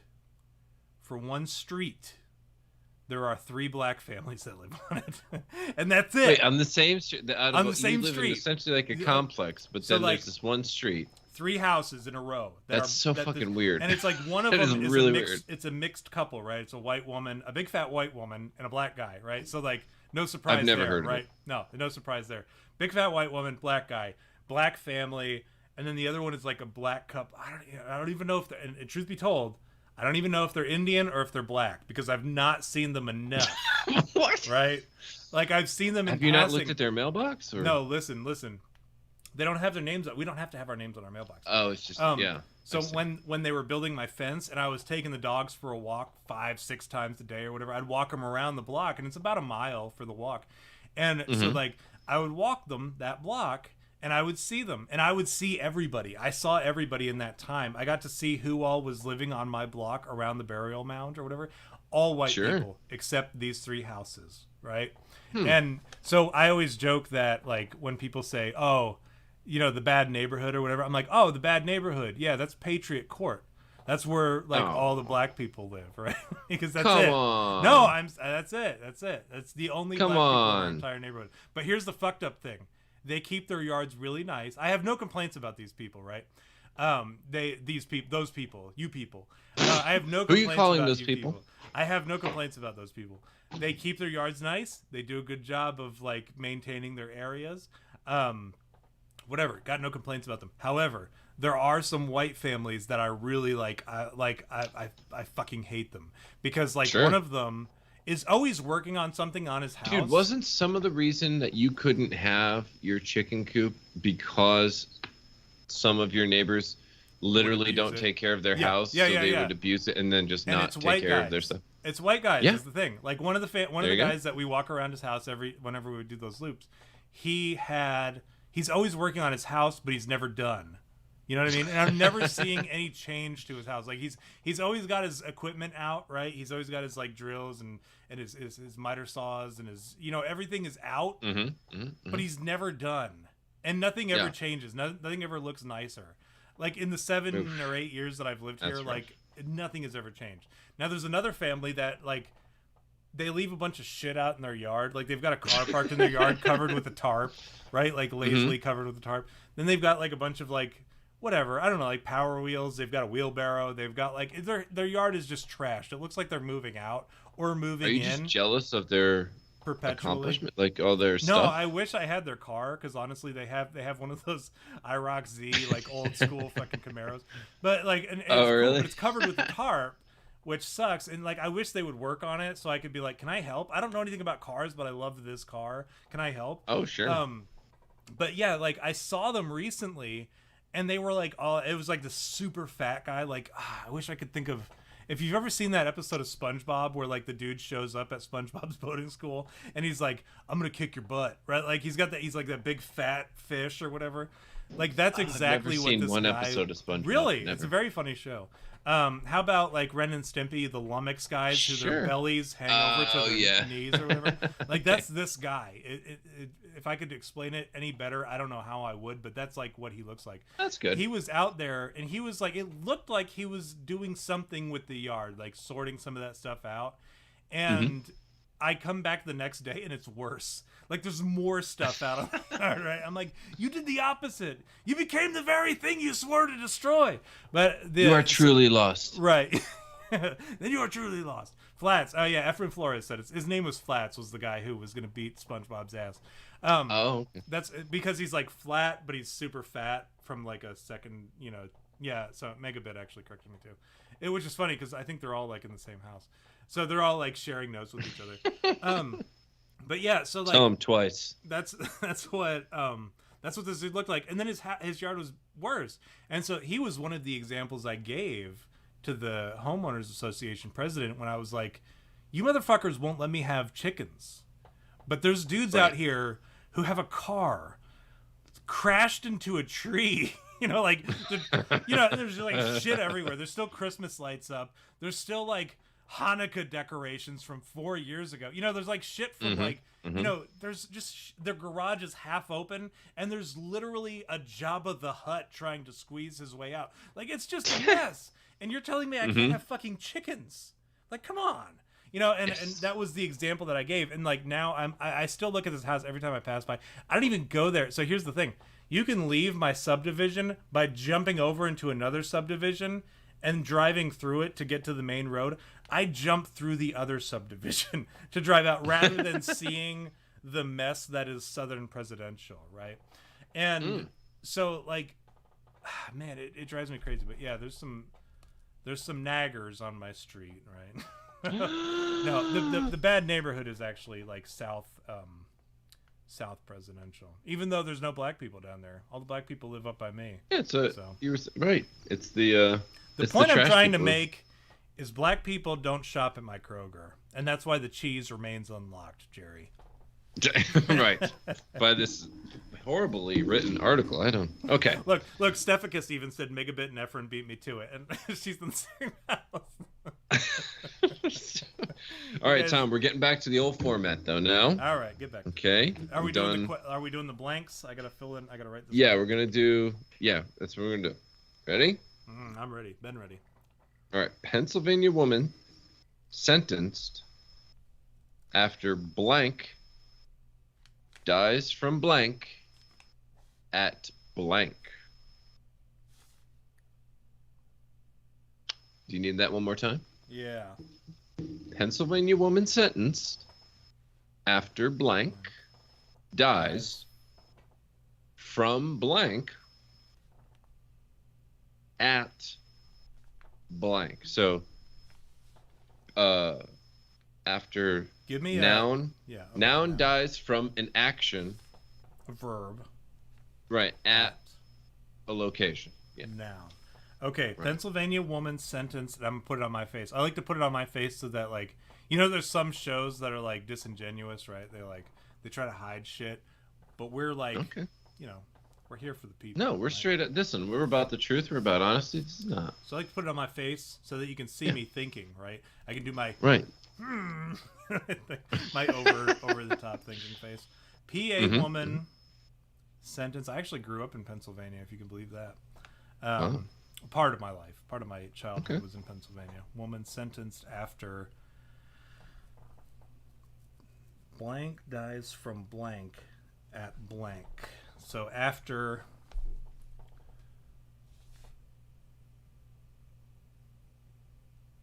[SPEAKER 2] for one street. There are 3 black families that live on it, and that's it.
[SPEAKER 1] Wait, on the same street?
[SPEAKER 2] On the same
[SPEAKER 1] you live
[SPEAKER 2] street,
[SPEAKER 1] in essentially like a complex, but then
[SPEAKER 2] like,
[SPEAKER 1] there's this one street.
[SPEAKER 2] 3 houses in a row.
[SPEAKER 1] That's fucking weird.
[SPEAKER 2] And it's like one of them is
[SPEAKER 1] really
[SPEAKER 2] weird. It's a mixed couple, right? It's a white woman, a big fat white woman, and a black guy, right? So like no surprise.
[SPEAKER 1] I've never
[SPEAKER 2] there,
[SPEAKER 1] heard of
[SPEAKER 2] right?
[SPEAKER 1] it.
[SPEAKER 2] No surprise there. Big fat white woman, black guy, black family, and then the other one is like a black couple. I don't even know if they're. And truth be told, I don't even know if they're Indian or if they're black because I've not seen them enough.
[SPEAKER 1] What?
[SPEAKER 2] Right? Like I've seen them in
[SPEAKER 1] Have you not looked at their mailbox? Or?
[SPEAKER 2] No, listen. They don't have their names. We don't have to have our names on our mailbox.
[SPEAKER 1] Oh, it's just yeah.
[SPEAKER 2] So when they were building my fence and I was taking the dogs for a walk 5-6 times a day or whatever, I'd walk them around the block, and it's about a mile for the walk. And so like I would walk them that block and I would see them and I would see everybody. I saw everybody in that time. I got to see who all was living on my block around the burial mound or whatever. All white people except these 3 houses, right? And so I always joke that like when people say, "Oh, the bad neighborhood" or whatever, I'm like, "Oh, the bad neighborhood. Yeah, that's Patriot Court. That's where like all the black people live, right?" Because that's
[SPEAKER 1] Come
[SPEAKER 2] it.
[SPEAKER 1] on.
[SPEAKER 2] No, that's it. That's the only black people in our entire neighborhood. But here's the fucked up thing. They keep their yards really nice. I have no complaints about these people, right? Those people, you people. I have no complaints
[SPEAKER 1] Who are you calling
[SPEAKER 2] about
[SPEAKER 1] those
[SPEAKER 2] you
[SPEAKER 1] people?
[SPEAKER 2] I have no complaints about those people. They keep their yards nice. They do a good job of like maintaining their areas. Whatever. Got no complaints about them. However, there are some white families that I really like. I fucking hate them because like one of them is always working on something on his house.
[SPEAKER 1] Dude, wasn't some of the reason that you couldn't have your chicken coop because some of your neighbors literally don't take care of their house, so they would abuse it and then just not take care of their stuff?
[SPEAKER 2] It's white guys is the thing. Like one of the guys that we walk around his house whenever we would do those loops, he's always working on his house, but he's never done. You know what I mean? And I'm never seeing any change to his house. Like he's always got his equipment out, right? He's always got his like drills and his miter saws and his everything is out, but he's never done. And nothing ever changes. Nothing ever looks nicer. Like in the 7 or 8 years that I've lived here, like nothing has ever changed. Now there's another family that like they leave a bunch of shit out in their yard. Like they've got a car parked in their yard covered with a tarp, right? Like lazily covered with a tarp. Then they've got like a bunch of like whatever, I don't know, like power wheels. They've got a wheelbarrow. They've got like their yard is just trashed. It looks like they're moving out or moving in.
[SPEAKER 1] Are you just jealous of their accomplishment, like all their stuff?
[SPEAKER 2] No, I wish I had their car because honestly, they have one of those IROC Z like old school fucking Camaros, but like and it's
[SPEAKER 1] really?
[SPEAKER 2] Cool, but it's covered with a tarp, which sucks. And like I wish they would work on it so I could be like, can I help? I don't know anything about cars, but I love this car. Can I help?
[SPEAKER 1] Oh sure.
[SPEAKER 2] But yeah, like I saw them recently. and they were like, all it was like the super fat guy. Like, I wish I could think of. If you've ever seen that episode of SpongeBob where like the dude shows up at SpongeBob's boating school and he's like, "I'm gonna kick your butt," right? Like he's like that big fat fish or whatever. Like that's exactly what this guy. I've never seen one
[SPEAKER 1] episode of SpongeBob.
[SPEAKER 2] Really,
[SPEAKER 1] never.
[SPEAKER 2] It's a very funny show. How about like Ren and Stimpy, the Lummox guys who their bellies hang over to their knees or whatever? Like that's this guy. If I could explain it any better, I don't know how I would, but that's like what he looks like.
[SPEAKER 1] That's good.
[SPEAKER 2] He was out there and he was like, it looked like he was doing something with the yard, like sorting some of that stuff out. And I come back the next day and it's worse. Like there's more stuff out of the yard, right? I'm like, you did the opposite. You became the very thing you swore to destroy. But
[SPEAKER 1] you are truly lost.
[SPEAKER 2] Right. Then you are truly lost. Flats. Oh yeah, Efren Flores said it. His name was Flats. Was the guy who was gonna beat SpongeBob's ass.
[SPEAKER 1] Okay.
[SPEAKER 2] That's because he's like flat, but he's super fat from like a second. Yeah. So Megabit actually corrected me too. It was just funny because I think they're all like in the same house, so they're all like sharing notes with each other. But yeah, so like
[SPEAKER 1] tell him twice.
[SPEAKER 2] That's what this dude looked like, and then his yard was worse, and so he was one of the examples I gave to the homeowners association president when I was like, you motherfuckers won't let me have chickens, but there's dudes out here who have a car crashed into a tree. There's like shit everywhere. There's still Christmas lights up. There's still like Hanukkah decorations from 4 years ago. There's like shit from there's just their garage is half open and there's literally a Jabba the Hutt trying to squeeze his way out. Like it's just a mess. And you're telling me I can't have fucking chickens? Like, come on. And that was the example that I gave. And like now I still look at this house every time I pass by. I don't even go there. So here's the thing. You can leave my subdivision by jumping over into another subdivision and driving through it to get to the main road. I jump through the other subdivision to drive out rather than seeing the mess that is Southern Presidential, right? And so like, man, it drives me crazy. But yeah, there's some naggers on my street, right? No, the bad neighborhood is actually like South Presidential. Even though there's no black people down there, all the black people live up by me.
[SPEAKER 1] Yeah, you were right. It's the
[SPEAKER 2] point I'm trying to make is black people don't shop at my Kroger, and that's why the cheese remains unlocked, Jerry.
[SPEAKER 1] Right. By this horribly written article. I don't. Okay.
[SPEAKER 2] Look. Stephicus even said Megabit and Efren beat me to it, and she's in the same house.
[SPEAKER 1] All right, Tom. We're getting back to the old format, though. Now.
[SPEAKER 2] All right, get back.
[SPEAKER 1] Okay.
[SPEAKER 2] Are we doing the blanks? I gotta fill in. I gotta write this.
[SPEAKER 1] Yeah, we're gonna do. Yeah, that's what we're gonna do. Ready?
[SPEAKER 2] I'm ready. Been ready.
[SPEAKER 1] All right. Pennsylvania woman sentenced after blank dies from blank at blank. Do you need that one more time?
[SPEAKER 2] Yeah.
[SPEAKER 1] Pennsylvania woman sentenced after blank dies from blank at blank. So after
[SPEAKER 2] give me
[SPEAKER 1] noun
[SPEAKER 2] noun
[SPEAKER 1] dies from an action,
[SPEAKER 2] a verb,
[SPEAKER 1] right, at a location. Yeah.
[SPEAKER 2] Noun. Okay,
[SPEAKER 1] Right.
[SPEAKER 2] Pennsylvania woman sentenced. I'm gonna put it on my face. I like to put it on my face so that like there's some shows that are like disingenuous, right? They try to hide shit, but we're like we're here for the people.
[SPEAKER 1] No, we're
[SPEAKER 2] right?
[SPEAKER 1] straight up. Listen, we're about the truth. We're about honesty. This is not.
[SPEAKER 2] So I like to put it on my face so that you can see me thinking, right? I can do my
[SPEAKER 1] Right.
[SPEAKER 2] my over the top thinking face. PA woman sentence. I actually grew up in Pennsylvania, if you can believe that. Part of my life, part of my childhood was in Pennsylvania. Woman sentenced after blank dies from blank at blank. So after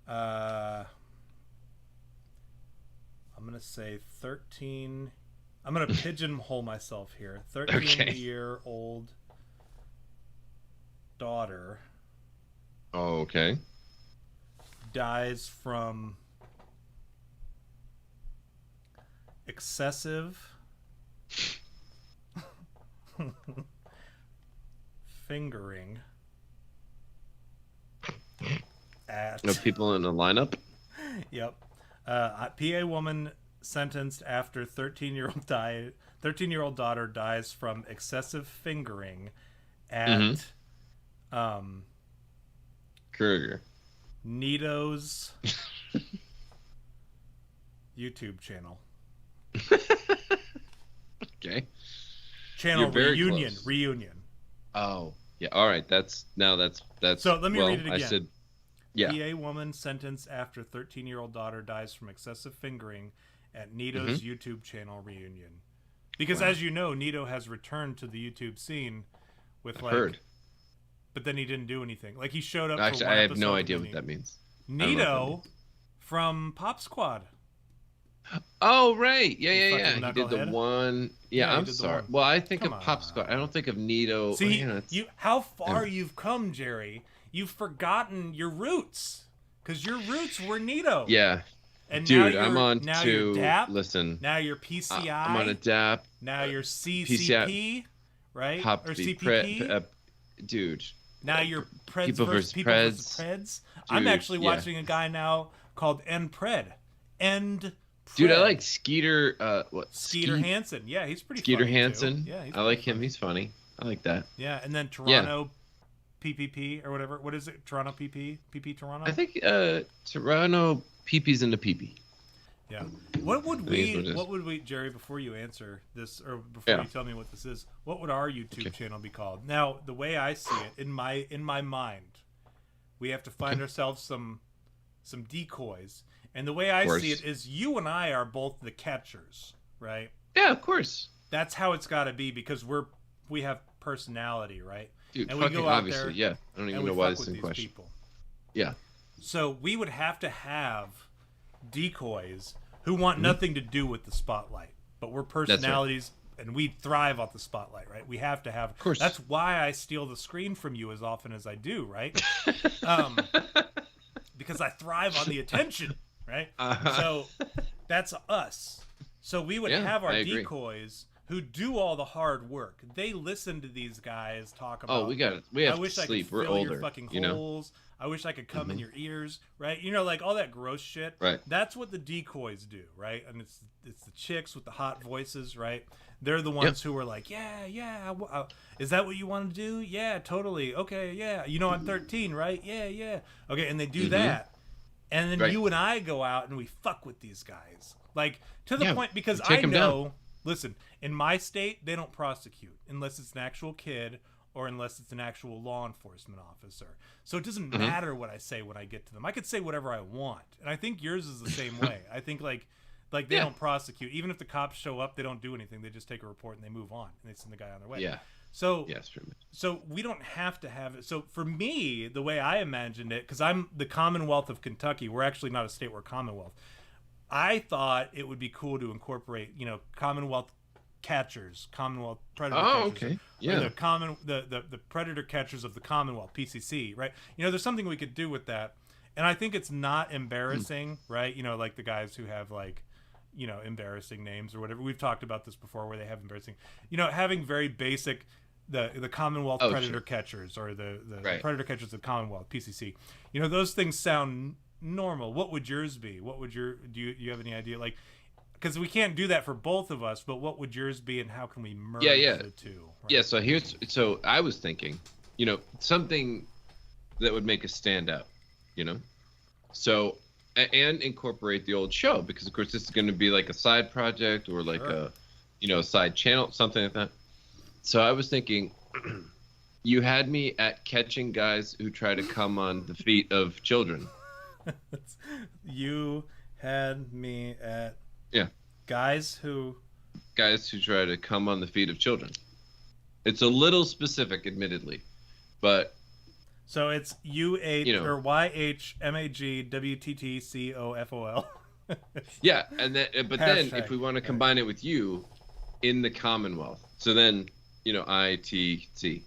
[SPEAKER 2] I'm going to say 13. I'm going to pigeonhole myself here. 13-year-old daughter
[SPEAKER 1] Okay.
[SPEAKER 2] dies from excessive fingering at
[SPEAKER 1] No people in a lineup.
[SPEAKER 2] Yep. PA woman sentenced after 13-year-old daughter dies from excessive fingering at
[SPEAKER 1] Kruger.
[SPEAKER 2] Nito's YouTube channel.
[SPEAKER 1] Okay.
[SPEAKER 2] Channel reunion.
[SPEAKER 1] Close.
[SPEAKER 2] Reunion.
[SPEAKER 1] Oh, yeah. All right. That's.
[SPEAKER 2] So let me read it again.
[SPEAKER 1] I said, yeah.
[SPEAKER 2] PA woman sentenced after 13-year-old daughter dies from excessive fingering at Nito's YouTube channel reunion. Because as you know, Nito has returned to the YouTube scene with
[SPEAKER 1] Heard.
[SPEAKER 2] But then he didn't do anything. Like he showed up.
[SPEAKER 1] Actually,
[SPEAKER 2] for one
[SPEAKER 1] I have no
[SPEAKER 2] episode,
[SPEAKER 1] idea what that means.
[SPEAKER 2] Nito from Pop Squad.
[SPEAKER 1] Oh right, yeah. He did the one. Yeah, I'm sorry. Well, I think of Pop Squad. I don't think of Nito.
[SPEAKER 2] See, how far you've come, Jerry. You've forgotten your roots, because your roots were Nito.
[SPEAKER 1] Yeah.
[SPEAKER 2] And
[SPEAKER 1] dude,
[SPEAKER 2] now
[SPEAKER 1] I'm on
[SPEAKER 2] now
[SPEAKER 1] to
[SPEAKER 2] you're DAP.
[SPEAKER 1] Listen.
[SPEAKER 2] Now you're PCI.
[SPEAKER 1] I'm on a DAP.
[SPEAKER 2] Now you're
[SPEAKER 1] PCI,
[SPEAKER 2] CCP, right?
[SPEAKER 1] Pop
[SPEAKER 2] or CPP.
[SPEAKER 1] Dude.
[SPEAKER 2] Now you're Preds
[SPEAKER 1] People
[SPEAKER 2] versus
[SPEAKER 1] Preds.
[SPEAKER 2] Preds.
[SPEAKER 1] Dude,
[SPEAKER 2] I'm actually watching a guy now called Pred.
[SPEAKER 1] Dude, I like Skeeter.
[SPEAKER 2] Skeeter Hansen. Yeah, he's pretty.
[SPEAKER 1] Skeeter
[SPEAKER 2] funny
[SPEAKER 1] Hansen.
[SPEAKER 2] Too. Yeah,
[SPEAKER 1] I like him. He's funny. I like that.
[SPEAKER 2] Yeah, and then Toronto PPP or whatever. What is it? Toronto PP Toronto.
[SPEAKER 1] I think Toronto PP's into PP.
[SPEAKER 2] Yeah. What would we, Jerry? Before you answer this, or before you tell me what this is, what would our YouTube channel be called? Now, the way I see it in my mind, we have to find ourselves some decoys. And the way I see it is you and I are both the catchers, right?
[SPEAKER 1] Yeah, of course.
[SPEAKER 2] That's how it's got to be because we have personality, right?
[SPEAKER 1] Dude,
[SPEAKER 2] and
[SPEAKER 1] fucking
[SPEAKER 2] we go out
[SPEAKER 1] obviously,
[SPEAKER 2] there
[SPEAKER 1] yeah. I don't even know why this is in question.
[SPEAKER 2] People.
[SPEAKER 1] Yeah.
[SPEAKER 2] So we would have to have decoys who want nothing to do with the spotlight, but we're personalities and we thrive off the spotlight, right? We have to have.
[SPEAKER 1] Of course.
[SPEAKER 2] That's why I steal the screen from you as often as I do, right? Because I thrive on the attention. Right? So that's us. So we would have our decoys who do all the hard work. They listen to these guys talk about.
[SPEAKER 1] Oh, we got it. We have
[SPEAKER 2] I wish
[SPEAKER 1] to
[SPEAKER 2] I
[SPEAKER 1] sleep.
[SPEAKER 2] could
[SPEAKER 1] We're
[SPEAKER 2] fill
[SPEAKER 1] older.
[SPEAKER 2] Your fucking
[SPEAKER 1] you know?
[SPEAKER 2] holes. I wish I could come in your ears. Right? You know, like all that gross shit.
[SPEAKER 1] Right.
[SPEAKER 2] That's what the decoys do. Right? And it's the chicks with the hot voices. Right? They're the ones who are like, yeah. Is that what you want to do? Yeah, totally. Okay, yeah. You know, I'm 13, right? Yeah. Okay, and they do that. And then you and I go out and we fuck with these guys. Like, to the point, because I know, listen, in my state, they don't prosecute unless it's an actual kid or unless it's an actual law enforcement officer. So it doesn't matter what I say when I get to them. I could say whatever I want. And I think yours is the same way. I think, like they don't prosecute. Even if the cops show up, they don't do anything. They just take a report and they move on. And they send the guy on their way.
[SPEAKER 1] Yeah.
[SPEAKER 2] So,
[SPEAKER 1] yes, true.
[SPEAKER 2] So we don't have to have it. So for me, the way I imagined it, because I'm the Commonwealth of Kentucky, we're actually not a state, we're a Commonwealth. I thought it would be cool to incorporate, Commonwealth catchers, Commonwealth predator catchers.
[SPEAKER 1] Oh, okay. Yeah.
[SPEAKER 2] The predator catchers of the Commonwealth, PCC, right? There's something we could do with that. And I think it's not embarrassing, right? Like the guys who have embarrassing names or whatever. We've talked about this before where they have embarrassing, having very basic the Commonwealth predator catchers or the predator catchers of the Commonwealth PCC. Those things sound normal. What would yours be? What would do you have any idea? Like, because we can't do that for both of us, but what would yours be and how can we merge the two? Right?
[SPEAKER 1] Yeah. So I was thinking, something that would make us stand out, so, and incorporate the old show because of course this is going to be like a side project or like a side channel, something like that. So I was thinking, you had me at catching guys who try to come on the feet of children.
[SPEAKER 2] You had me at guys who
[SPEAKER 1] try to come on the feet of children. It's a little specific, admittedly, but
[SPEAKER 2] so it's or YHMAGWTTCOFOL.
[SPEAKER 1] Yeah, and then then if we want to combine it with you in the Commonwealth, so then ITC.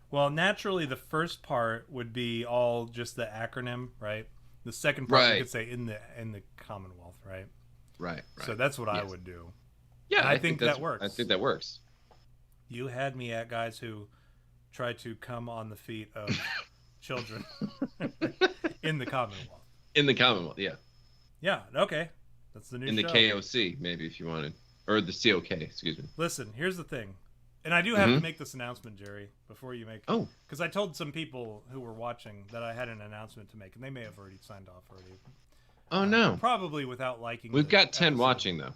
[SPEAKER 2] Well, naturally, the first part would be all just the acronym, right? The second part you could say in the Commonwealth, right?
[SPEAKER 1] Right.
[SPEAKER 2] So that's what I would do.
[SPEAKER 1] Yeah,
[SPEAKER 2] and I think that works.
[SPEAKER 1] I think that works.
[SPEAKER 2] You had me at guys who try to come on the feet of children in the Commonwealth.
[SPEAKER 1] In the Commonwealth, yeah.
[SPEAKER 2] Yeah, okay. That's the new show.
[SPEAKER 1] In the KOC, maybe, if you wanted. Or the COK, excuse me.
[SPEAKER 2] Listen, here's the thing. And I do have to make this announcement, Jerry, before you make it.
[SPEAKER 1] Oh.
[SPEAKER 2] Because I told some people who were watching that I had an announcement to make, and they may have already signed off already.
[SPEAKER 1] Oh, no.
[SPEAKER 2] Probably without liking
[SPEAKER 1] We've got 10
[SPEAKER 2] episode.
[SPEAKER 1] watching, though.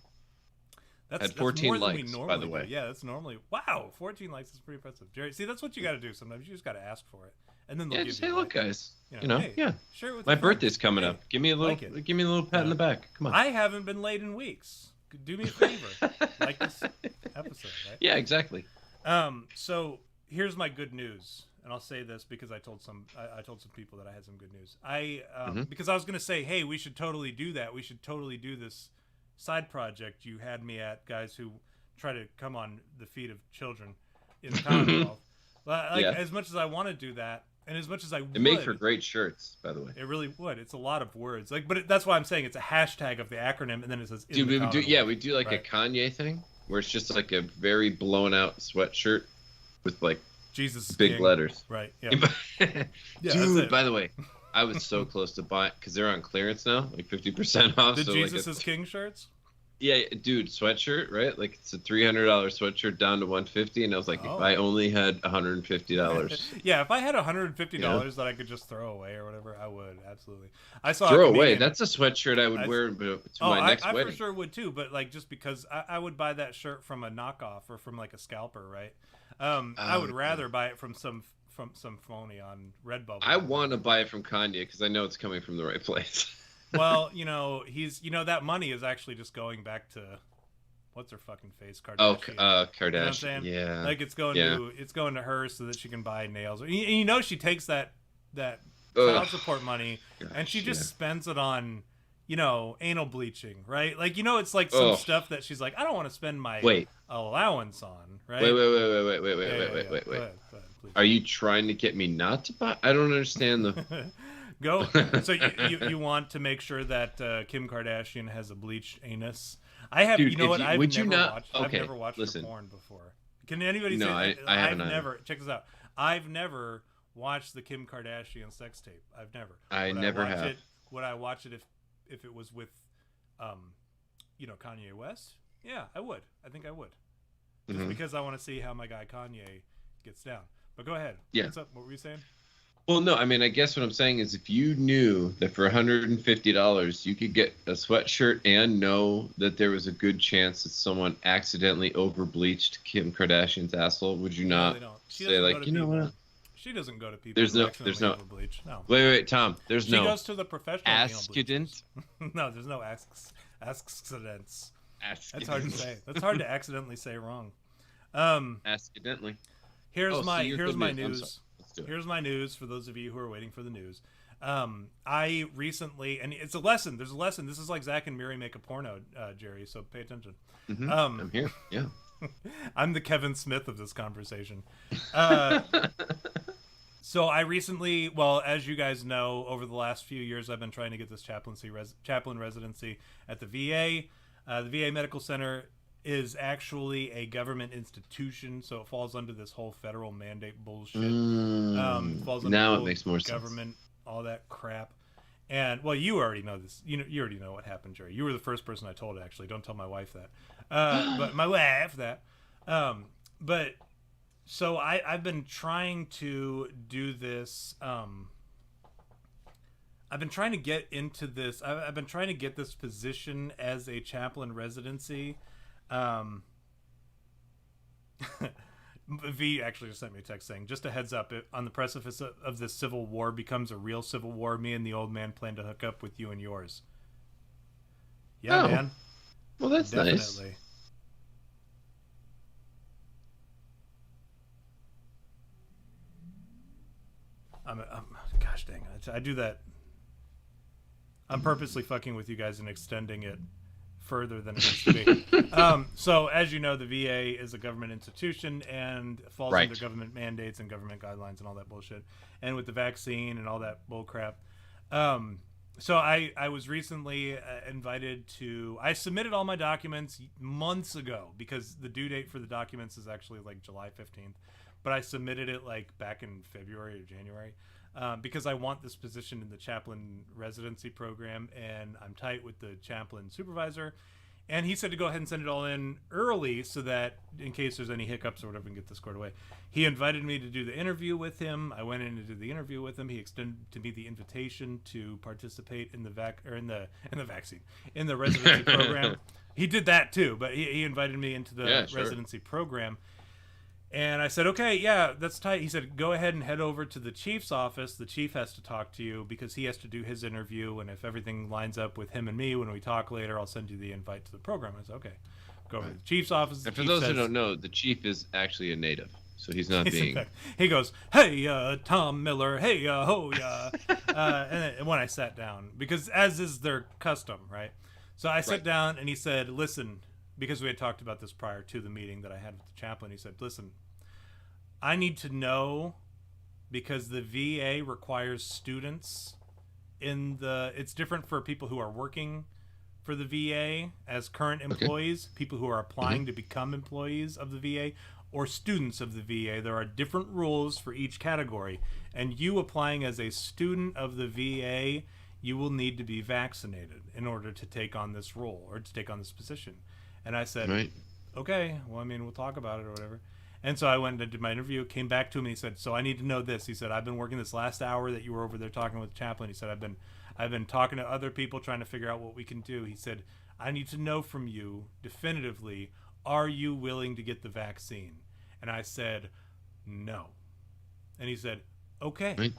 [SPEAKER 2] That's
[SPEAKER 1] 14
[SPEAKER 2] more
[SPEAKER 1] likes,
[SPEAKER 2] than we normally
[SPEAKER 1] by the way.
[SPEAKER 2] do. Yeah, that's normally... Wow, 14 likes is pretty impressive. Jerry, see, that's what you got to do sometimes. You just got to ask for it. And then they'll give
[SPEAKER 1] just
[SPEAKER 2] you
[SPEAKER 1] say, look, guys.
[SPEAKER 2] hey,
[SPEAKER 1] yeah.
[SPEAKER 2] Share it with
[SPEAKER 1] My
[SPEAKER 2] your
[SPEAKER 1] birthday's
[SPEAKER 2] friends.
[SPEAKER 1] coming
[SPEAKER 2] Hey,
[SPEAKER 1] up. Give me a little pat in the back. Come on.
[SPEAKER 2] I haven't been late in weeks. Do me a favor. Like this episode, right?
[SPEAKER 1] Yeah, exactly.
[SPEAKER 2] So here's my good news, and I'll say this because I told some people that I had some good news. Because I was gonna say, hey, we should totally do that. We should totally do this side project you had me at, guys who try to come on the feet of children in the Commonwealth. As much as I want to do that, and as much as I would,
[SPEAKER 1] it made for great shirts, by the way.
[SPEAKER 2] It really would. It's a lot of words, that's why I'm saying it's a hashtag of the acronym, and then it says.
[SPEAKER 1] We do like a Kanye thing where it's just like a very blown out sweatshirt with like
[SPEAKER 2] Jesus
[SPEAKER 1] big
[SPEAKER 2] King.
[SPEAKER 1] letters.
[SPEAKER 2] Right. Yeah.
[SPEAKER 1] Dude, by the way, I was so close to buying because they're on clearance now, like 50% off.
[SPEAKER 2] The
[SPEAKER 1] so
[SPEAKER 2] Jesus
[SPEAKER 1] like
[SPEAKER 2] is King shirts.
[SPEAKER 1] Yeah, dude, sweatshirt, right? Like it's a $300 sweatshirt down to $150, and I was like, if I only had $150.
[SPEAKER 2] Yeah, if I had $150 that I could just throw away or whatever, I would absolutely. I saw
[SPEAKER 1] throw away. That's a sweatshirt I would wear to my next wedding.
[SPEAKER 2] I for sure would too, but like just because I would buy that shirt from a knockoff or from like a scalper, right? I would rather buy it from some phony on Redbubble.
[SPEAKER 1] I want to buy it from Kanye because I know it's coming from the right place.
[SPEAKER 2] Well, he's that money is actually just going back to what's her fucking face, Kardashian.
[SPEAKER 1] Oh, Kardashian.
[SPEAKER 2] You know what I'm saying?
[SPEAKER 1] Yeah.
[SPEAKER 2] Like it's going to her so that she can buy nails. And she takes that child support money and she just spends it on anal bleaching, right? Like it's like some stuff that she's like, I don't want to spend my allowance on, right?
[SPEAKER 1] Wait.
[SPEAKER 2] Go ahead, please.
[SPEAKER 1] Are you trying to get me not to buy? I don't understand the.
[SPEAKER 2] Go. So you want to make sure that Kim Kardashian has a bleached anus? I have.
[SPEAKER 1] Dude,
[SPEAKER 2] you know what? I've
[SPEAKER 1] Okay,
[SPEAKER 2] never watched
[SPEAKER 1] listen.
[SPEAKER 2] her porn before. Can anybody
[SPEAKER 1] No,
[SPEAKER 2] say?
[SPEAKER 1] I haven't.
[SPEAKER 2] I've never. Check this out. I've never watched the Kim Kardashian sex tape. I've never.
[SPEAKER 1] I never have.
[SPEAKER 2] Would I watch it if it was with, Kanye West? Yeah, I would. I think I would. Just because I want to see how my guy Kanye gets down. But go ahead.
[SPEAKER 1] Yeah.
[SPEAKER 2] What's up? What were you saying?
[SPEAKER 1] Well, no, I mean, I guess what I'm saying is if you knew that for $150 you could get a sweatshirt and know that there was a good chance that someone accidentally over-bleached Kim Kardashian's asshole, would you not say, like, you know what?
[SPEAKER 2] She doesn't go to people
[SPEAKER 1] there's no
[SPEAKER 2] over-bleach. No.
[SPEAKER 1] Wait, Tom, there's
[SPEAKER 2] she
[SPEAKER 1] no...
[SPEAKER 2] She goes to the professional
[SPEAKER 1] accident?
[SPEAKER 2] No, there's no accidents. That's hard to say. That's hard to accidentally say wrong.
[SPEAKER 1] Accidentally.
[SPEAKER 2] Here's my news. Here's my news for those of you who are waiting for the news. I recently, and it's a lesson. There's a lesson. This is like Zach and Miri make a porno, Jerry. So pay attention.
[SPEAKER 1] I'm here. Yeah.
[SPEAKER 2] I'm the Kevin Smith of this conversation. So I recently, well, as you guys know, over the last few years, I've been trying to get this chaplain residency at the VA. The VA Medical Center is actually a government institution, so it falls under this whole federal mandate bullshit. Falls under
[SPEAKER 1] now it makes more
[SPEAKER 2] government, all that crap. And well, you already know this. You already know what happened, Jerry. You were the first person I told, actually. Don't tell my wife that. But my wife that. But so I've been trying to do this. I've been trying to get into this. I've been trying to get this position as a chaplain residency. V actually just sent me a text saying, just a heads up, on the precipice of this civil war becomes a real civil war, me and the old man plan to hook up with you and yours. Yeah, man.
[SPEAKER 1] Well, that's
[SPEAKER 2] definitely
[SPEAKER 1] nice.
[SPEAKER 2] I'm gosh dang it. I do that. I'm purposely fucking with you guys and extending it further than it needs to be. So as you know, the VA is a government institution and falls under government mandates and government guidelines and all that bullshit. And with the vaccine and all that bull crap. So I was recently invited to, I submitted all my documents months ago because the due date for the documents is actually like July 15th. but I submitted it like back in February or January. Because I want this position in the chaplain residency program, and I'm tight with the chaplain supervisor. And he said to go ahead and send it all in early so that in case there's any hiccups or whatever, we can get this squared away. He invited me to do the interview with him. I went in to do the interview with him. He extended to me the invitation to participate in the residency program. He did that too, but he invited me into the residency program. And I said, okay, yeah, that's tight. He said, go ahead and head over to the chief's office. The chief has to talk to you because he has to do his interview. And if everything lines up with him and me when we talk later, I'll send you the invite to the program. I said, okay, go over to the chief's office.
[SPEAKER 1] And for those who don't know, the chief is actually a native. So he's not being...
[SPEAKER 2] He goes, hey, Tom Miller, hey, ho, yeah. And when I sat down, because as is their custom, right? So I sat down and he said, listen, because we had talked about this prior to the meeting that I had with the chaplain, he said, listen, I need to know because the VA requires students it's different for people who are working for the VA as current employees, people who are applying to become employees of the VA, or students of the VA. There are different rules for each category. And you applying as a student of the VA, you will need to be vaccinated in order to take on this role or to take on this position. And I said, okay, well, I mean, we'll talk about it or whatever. And so I went and did my interview, came back to him, and he said, so I need to know this. He said, I've been working this last hour that you were over there talking with the chaplain. He said, I've been talking to other people trying to figure out what we can do. He said, I need to know from you definitively, are you willing to get the vaccine? And I said, no. And he said, okay,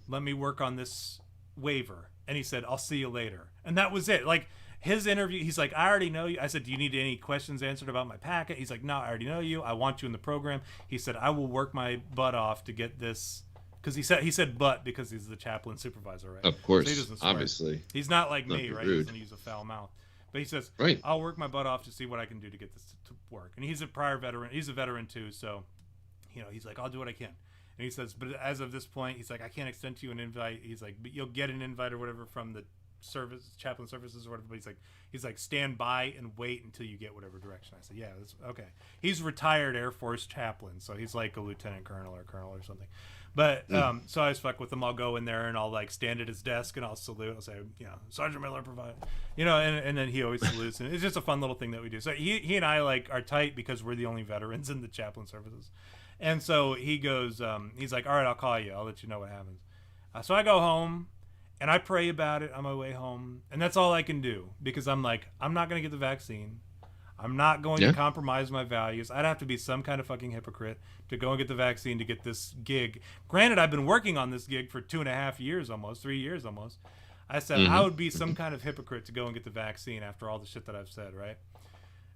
[SPEAKER 2] let me work on this waiver. And he said, I'll see you later. And that was it. Like, his interview, he's like, I already know you. I said, do you need any questions answered about my packet? He's like, no, I already know you. I want you in the program. He said, I will work my butt off to get this. Because he said but because he's the chaplain supervisor, right?
[SPEAKER 1] Of course, so obviously.
[SPEAKER 2] He's not like me, right? He doesn't use a foul mouth. But he says, I'll work my butt off to see what I can do to get this to work. And he's a prior veteran. He's a veteran too, so, he's like, I'll do what I can. And he says, but as of this point, he's like, I can't extend to you an invite. He's like, but you'll get an invite or whatever from the chaplain services or whatever. But he's like, stand by and wait until you get whatever direction. I said, yeah, that's okay. He's retired Air Force chaplain, so he's like a lieutenant colonel or something. But so I was fuck with him. I'll go in there and I'll like stand at his desk and I'll salute. I'll say, Sergeant Miller provide, and then he always salutes. And it's just a fun little thing that we do. So he and I like are tight because we're the only veterans in the chaplain services. And so he goes, he's like, all right, I'll call you. I'll let you know what happens. So I go home and I pray about it on my way home. And that's all I can do because I'm like, I'm not going to get the vaccine. I'm not going to compromise my values. I'd have to be some kind of fucking hypocrite to go and get the vaccine to get this gig. Granted, I've been working on this gig for 2.5 years almost, 3 years almost. I said, I would be some kind of hypocrite to go and get the vaccine after all the shit that I've said, right?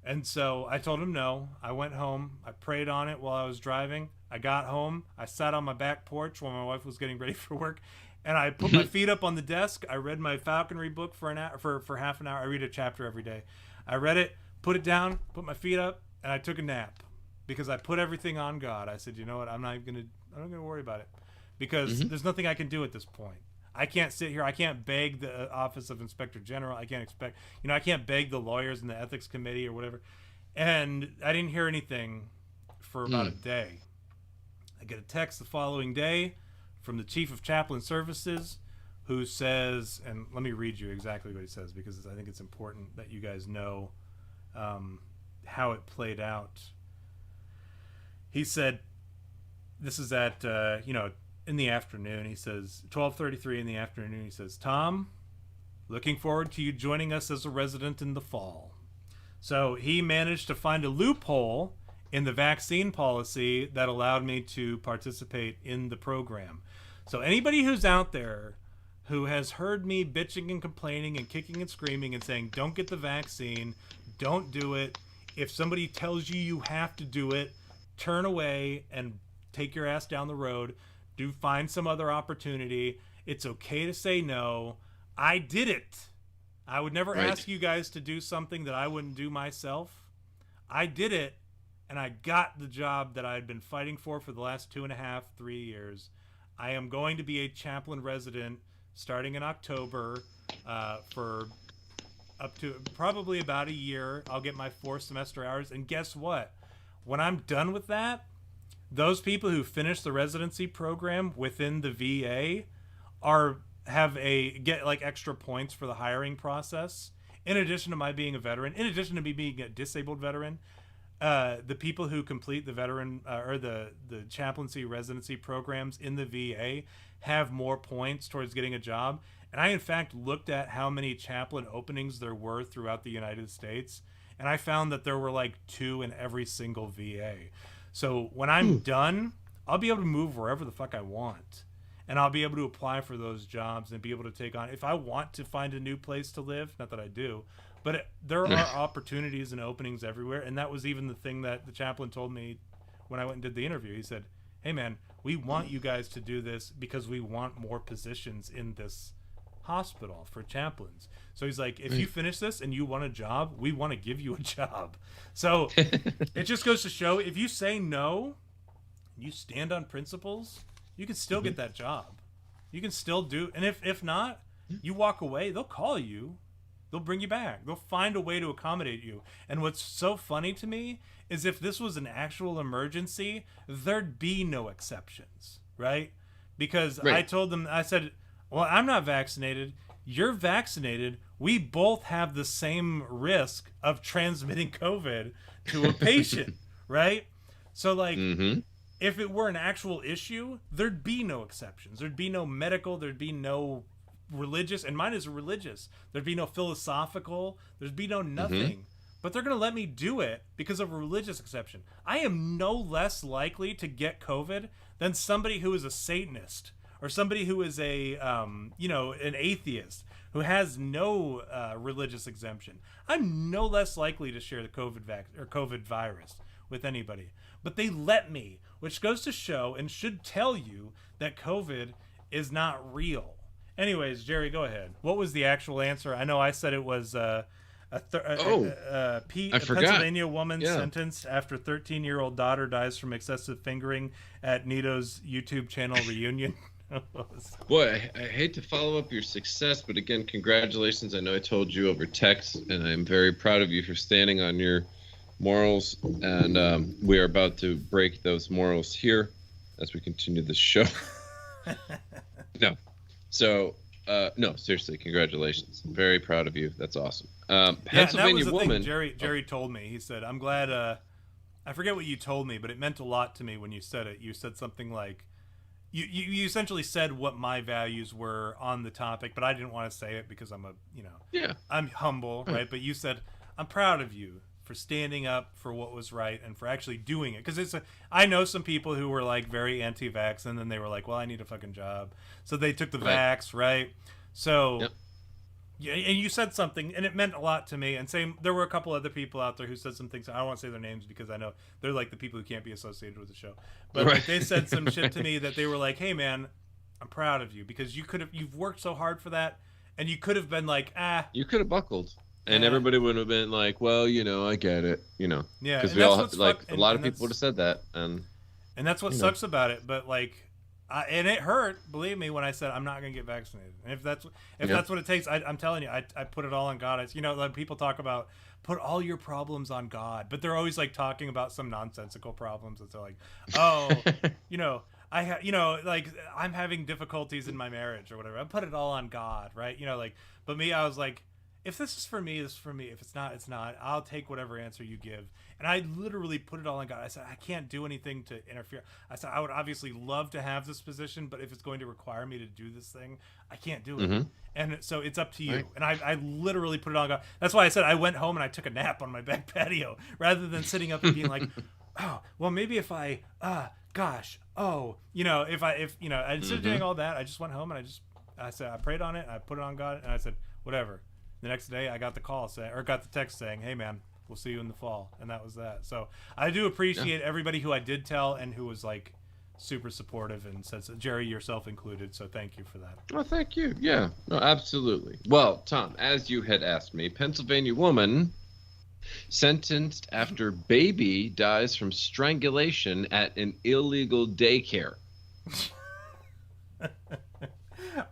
[SPEAKER 2] And so I told him no. I went home. I prayed on it while I was driving. I got home. I sat on my back porch while my wife was getting ready for work. And I put my feet up on the desk. I read my falconry book for half an hour. I read a chapter every day. I read it, put it down, put my feet up, and I took a nap because I put everything on God. I said, you know what? I'm not gonna worry about it because there's nothing I can do at this point. I can't sit here. I can't beg the Office of Inspector General. I can't I can't beg the lawyers in the ethics committee or whatever. And I didn't hear anything for about a day. I get a text the following day from the Chief of Chaplain Services who says, and let me read you exactly what he says because I think it's important that you guys know how it played out. He said, this is at, in the afternoon. He says, 12:33 in the afternoon. He says, Tom, looking forward to you joining us as a resident in the fall. So he managed to find a loophole in the vaccine policy that allowed me to participate in the program. So anybody who's out there who has heard me bitching and complaining and kicking and screaming and saying, don't get the vaccine, don't do it. If somebody tells you you have to do it, turn away and take your ass down the road. Do find some other opportunity. It's okay to say no. I did it. I would never ask you guys to do something that I wouldn't do myself. I did it, and I got the job that I had been fighting for the last 2.5, 3 years. I am going to be a chaplain resident starting in October for up to probably about a year. I'll get my 4 semester hours, and guess what? When I'm done with that, those people who finish the residency program within the VA get like extra points for the hiring process. In addition to my being a veteran, in addition to me being a disabled veteran, the people who complete the veteran or the chaplaincy residency programs in the VA have more points towards getting a job. And I, in fact, looked at how many chaplain openings there were throughout the United States, and I found that there were like 2 in every single VA. So when I'm done, I'll be able to move wherever the fuck I want. And I'll be able to apply for those jobs and be able to take on, if I want to find a new place to live, not that I do, but there are opportunities and openings everywhere. And that was even the thing that the chaplain told me when I went and did the interview. He said, hey man, we want you guys to do this because we want more positions in this hospital for chaplains. So he's like, if you finish this and you want a job, we want to give you a job. So it just goes to show, if you say no, you stand on principles, you can still get that job. You can still do, and if not, you walk away, they'll call you, they'll bring you back, they'll find a way to accommodate you. And what's so funny to me is if this was an actual emergency, there'd be no exceptions, right? Because I told them, I said, well, I'm not vaccinated, you're vaccinated, we both have the same risk of transmitting COVID to a patient, right? So like, if it were an actual issue, there'd be no exceptions. There'd be no medical, there'd be no religious, and mine is religious. There'd be no philosophical, there'd be no nothing. But they're going to let me do it because of a religious exception. I am no less likely to get COVID than somebody who is a Satanist or somebody who is a, an atheist who has no religious exemption. I'm no less likely to share the COVID virus with anybody. But they let me, which goes to show and should tell you that COVID is not real. Anyways, Jerry, go ahead. What was the actual answer? I know I said it was a Pennsylvania woman sentenced after 13-year-old daughter dies from excessive fingering at Nito's YouTube channel reunion.
[SPEAKER 1] Boy, I hate to follow up your success, but again, congratulations. I know I told you over text, and I'm very proud of you for standing on your morals, and we are about to break those morals here as we continue this show. No, seriously, congratulations. I'm very proud of you. That's awesome. Pennsylvania
[SPEAKER 2] that was the
[SPEAKER 1] woman.
[SPEAKER 2] Thing Jerry told me. He said, "I'm glad." I forget what you told me, but it meant a lot to me when you said it. You said something like, "You essentially said what my values were on the topic, but I didn't want to say it because I'm I'm humble, right? But you said, I'm proud of you for standing up for what was right and for actually doing it. Because I know some people who were like very anti-vax, and then they were like, well, I need a fucking job. So they took the vax, right? So, yeah, and you said something, and it meant a lot to me. And there were a couple other people out there who said some things. I don't want to say their names because I know they're like the people who can't be associated with the show. But like, they said some shit to me that they were like, hey, man, I'm proud of you because you've worked so hard for that. And you could have been like, You could have
[SPEAKER 1] buckled. And everybody would have been like, well, I get it, Yeah. Because we all, a lot of people would have said that. And
[SPEAKER 2] that's what sucks about it. But, like, and it hurt, believe me, when I said I'm not going to get vaccinated. And if that's what it takes, I'm telling you, I put it all on God. It's, like people talk about, put all your problems on God. But they're always, like, talking about some nonsensical problems. And they're like, like I'm having difficulties in my marriage or whatever. I put it all on God, right? But me, I was like, if this is for me, this is for me. If it's not, it's not. I'll take whatever answer you give. And I literally put it all on God. I said, I can't do anything to interfere. I said, I would obviously love to have this position, but if it's going to require me to do this thing, I can't do it. And so it's up to you. Right. And I literally put it on God. That's why I said I went home and I took a nap on my back patio rather than sitting up and being like, oh, well, maybe if I, instead of doing all that, I just went home and I said, I prayed on it, I put it on God, and I said, whatever. The next day I got the got the text saying, hey man, we'll see you in the fall. And that was that. So I do appreciate everybody who I did tell and who was like super supportive and said, so, Jerry, yourself included. So thank you for that.
[SPEAKER 1] Oh, thank you. Yeah, no, absolutely. Well, Tom, as you had asked me, Pennsylvania woman sentenced after baby dies from strangulation at an illegal daycare.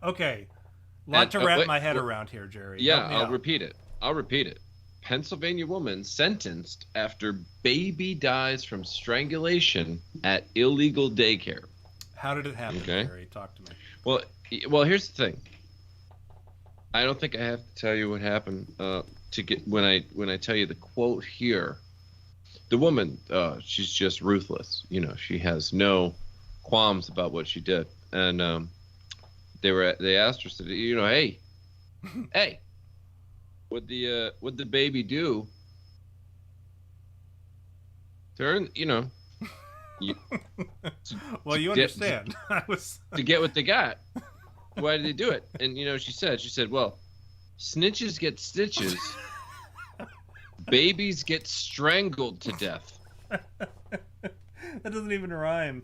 [SPEAKER 2] Okay. Lot to wrap my head around here, Jerry.
[SPEAKER 1] Yeah, I'll repeat it. Pennsylvania woman sentenced after baby dies from strangulation at illegal daycare.
[SPEAKER 2] How did it happen,
[SPEAKER 1] Okay.
[SPEAKER 2] Jerry? Talk to me.
[SPEAKER 1] Well, here's the thing. I don't think I have to tell you what happened to get when I tell you the quote here. The woman, she's just ruthless. You know, she has no qualms about what she did, and they asked her, said, you know, hey, hey, what'd the baby do? Turn, you know.
[SPEAKER 2] Well, you understand.
[SPEAKER 1] To get what they got. Why did they do it? And you know, she said, well, snitches get stitches. Babies get strangled to death.
[SPEAKER 2] That doesn't even rhyme.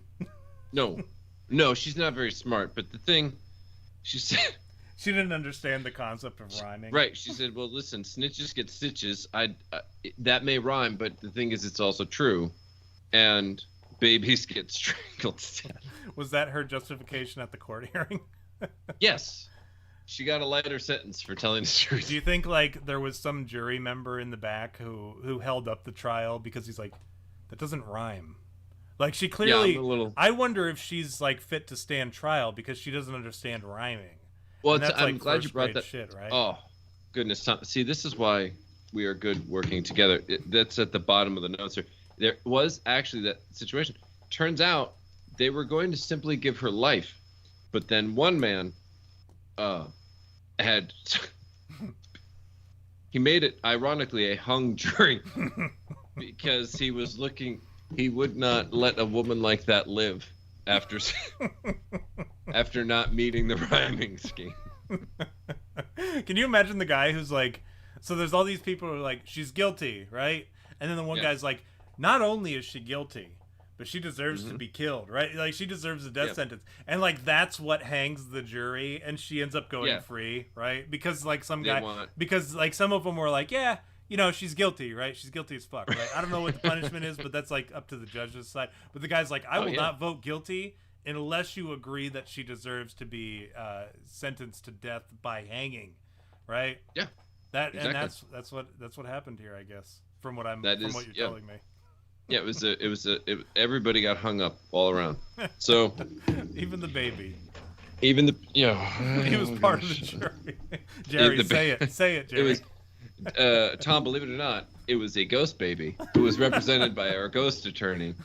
[SPEAKER 1] No, she's not very smart. But the thing, she said,
[SPEAKER 2] she didn't understand the concept of rhyming.
[SPEAKER 1] Right. She said, well, listen, snitches get stitches. That may rhyme, but the thing is, it's also true. And babies get strangled to death.
[SPEAKER 2] Was that her justification at the court hearing?
[SPEAKER 1] Yes. She got a lighter sentence for telling the truth.
[SPEAKER 2] Do you think like there was some jury member in the back who held up the trial because he's like, that doesn't rhyme? Like she clearly.
[SPEAKER 1] Yeah,
[SPEAKER 2] I wonder if she's like fit to stand trial because she doesn't understand rhyming.
[SPEAKER 1] Well,
[SPEAKER 2] that's
[SPEAKER 1] I'm
[SPEAKER 2] like
[SPEAKER 1] glad you brought that.
[SPEAKER 2] Shit, right?
[SPEAKER 1] Oh, goodness, Tom. See, this is why we are good working together. That's at the bottom of the notes here. There was actually that situation. Turns out they were going to simply give her life, but then one man had he made it ironically a hung jury because he was looking. He would not let a woman like that live after not meeting the rhyming scheme.
[SPEAKER 2] Can you imagine the guy who's like, so there's all these people who are like, she's guilty, right? And then the one guy's like, not only is she guilty, but she deserves to be killed, right? Like she deserves a death sentence. And like that's what hangs the jury, and she ends up going free, right? Because like some of them were like, yeah, you know, she's guilty, right? She's guilty as fuck, right? I don't know what the punishment is, but that's like up to the judge's side. But the guy's like, I will not vote guilty unless you agree that she deserves to be sentenced to death by hanging, right?
[SPEAKER 1] Yeah.
[SPEAKER 2] Exactly. And that's what happened here, I guess, from what you're telling me.
[SPEAKER 1] Yeah, everybody got hung up all around. So
[SPEAKER 2] even the baby.
[SPEAKER 1] He
[SPEAKER 2] was part of the jury. Jerry, say it, Jerry.
[SPEAKER 1] It was Tom, believe it or not, it was a ghost baby who was represented by our ghost attorney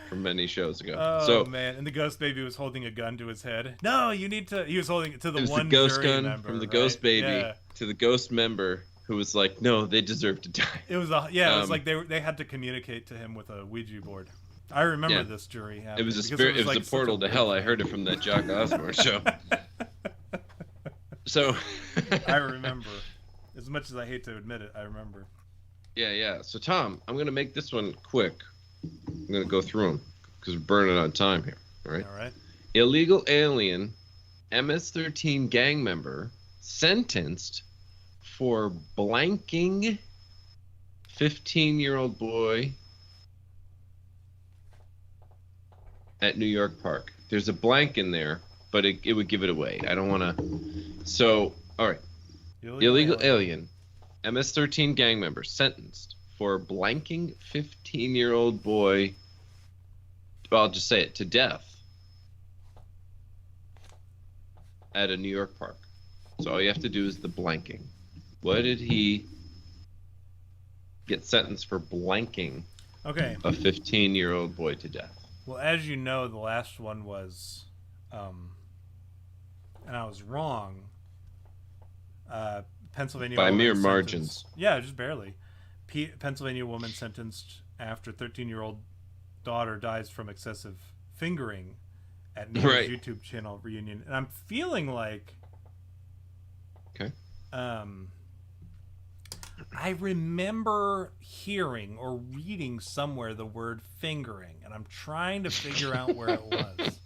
[SPEAKER 1] from many shows ago.
[SPEAKER 2] Oh man, and the ghost baby was holding a gun to his head. No, you need to. He was holding it to the one
[SPEAKER 1] the ghost
[SPEAKER 2] jury
[SPEAKER 1] gun
[SPEAKER 2] member,
[SPEAKER 1] from the
[SPEAKER 2] right?
[SPEAKER 1] ghost baby to the ghost member who was like, no, they deserve to die.
[SPEAKER 2] It was it was like they had to communicate to him with a Ouija board. I remember this jury happening.
[SPEAKER 1] It was a spirit. It was a portal to hell. I heard it from that Jock Osbourne show. So
[SPEAKER 2] I remember. As much as I hate to admit it, I remember.
[SPEAKER 1] Yeah. So Tom, I'm gonna make this one quick. I'm gonna go through them because we're burning on time here. All right.
[SPEAKER 2] All right.
[SPEAKER 1] Illegal alien, MS-13 gang member, sentenced for blanking 15-year-old boy at New York Park. There's a blank in there, but it would give it away. I don't want to. So, all right. Illegal alien, MS-13 gang member, sentenced for blanking 15-year-old boy, I'll just say it, to death at a New York park. So all you have to do is the blanking. What did he get sentenced for blanking a 15-year-old boy to death?
[SPEAKER 2] Well, as you know, the last one was, and I was wrong, Pennsylvania
[SPEAKER 1] by
[SPEAKER 2] woman
[SPEAKER 1] mere
[SPEAKER 2] sentenced,
[SPEAKER 1] margins.
[SPEAKER 2] Yeah, just barely. Pennsylvania woman sentenced after 13-year-old daughter dies from excessive fingering at New York's YouTube channel reunion. And I'm feeling like I remember hearing or reading somewhere the word fingering, and I'm trying to figure out where it was.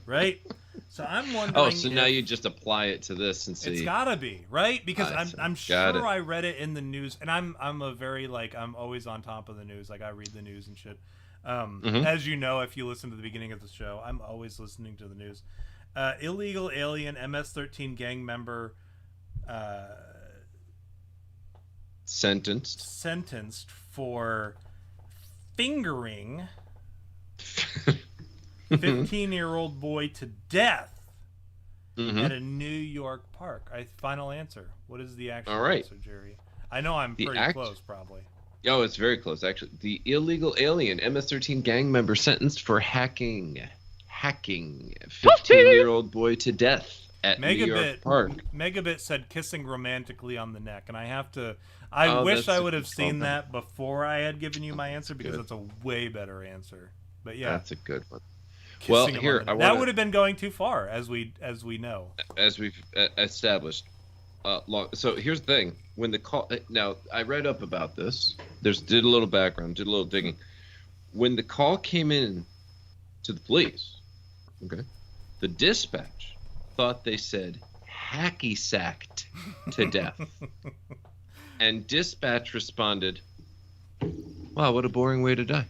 [SPEAKER 2] Right? So I'm wondering.
[SPEAKER 1] Oh, so now you just apply it to this and see.
[SPEAKER 2] It's gotta be, right? Because I'm sure I read it in the news, and I'm a very I'm always on top of the news. Like I read the news and shit. As you know, if you listen to the beginning of the show, I'm always listening to the news. Illegal alien MS-13 gang member sentenced for fingering 15-year-old boy to death at a New York park. Final answer. What is the actual answer, Jerry? I know I'm pretty close, probably.
[SPEAKER 1] Oh, it's very close, actually. The illegal alien MS-13 gang member sentenced for hacking 15-year-old boy to death at New York Park.
[SPEAKER 2] Megabit said kissing romantically on the neck, and I wish I would have seen that before I had given you my answer, because that's a way better answer. But yeah,
[SPEAKER 1] that's a good one.
[SPEAKER 2] Well, here that would have been going too far, as we know,
[SPEAKER 1] as we've established. So here's the thing: when the call, now I read up about this. Did a little background, did a little digging. When the call came in to the police, okay, the dispatch thought they said hacky sacked to death, and dispatch responded, "Wow, what a boring way to die."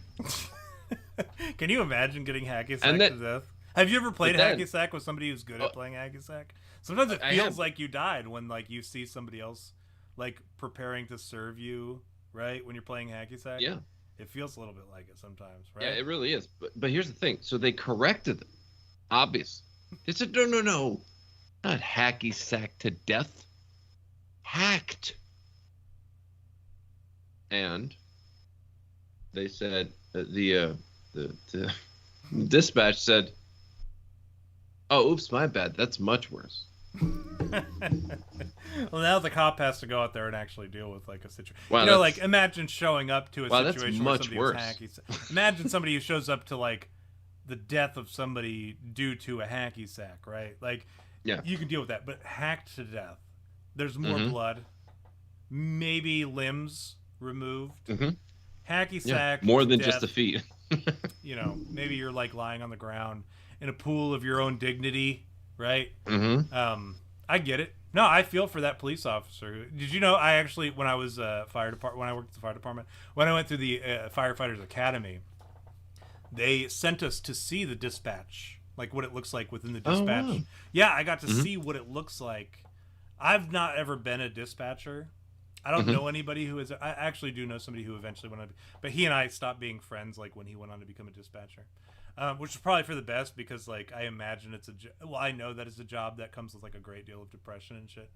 [SPEAKER 2] Can you imagine getting hacky sack to death? Have you ever played hacky sack with somebody who's good at playing hacky sack? Sometimes it feels like you died when you see somebody else preparing to serve you, right? When you're playing hacky sack.
[SPEAKER 1] Yeah.
[SPEAKER 2] It feels a little bit like it sometimes, right?
[SPEAKER 1] Yeah, it really is. But here's the thing. So they corrected them. Obviously. They said, no. Not hacky sack to death. Hacked. And they said the dispatch said, "Oh, oops, my bad. That's much worse."
[SPEAKER 2] Well, now the cop has to go out there and actually deal with a situation.
[SPEAKER 1] Wow,
[SPEAKER 2] imagine showing up to a situation where somebody
[SPEAKER 1] worse.
[SPEAKER 2] was hacky. Imagine somebody who shows up to the death of somebody due to a hacky sack, right?
[SPEAKER 1] Yeah,
[SPEAKER 2] you can deal with that, but hacked to death. There's more blood, maybe limbs removed. Hacky sack,
[SPEAKER 1] more than
[SPEAKER 2] death,
[SPEAKER 1] just the feet.
[SPEAKER 2] Maybe you're lying on the ground in a pool of your own dignity, right? I get it. No, I feel for that police officer. Did you know I actually, when I was when I worked at the fire department, when I went through the firefighters academy, they sent us to see the dispatch, what it looks like within the dispatch. Oh, wow. Yeah, I got to see what it looks like. I've not ever been a dispatcher. I don't know anybody who is. I actually do know somebody who eventually went on, but he and I stopped being friends when he went on to become a dispatcher, which is probably for the best, because I imagine I know that it's a job that comes with a great deal of depression and shit.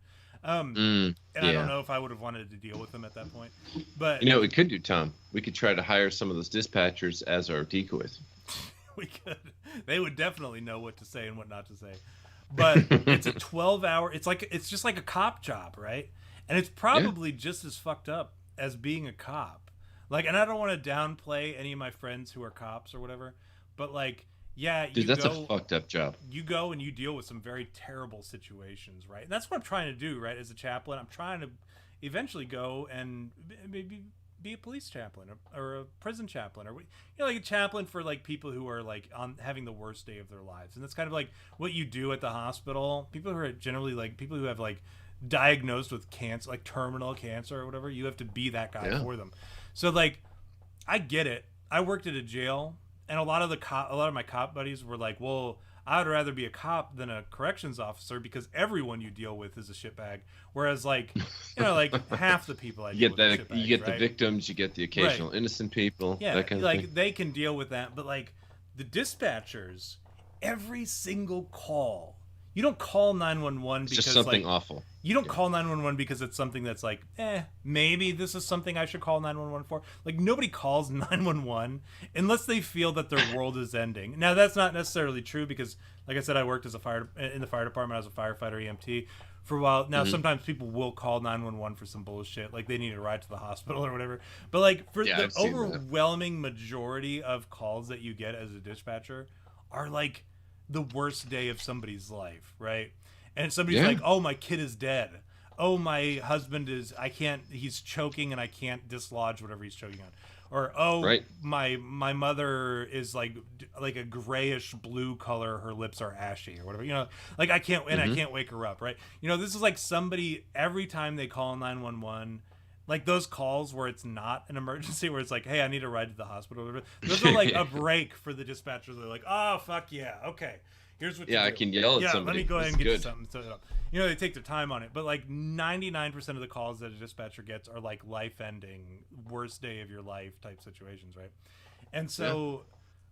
[SPEAKER 2] And I don't know if I would have wanted to deal with him at that point. But
[SPEAKER 1] what we could do, Tom? We could try to hire some of those dispatchers as our decoys.
[SPEAKER 2] We could. They would definitely know what to say and what not to say. But it's a 12-hour. It's just like a cop job, right? And it's probably just as fucked up as being a cop. And I don't want to downplay any of my friends who are cops or whatever, but
[SPEAKER 1] dude, that's a fucked up job.
[SPEAKER 2] You go and you deal with some very terrible situations, right? And that's what I'm trying to do, right? As a chaplain, I'm trying to eventually go and maybe be a police chaplain or a prison chaplain, or a chaplain for people who are on having the worst day of their lives. And that's kind of what you do at the hospital. People who are generally people who have diagnosed with cancer, terminal cancer or whatever, you have to be that guy for them. So I get it. I worked at a jail, and a lot of my cop buddies were well, I would rather be a cop than a corrections officer, because everyone you deal with is a shitbag. Whereas half the people I deal with are shitbags,
[SPEAKER 1] you get
[SPEAKER 2] right?
[SPEAKER 1] the victims, you get the occasional innocent people, that kind of thing.
[SPEAKER 2] They can deal with that, but the dispatchers, every single call, you don't call 911 because
[SPEAKER 1] just something awful.
[SPEAKER 2] You don't call 911 because it's something that's maybe this is something I should call 911 for. Nobody calls 911 unless they feel that their world is ending. Now, that's not necessarily true, because, like I said, I worked in the fire department as a firefighter EMT for a while. Now, sometimes people will call 911 for some bullshit, they need a ride to the hospital or whatever. But the overwhelming majority of calls that you get as a dispatcher are the worst day of somebody's life, right? And somebody's oh, my kid is dead. Oh, my husband he's choking and I can't dislodge whatever he's choking on. Or, my mother is like a grayish blue color, her lips are ashy or whatever. I can't wake her up, right? This is somebody, every time they call 911, those calls where it's not an emergency, where it's hey, I need a ride to the hospital. Those are a break for the dispatchers. They're oh, fuck yeah, okay. Here's what
[SPEAKER 1] Yeah,
[SPEAKER 2] you
[SPEAKER 1] I
[SPEAKER 2] do.
[SPEAKER 1] can yell at somebody.
[SPEAKER 2] Let me go ahead
[SPEAKER 1] This
[SPEAKER 2] and
[SPEAKER 1] is
[SPEAKER 2] get you
[SPEAKER 1] good.
[SPEAKER 2] something. So, you know, they take their time on it, but like 99% of the calls that a dispatcher gets are like life-ending, worst day of your life type situations, right? And so,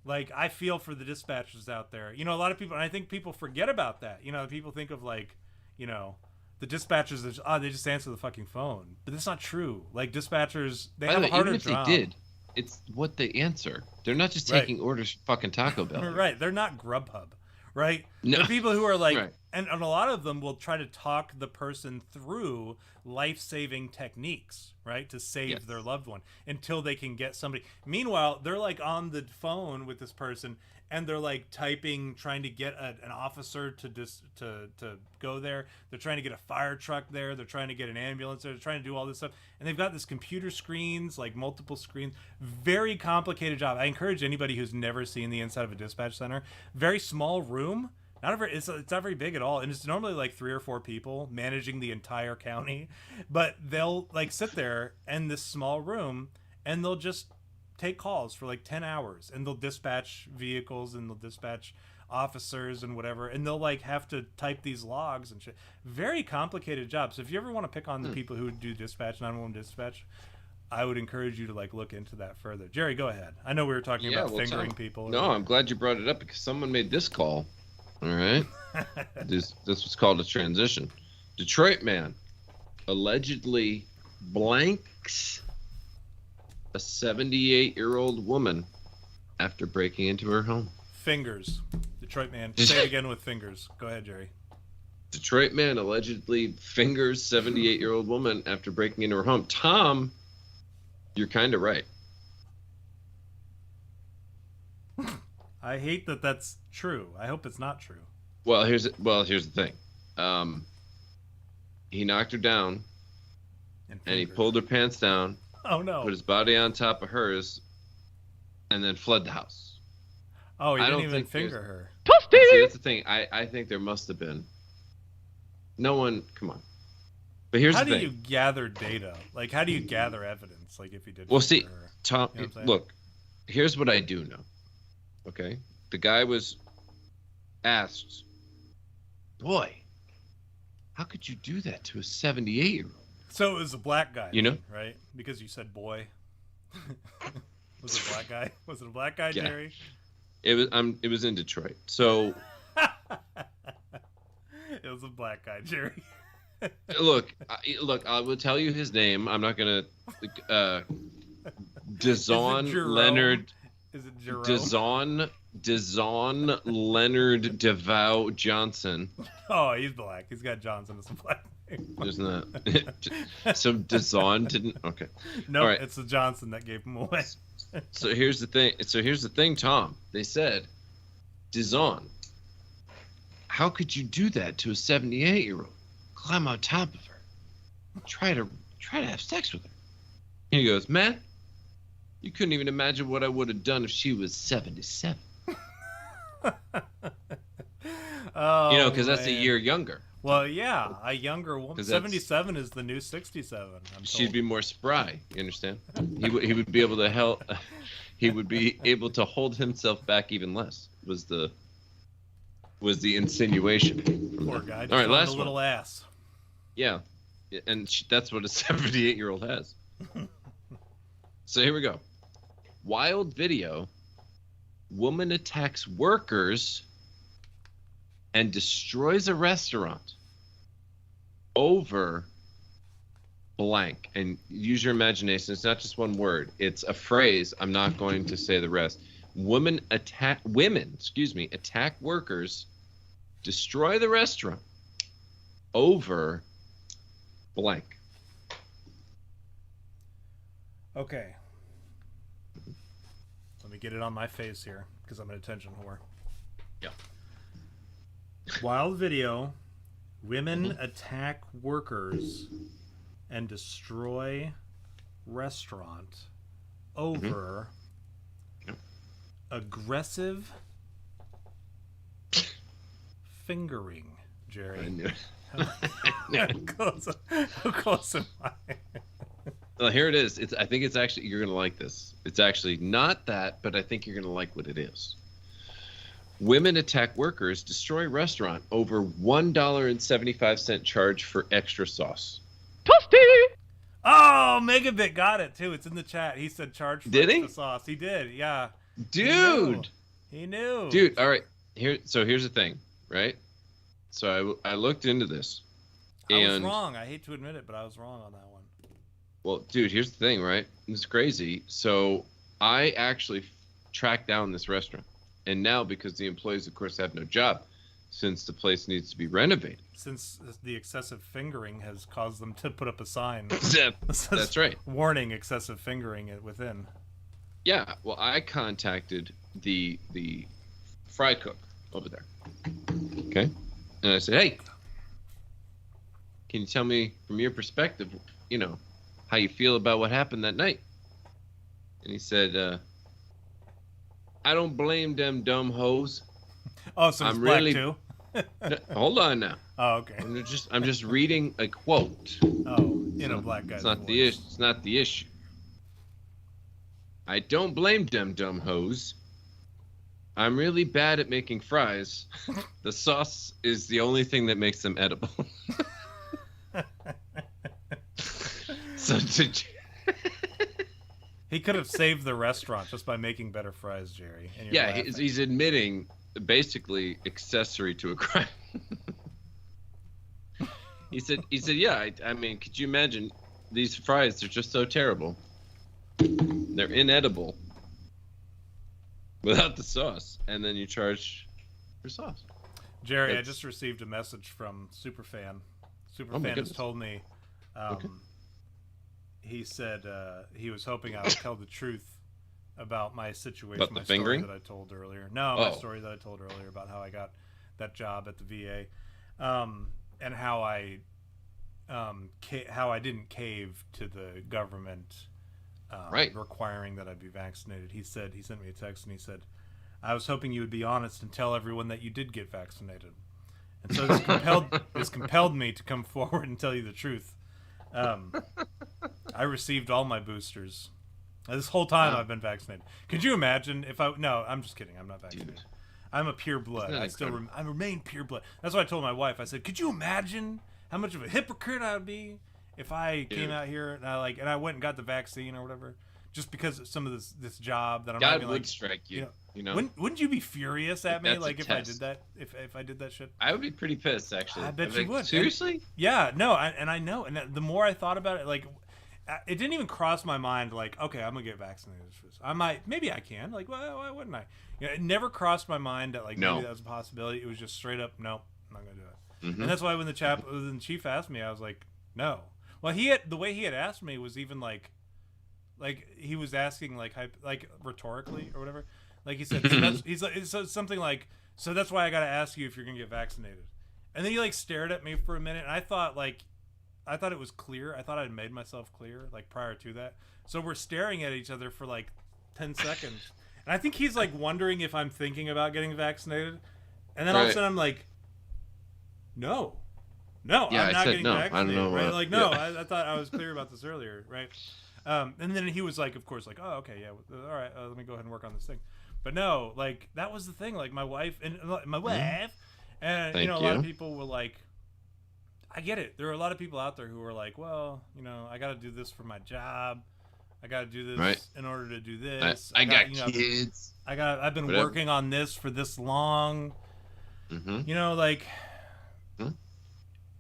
[SPEAKER 2] like, I feel for the dispatchers out there. You know, a lot of people, and I think people forget about that. You know, people think of like, you know, the dispatchers, they just answer the fucking phone. But that's not true. Like, dispatchers, they have a harder
[SPEAKER 1] even if
[SPEAKER 2] job.
[SPEAKER 1] they did, it's what they answer. They're not just taking orders from fucking Taco Bell.
[SPEAKER 2] Right. They're not Grubhub, right?
[SPEAKER 1] No.
[SPEAKER 2] They're people who are like,
[SPEAKER 1] Right.
[SPEAKER 2] and a lot of them will try to talk the person through life-saving techniques, right, to save their loved one until they can get somebody. Meanwhile, they're like on the phone with this person, and they're like typing, trying to get an officer to go there. They're trying to get a fire truck there. They're trying to get an ambulance there. They're trying to do all this stuff, and they've got this computer screens, like multiple screens. Very complicated job. I encourage anybody who's never seen the inside of a dispatch center. Very small room. It's not very big at all, and it's normally like 3 or 4 people managing the entire county, but they'll like sit there in this small room and they'll just take calls for like 10 hours, and they'll dispatch vehicles and they'll dispatch officers and whatever, and they'll like have to type these logs and shit. Very complicated job. So if you ever want to pick on the people who do dispatch, 911 dispatch, I would encourage you to like look into that further. Jerry, go ahead. I know we were talking about fingering people.
[SPEAKER 1] No, I'm glad you brought it up because someone made this call. All right. This was called a transition. Detroit man allegedly blanks a 78-year-old woman after breaking into her home.
[SPEAKER 2] Fingers. Detroit man. Say it again with fingers. Go ahead, Jerry.
[SPEAKER 1] Detroit man allegedly fingers 78-year-old woman after breaking into her home. Tom, you're kind of right.
[SPEAKER 2] I hate that that's true. I hope it's not true.
[SPEAKER 1] Well, here's the thing. He knocked her down, and he pulled her pants down.
[SPEAKER 2] Oh no!
[SPEAKER 1] Put his body on top of hers, and then fled the house.
[SPEAKER 2] Oh, he didn't even finger her.
[SPEAKER 1] See, that's the thing. I think there must have been. No one. Come on. But here's the thing.
[SPEAKER 2] How do you gather data? Like, how do you gather evidence? Like, if you did.
[SPEAKER 1] Well, see,
[SPEAKER 2] her?
[SPEAKER 1] Tom.
[SPEAKER 2] You know what I'm saying?
[SPEAKER 1] Look, here's what I do know. Okay, the guy was asked, "Boy, how could you do that to a 78-year-old?"
[SPEAKER 2] So it was a black guy,
[SPEAKER 1] you know,
[SPEAKER 2] right? Because you said boy. Was it a black guy? Was it a black guy,
[SPEAKER 1] yeah.
[SPEAKER 2] Jerry?
[SPEAKER 1] It was. It was in Detroit. So.
[SPEAKER 2] It was a black guy, Jerry.
[SPEAKER 1] Look. I will tell you his name. I'm not gonna. Dazon Leonard.
[SPEAKER 2] Is it Jerome?
[SPEAKER 1] Dazon Leonard DeVoe Johnson.
[SPEAKER 2] Oh, he's black. He's got Johnson as a black name.
[SPEAKER 1] There's not. So Dazon didn't. Okay.
[SPEAKER 2] No,
[SPEAKER 1] right.
[SPEAKER 2] It's the Johnson that gave him away.
[SPEAKER 1] So here's the thing, Tom. They said, Dazon, how could you do that to a 78-year-old? Climb on top of her, try to have sex with her. And he goes, man, you couldn't even imagine what I would have done if she was 77.
[SPEAKER 2] Oh,
[SPEAKER 1] you know, because that's a year younger.
[SPEAKER 2] Well, yeah, a younger woman. 77 is the new 67.
[SPEAKER 1] She'd be more spry. You understand? He would be able to help. He would be able to hold himself back even less. Was the insinuation?
[SPEAKER 2] Poor guy.
[SPEAKER 1] All right, last
[SPEAKER 2] a little
[SPEAKER 1] one.
[SPEAKER 2] Ass.
[SPEAKER 1] Yeah, and that's what a 78-year-old has. So here we go. Wild video. Woman attacks workers and destroys a restaurant over blank. And use your imagination. It's not just one word. It's a phrase. I'm not going to say the rest. Women attack workers, destroy the restaurant over blank.
[SPEAKER 2] Okay. Let me get it on my face here because I'm an attention whore.
[SPEAKER 1] Yeah.
[SPEAKER 2] Wild video. Women attack workers and destroy restaurant over aggressive fingering, Jerry.
[SPEAKER 1] I knew it.
[SPEAKER 2] How close am I?
[SPEAKER 1] Well, here it is. I think it's actually, you're going to like this. It's actually not that, but I think you're going to like what it is. Women attack workers, destroy restaurant over $1.75 charge for extra sauce.
[SPEAKER 3] Toasty!
[SPEAKER 2] Oh, Megabit got it too. It's in the chat. He said charge for
[SPEAKER 1] Did he?
[SPEAKER 2] extra sauce. He did, yeah.
[SPEAKER 1] Dude!
[SPEAKER 2] He knew.
[SPEAKER 1] Dude, all right. Here's the thing, right? So I looked into this.
[SPEAKER 2] I was wrong. I hate to admit it, but I was wrong on that one.
[SPEAKER 1] Well, dude, here's the thing, right? It's crazy. So I actually tracked down this restaurant. And now, because the employees, of course, have no job, since the place needs to be renovated.
[SPEAKER 2] Since the excessive fingering has caused them to put up a sign.
[SPEAKER 1] That's right.
[SPEAKER 2] Warning excessive fingering within.
[SPEAKER 1] Yeah, well, I contacted the fry cook over there. Okay? And I said, hey, can you tell me from your perspective, how you feel about what happened that night? And he said, I don't blame them dumb hoes.
[SPEAKER 2] Oh, so it's black too?
[SPEAKER 1] No, hold on now.
[SPEAKER 2] Oh, okay.
[SPEAKER 1] I'm just reading a quote.
[SPEAKER 2] Oh, a black guy's voice.
[SPEAKER 1] It's not the issue. I don't blame them dumb hoes. I'm really bad at making fries. The sauce is the only thing that makes them edible. So
[SPEAKER 2] he could have saved the restaurant just by making better fries, Jerry. And
[SPEAKER 1] yeah, he's admitting basically accessory to a crime. He said, yeah, I mean, could you imagine these fries? They're just so terrible. They're inedible without the sauce, and then you charge for sauce.
[SPEAKER 2] Jerry, I just received a message from Superfan. Superfan has told me.
[SPEAKER 1] Okay.
[SPEAKER 2] He said he was hoping I would tell the truth about my situation,
[SPEAKER 1] about the
[SPEAKER 2] my
[SPEAKER 1] fingering
[SPEAKER 2] story that I told earlier. No, my story that I told earlier about how I got that job at the VA, and how I didn't cave to the government requiring that I be vaccinated. He sent me a text and he said, "I was hoping you would be honest and tell everyone that you did get vaccinated." And so this compelled me to come forward and tell you the truth. I received all my boosters. This whole time I've been vaccinated. Could you imagine if I... No, I'm just kidding. I'm not vaccinated. Dude. I'm a pure blood. I remain pure blood. That's what I told my wife. I said, could you imagine how much of a hypocrite I would be if I came out here and I went and got the vaccine or whatever, just because of some of this job that I'm
[SPEAKER 1] God
[SPEAKER 2] not
[SPEAKER 1] would
[SPEAKER 2] like,
[SPEAKER 1] strike you.
[SPEAKER 2] Wouldn't you be furious at me like if
[SPEAKER 1] test.
[SPEAKER 2] I did that if I did that shit?
[SPEAKER 1] I would be pretty pissed actually.
[SPEAKER 2] I bet you would.
[SPEAKER 1] Seriously?
[SPEAKER 2] Yeah, no, I know. And the more I thought about it, like, it didn't even cross my mind like, okay, I'm gonna get vaccinated for this. Maybe I can. Like, why wouldn't I? It never crossed my mind that maybe that was a possibility. It was just straight up, no, I'm not gonna do it. Mm-hmm. And that's why when the chief asked me, I was like, no. Well, the way he had asked me was even like he was asking like rhetorically or whatever. Like he said, so something like, so that's why I gotta ask you if you're gonna get vaccinated. And then he stared at me for a minute, and I thought it was clear. I thought I'd made myself clear prior to that. So we're staring at each other for 10 seconds, and I think he's wondering if I'm thinking about getting vaccinated. And then all of a sudden I'm like, no, I'm not getting vaccinated. I don't know, right? No, yeah. I thought I was clear about this earlier, right? And then he was of course, oh, okay, yeah, all right, let me go ahead and work on this thing. But no, that was the thing. My wife and a lot of people were like, I get it. There are a lot of people out there who are like, well, I got to do this for my job. I got to do this in order to do this.
[SPEAKER 1] I got kids.
[SPEAKER 2] I've been working on this for this long. Mm-hmm.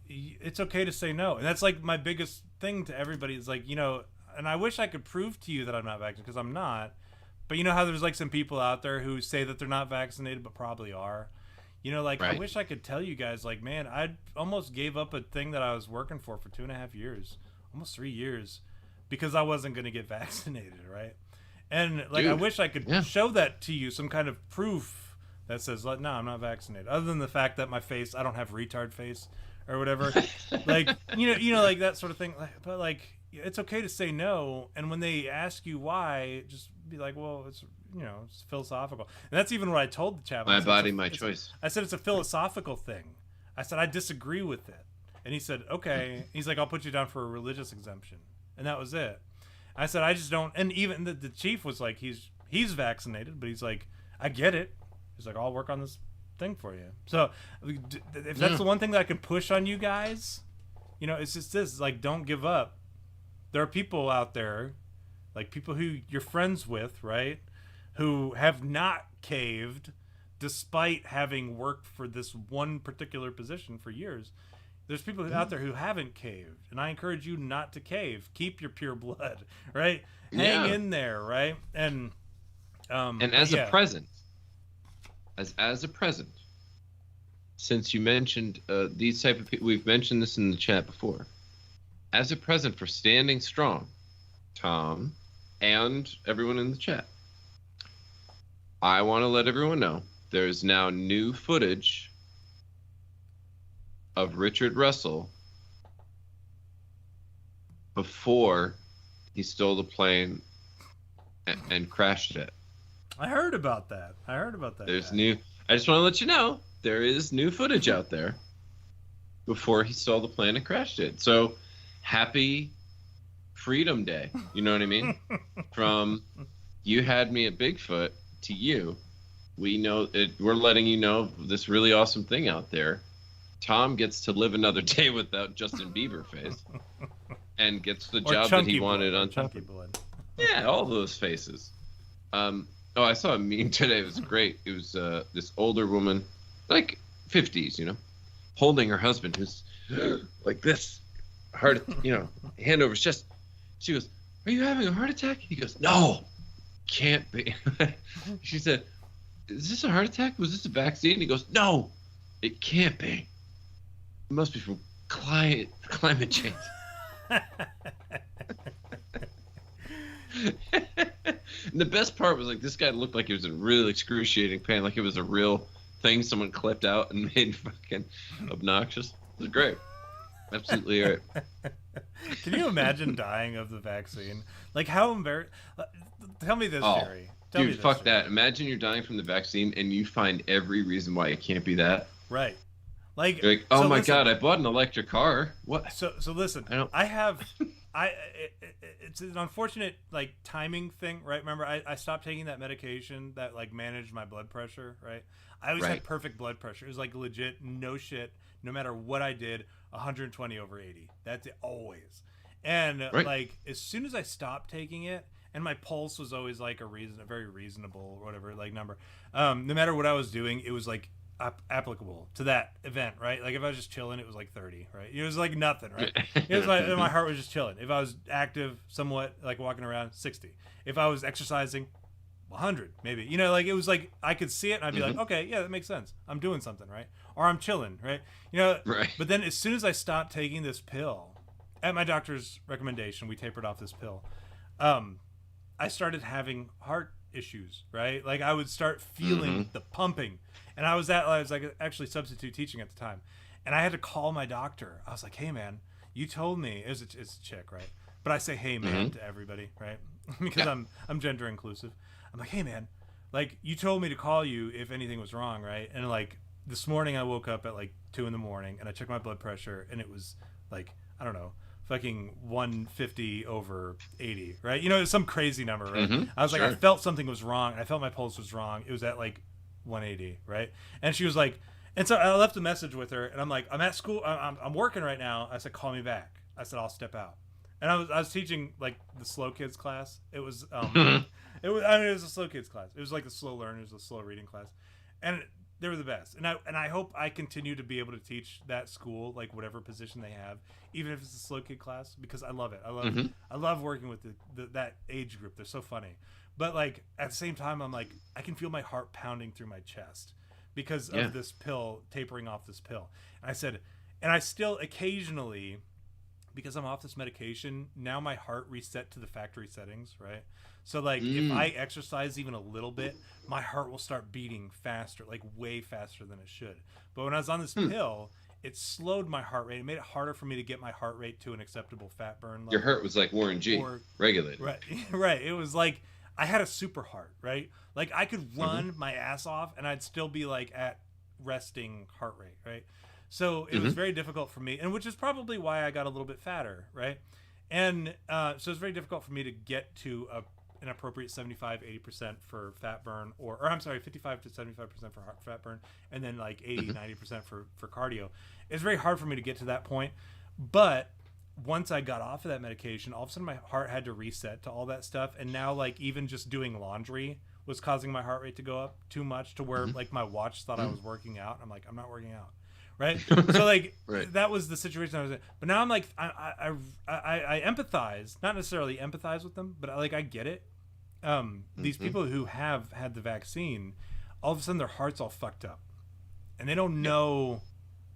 [SPEAKER 2] It's okay to say no. And that's my biggest thing to everybody is and I wish I could prove to you that I'm not vaccinated because I'm not. But how there's some people out there who say that they're not vaccinated but probably are. I wish I could tell you guys, man, I almost gave up a thing that I was working for 2.5 years, almost 3 years, because I wasn't going to get vaccinated, right? And Dude, I wish I could show that to you, some kind of proof that says, no, I'm not vaccinated. Other than the fact that my face, I don't have retard face or whatever, that sort of thing. But it's okay to say no, and when they ask you why, just be like, well, it's it's philosophical. And that's even what I told the chap.
[SPEAKER 1] My body, my choice.
[SPEAKER 2] I said it's a philosophical thing. I said I disagree with it, and he said okay. He's like, I'll put you down for a religious exemption, and that was it. I said I just don't. And even the chief was like, he's vaccinated, but he's like, I get it. He's like, I'll work on this thing for you. So if that's the one thing that I can push on you guys, you know, it's just this, like, don't give up. There are people out there, like people who you're friends with, right, who have not caved despite having worked for this one particular position for years. There's people out there who haven't caved, and I encourage you not to cave. Keep your pure blood, right? Hang in there, right? And
[SPEAKER 1] as a present, as a present, since you mentioned these type of people, we've mentioned this in the chat before. As a present for standing strong, Tom, and everyone in the chat, I want to let everyone know there's now new footage of Richard Russell before he stole the plane and crashed it.
[SPEAKER 2] I heard about that.
[SPEAKER 1] There's new. I just want to let you know there is new footage out there before he stole the plane and crashed it. So happy Freedom Day. You know what I mean? From you had me at Bigfoot to you, we know it. We're letting you know this really awesome thing out there. Tom gets to live another day without Justin Bieber face, and gets the job that he wanted on Chunky Blood. Yeah, all those faces. Oh, I saw a meme today. It was great. It was this older woman, like 50s, you know, holding her husband, who's like this, hand over his chest. She goes, "Are you having a heart attack?" He goes, "No, can't be." She said, "Is this a heart attack? Was this a vaccine?" He goes, "No, it can't be. It must be from climate change." And the best part was, like, this guy looked like he was in really excruciating pain, like it was a real thing someone clipped out and made fucking obnoxious. It was great. Absolutely right.
[SPEAKER 2] Can you imagine dying of the vaccine? Like, how embarrassing. Tell me this, Jerry.
[SPEAKER 1] Dude, fuck that. Imagine you're dying from the vaccine and you find every reason why it can't be that.
[SPEAKER 2] Right. Like,
[SPEAKER 1] you're like, oh my God, I bought an electric car. What?
[SPEAKER 2] So listen, it's an unfortunate, like, timing thing, right? Remember, I stopped taking that medication that, like, managed my blood pressure, right? I always had perfect blood pressure. It was, like, legit, no shit, no matter what I did, 120 over 80. That's it, always. And like, as soon as I stopped taking it, and my pulse was always like a very reasonable, whatever, like, number. No matter what I was doing, it was like applicable to that event, right? Like, if I was just chilling, it was like 30, right? It was like nothing, right? It was like my heart was just chilling. If I was active, somewhat, like walking around, 60. If I was exercising, 100 maybe. You know, like, it was like I could see it and I'd be like, okay, yeah, that makes sense. I'm doing something, right? Or I'm chilling, right? You know, but then as soon as I stopped taking this pill, at my doctor's recommendation, we tapered off this pill. I started having heart issues, right? Like, I would start feeling the pumping. And I was like actually substitute teaching at the time. And I had to call my doctor. I was like, "Hey man, you told me," it's a chick, right? But I say "hey man" to everybody, right? Because I'm gender inclusive. I'm like, "Hey man, like, you told me to call you if anything was wrong, right?" And like, this morning I woke up at like 2 a.m. and I checked my blood pressure and it was like, I don't know, fucking 150 over 80, right? You know, it's some crazy number, right? I was like, I felt something was wrong. I felt my pulse was wrong. It was at like 180, right? And she was like, and so I left a message with her and I'm like, I'm at school, I'm working right now. I said, call me back. I said, I'll step out. And I was teaching like the slow kids class. It was it was a slow kids class. It was like the slow learners, the slow reading class. And they were the best. And I hope I continue to be able to teach that school, like, whatever position they have, even if it's a slow kid class, because I love it. I love working with that age group. They're so funny. But, like, at the same time, I'm like, I can feel my heart pounding through my chest because of this pill, tapering off this pill. And I said, and I still occasionally, because I'm off this medication, now my heart reset to the factory settings, right? So, like, if I exercise even a little bit, my heart will start beating faster, like way faster than it should. But when I was on this pill, it slowed my heart rate. It made it harder for me to get my heart rate to an acceptable fat burn level.
[SPEAKER 1] Your heart was like Warren G, regulated.
[SPEAKER 2] Right. It was like I had a super heart, right? Like, I could run my ass off and I'd still be like at resting heart rate, right? So it was very difficult for me, and which is probably why I got a little bit fatter, right? And so it's very difficult for me to get to an appropriate 75-80% for fat burn, or I'm sorry, 55 to 75% for fat burn, and then like 80-90% for cardio. It's very hard for me to get to that point, but once I got off of that medication, all of a sudden my heart had to reset to all that stuff, and now like even just doing laundry was causing my heart rate to go up too much to where like my watch thought I was working out. I'm like, I'm not working out. Right. So like that was the situation I was in. But now I'm like, I empathize, not necessarily empathize with them, but I get it. These people who have had the vaccine, all of a sudden their heart's all fucked up and they don't know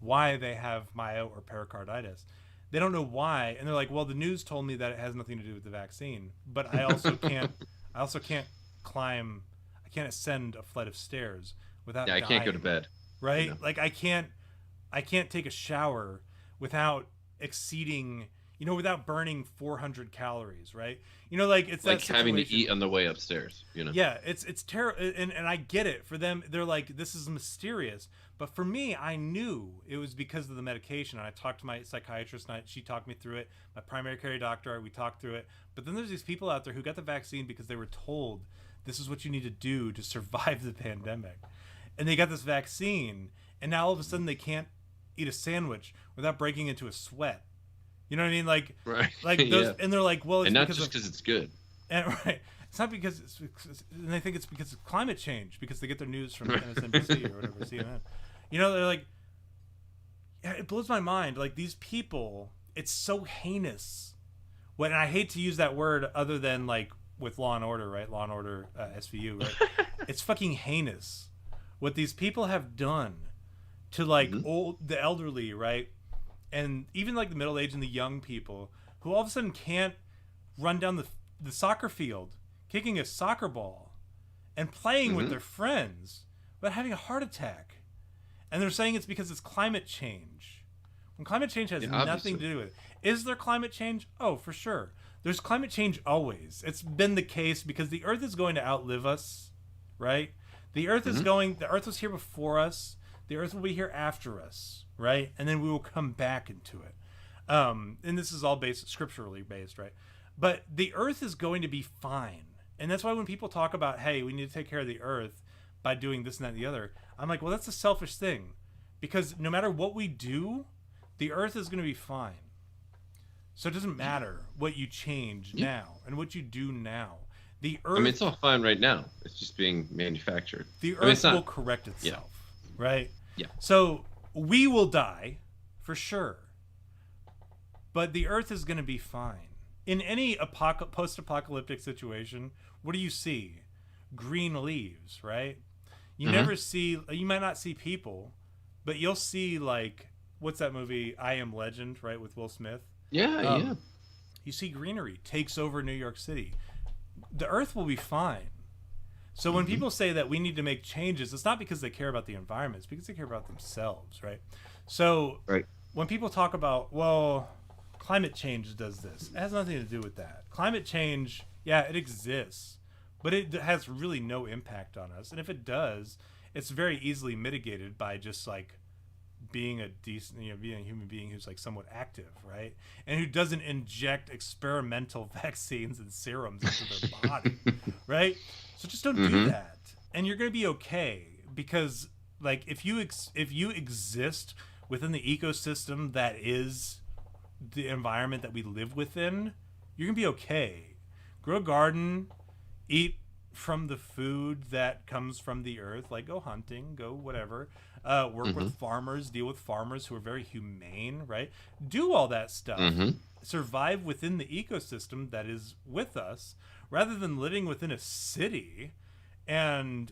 [SPEAKER 2] why they have myo or pericarditis. They don't know why. And they're like, well, the news told me that it has nothing to do with the vaccine, but I also can't climb. I can't ascend a flight of stairs without dying.
[SPEAKER 1] I can't go to bed.
[SPEAKER 2] Right. You know? Like I can't take a shower without exceeding, without burning 400 calories, right? Like it's
[SPEAKER 1] like
[SPEAKER 2] that
[SPEAKER 1] having to eat on the way upstairs,
[SPEAKER 2] Yeah, it's terrible, and I get it. For them, they're like, this is mysterious. But for me, I knew it was because of the medication. And I talked to my psychiatrist, and she talked me through it. My primary care doctor, we talked through it. But then there's these people out there who got the vaccine because they were told this is what you need to do to survive the pandemic, and they got this vaccine, and now all of a sudden they can't eat a sandwich without breaking into a sweat. You know what I mean? Like,
[SPEAKER 1] right.
[SPEAKER 2] Like those, and they're like, well, it's
[SPEAKER 1] and not
[SPEAKER 2] because
[SPEAKER 1] just because it's good.
[SPEAKER 2] And right, it's not because and they think it's because of climate change, because they get their news from MSNBC or whatever, CNN. They're like, yeah, it blows my mind. Like these people, it's so heinous. When I hate to use that word other than like with Law and Order, right? Law and Order, SVU, right? It's fucking heinous what these people have done to like the elderly, right? And even like the middle-aged and the young people who all of a sudden can't run down the soccer field kicking a soccer ball and playing with their friends without having a heart attack. And they're saying it's because it's climate change, when climate change has nothing to do with it. Is there climate change? Oh, for sure. There's climate change always. It's been the case because the Earth is going to outlive us, right? The Earth is the Earth was here before us. The Earth will be here after us, right? And then we will come back into it. And this is all scripturally based, right? But the Earth is going to be fine. And that's why when people talk about, hey, we need to take care of the Earth by doing this and that and the other, I'm like, well, that's a selfish thing. Because no matter what we do, the Earth is going to be fine. So it doesn't matter what you change now and what you do now. The Earth...
[SPEAKER 1] it's all fine right now. It's just being manufactured.
[SPEAKER 2] The Earth will correct itself, right?
[SPEAKER 1] Yeah.
[SPEAKER 2] So we will die, for sure. But the Earth is going to be fine. In any post-apocalyptic situation, what do you see? Green leaves, right? You never see... You might not see people, but you'll see, like... What's that movie, I Am Legend, right, with Will Smith?
[SPEAKER 1] Yeah.
[SPEAKER 2] You see greenery takes over New York City. The Earth will be fine. So when people say that we need to make changes, it's not because they care about the environment. It's because they care about themselves, right? So when people talk about, well, climate change does this, it has nothing to do with that. Climate change, yeah, it exists, but it has really no impact on us. And if it does, it's very easily mitigated by just like being a decent, being a human being who's like somewhat active, right? And who doesn't inject experimental vaccines and serums into their body, right? So just don't do that, and you're gonna be okay. Because like if you exist within the ecosystem that is the environment that we live within, you're gonna be okay. Grow a garden, eat from the food that comes from the earth, like go hunting, go whatever, work with farmers, deal with farmers who are very humane, right? Do all that stuff. Survive within the ecosystem that is with us, rather than living within a city. And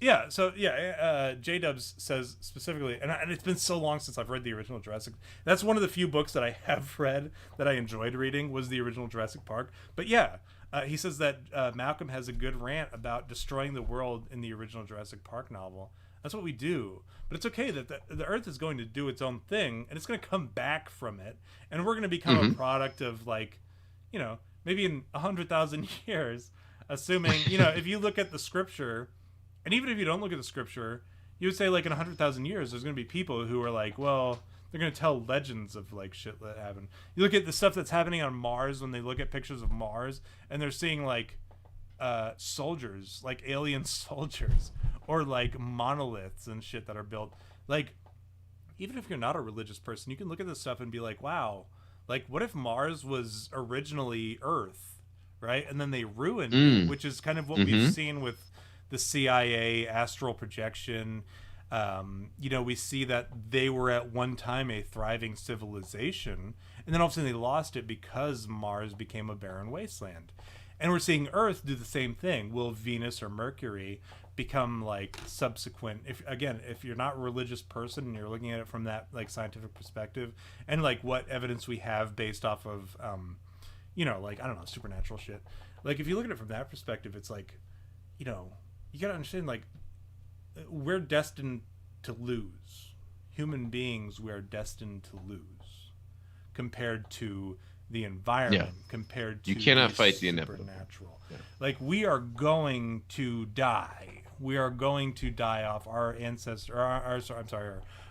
[SPEAKER 2] J-Dubs says specifically, and it's been so long since I've read the original Jurassic. That's one of the few books that I have read that I enjoyed reading, was the original Jurassic Park. But he says that Malcolm has a good rant about destroying the world in the original Jurassic Park novel. That's what we do. But it's okay that the Earth is going to do its own thing, and it's going to come back from it, and we're going to become a product of, like, maybe in 100,000 years, assuming, if you look at the scripture, and even if you don't look at the scripture, you would say, like, in 100,000 years, there's going to be people who are like, well, They're going to tell legends of like shit that happened. You look at the stuff that's happening on Mars when they look at pictures of Mars and they're seeing like soldiers, like alien soldiers, or like monoliths and shit that are built. Like, even if you're not a religious person, you can look at this stuff and be like, wow, like what if Mars was originally Earth, right? And then they ruined it, which is kind of what we've seen with the CIA astral projection. You know, we see that they were at one time a thriving civilization, and then all of a sudden they lost it because Mars became a barren wasteland. And we're seeing Earth do the same thing. Will Venus or Mercury become like subsequent? If you're not a religious person and you're looking at it from that like scientific perspective, and like what evidence we have based off of, you know, like I don't know, supernatural shit. Like if you look at it from that perspective, it's like, you know, you gotta understand like we're destined to lose. Human beings, we are destined to lose compared to the environment, compared to
[SPEAKER 1] you cannot fight the
[SPEAKER 2] supernatural. Like we are going to die. We are going to die off. Our ancestors,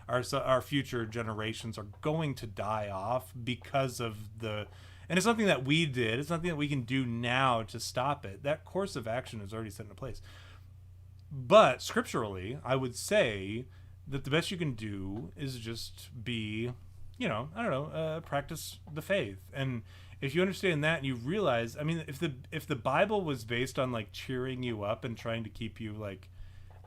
[SPEAKER 2] our future generations are going to die off because of the. And it's something that we did. It's something that we can do now to stop it. That course of action is already set into place. But scripturally, I would say that the best you can do is just be, you know, I don't know, practice the faith. And if you understand that and you realize, I mean, if the Bible was based on like cheering you up and trying to keep you like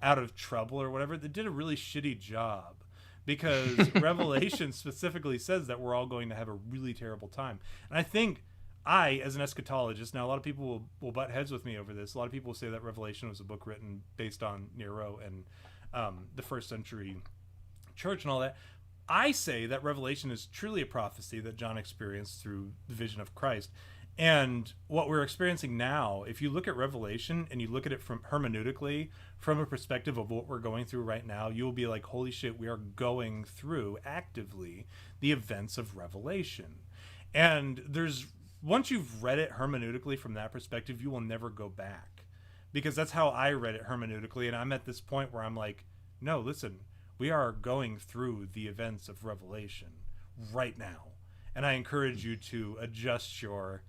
[SPEAKER 2] out of trouble or whatever, they did a really shitty job, because Revelation specifically says that we're all going to have a really terrible time. And I think as an eschatologist, now a lot of people will butt heads with me over this. A lot of people say that Revelation was a book written based on Nero and the first century church and all that. I say that Revelation is truly a prophecy that John experienced through the vision of Christ. And what we're experiencing now, if you look at Revelation and you look at it from hermeneutically, from a perspective of what we're going through right now, you'll be like, holy shit, we are going through actively the events of Revelation. And once you've read it hermeneutically from that perspective, you will never go back, because that's how I read it hermeneutically. And I'm at this point where I'm like, no, listen, we are going through the events of Revelation right now. And I encourage you to adjust your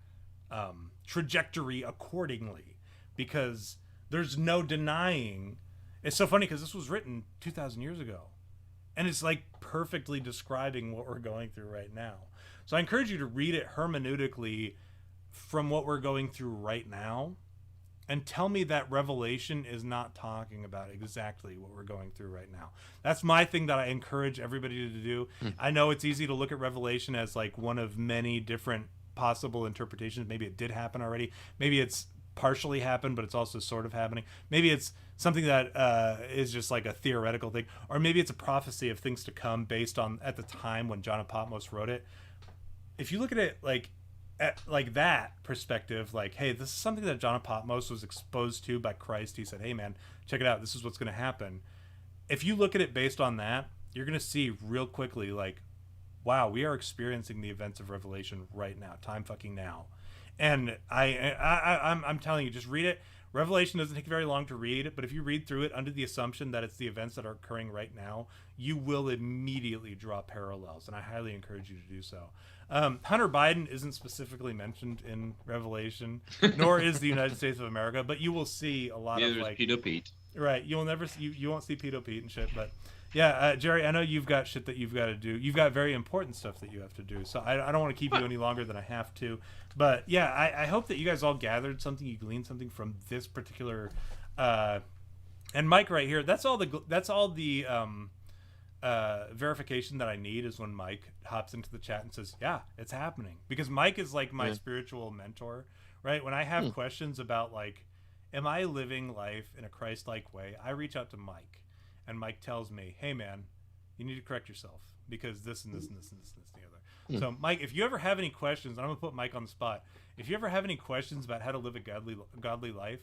[SPEAKER 2] trajectory accordingly, because there's no denying. It's so funny because this was written 2,000 years ago, and it's like perfectly describing what we're going through right now. So I encourage you to read it hermeneutically from what we're going through right now, and tell me that Revelation is not talking about exactly what we're going through right now. That's my thing that I encourage everybody to do. I know it's easy to look at Revelation as like one of many different possible interpretations. Maybe it did happen already. Maybe it's partially happened, but it's also sort of happening. Maybe it's something that is just like a theoretical thing, or maybe it's a prophecy of things to come based on at the time when John of Patmos wrote it. If you look at it like that perspective, like, hey, this is something that John of Patmos was exposed to by Christ. He said, hey man, check it out, this is what's going to happen. If you look at it based on that, you're going to see real quickly like, wow, we are experiencing the events of Revelation right now, time fucking now. And I'm telling you, just read it. Revelation doesn't take very long to read, but if you read through it under the assumption that it's the events that are occurring right now, you will immediately draw parallels, and I highly encourage you to do so. Hunter Biden isn't specifically mentioned in Revelation, nor is the United States of America, but you will see a lot of like
[SPEAKER 1] Pedo Pete.
[SPEAKER 2] Right, you'll never see, you won't see Pedo Pete and shit, but yeah, Jerry, I know you've got shit that you've got to do. You've got very important stuff that you have to do, so I don't want to keep you any longer than I have to. But yeah, I hope that you guys all gathered something, you gleaned something from this particular. And Mike right here, that's all the verification that I need is when Mike hops into the chat and says, "Yeah, it's happening." Because Mike is like my spiritual mentor, right? When I have questions about like, am I living life in a Christ-like way, I reach out to Mike. And Mike tells me, hey man, you need to correct yourself because this and this and this and this and this and the other. So Mike, if you ever have any questions, and I'm gonna put Mike on the spot, if you ever have any questions about how to live a godly life,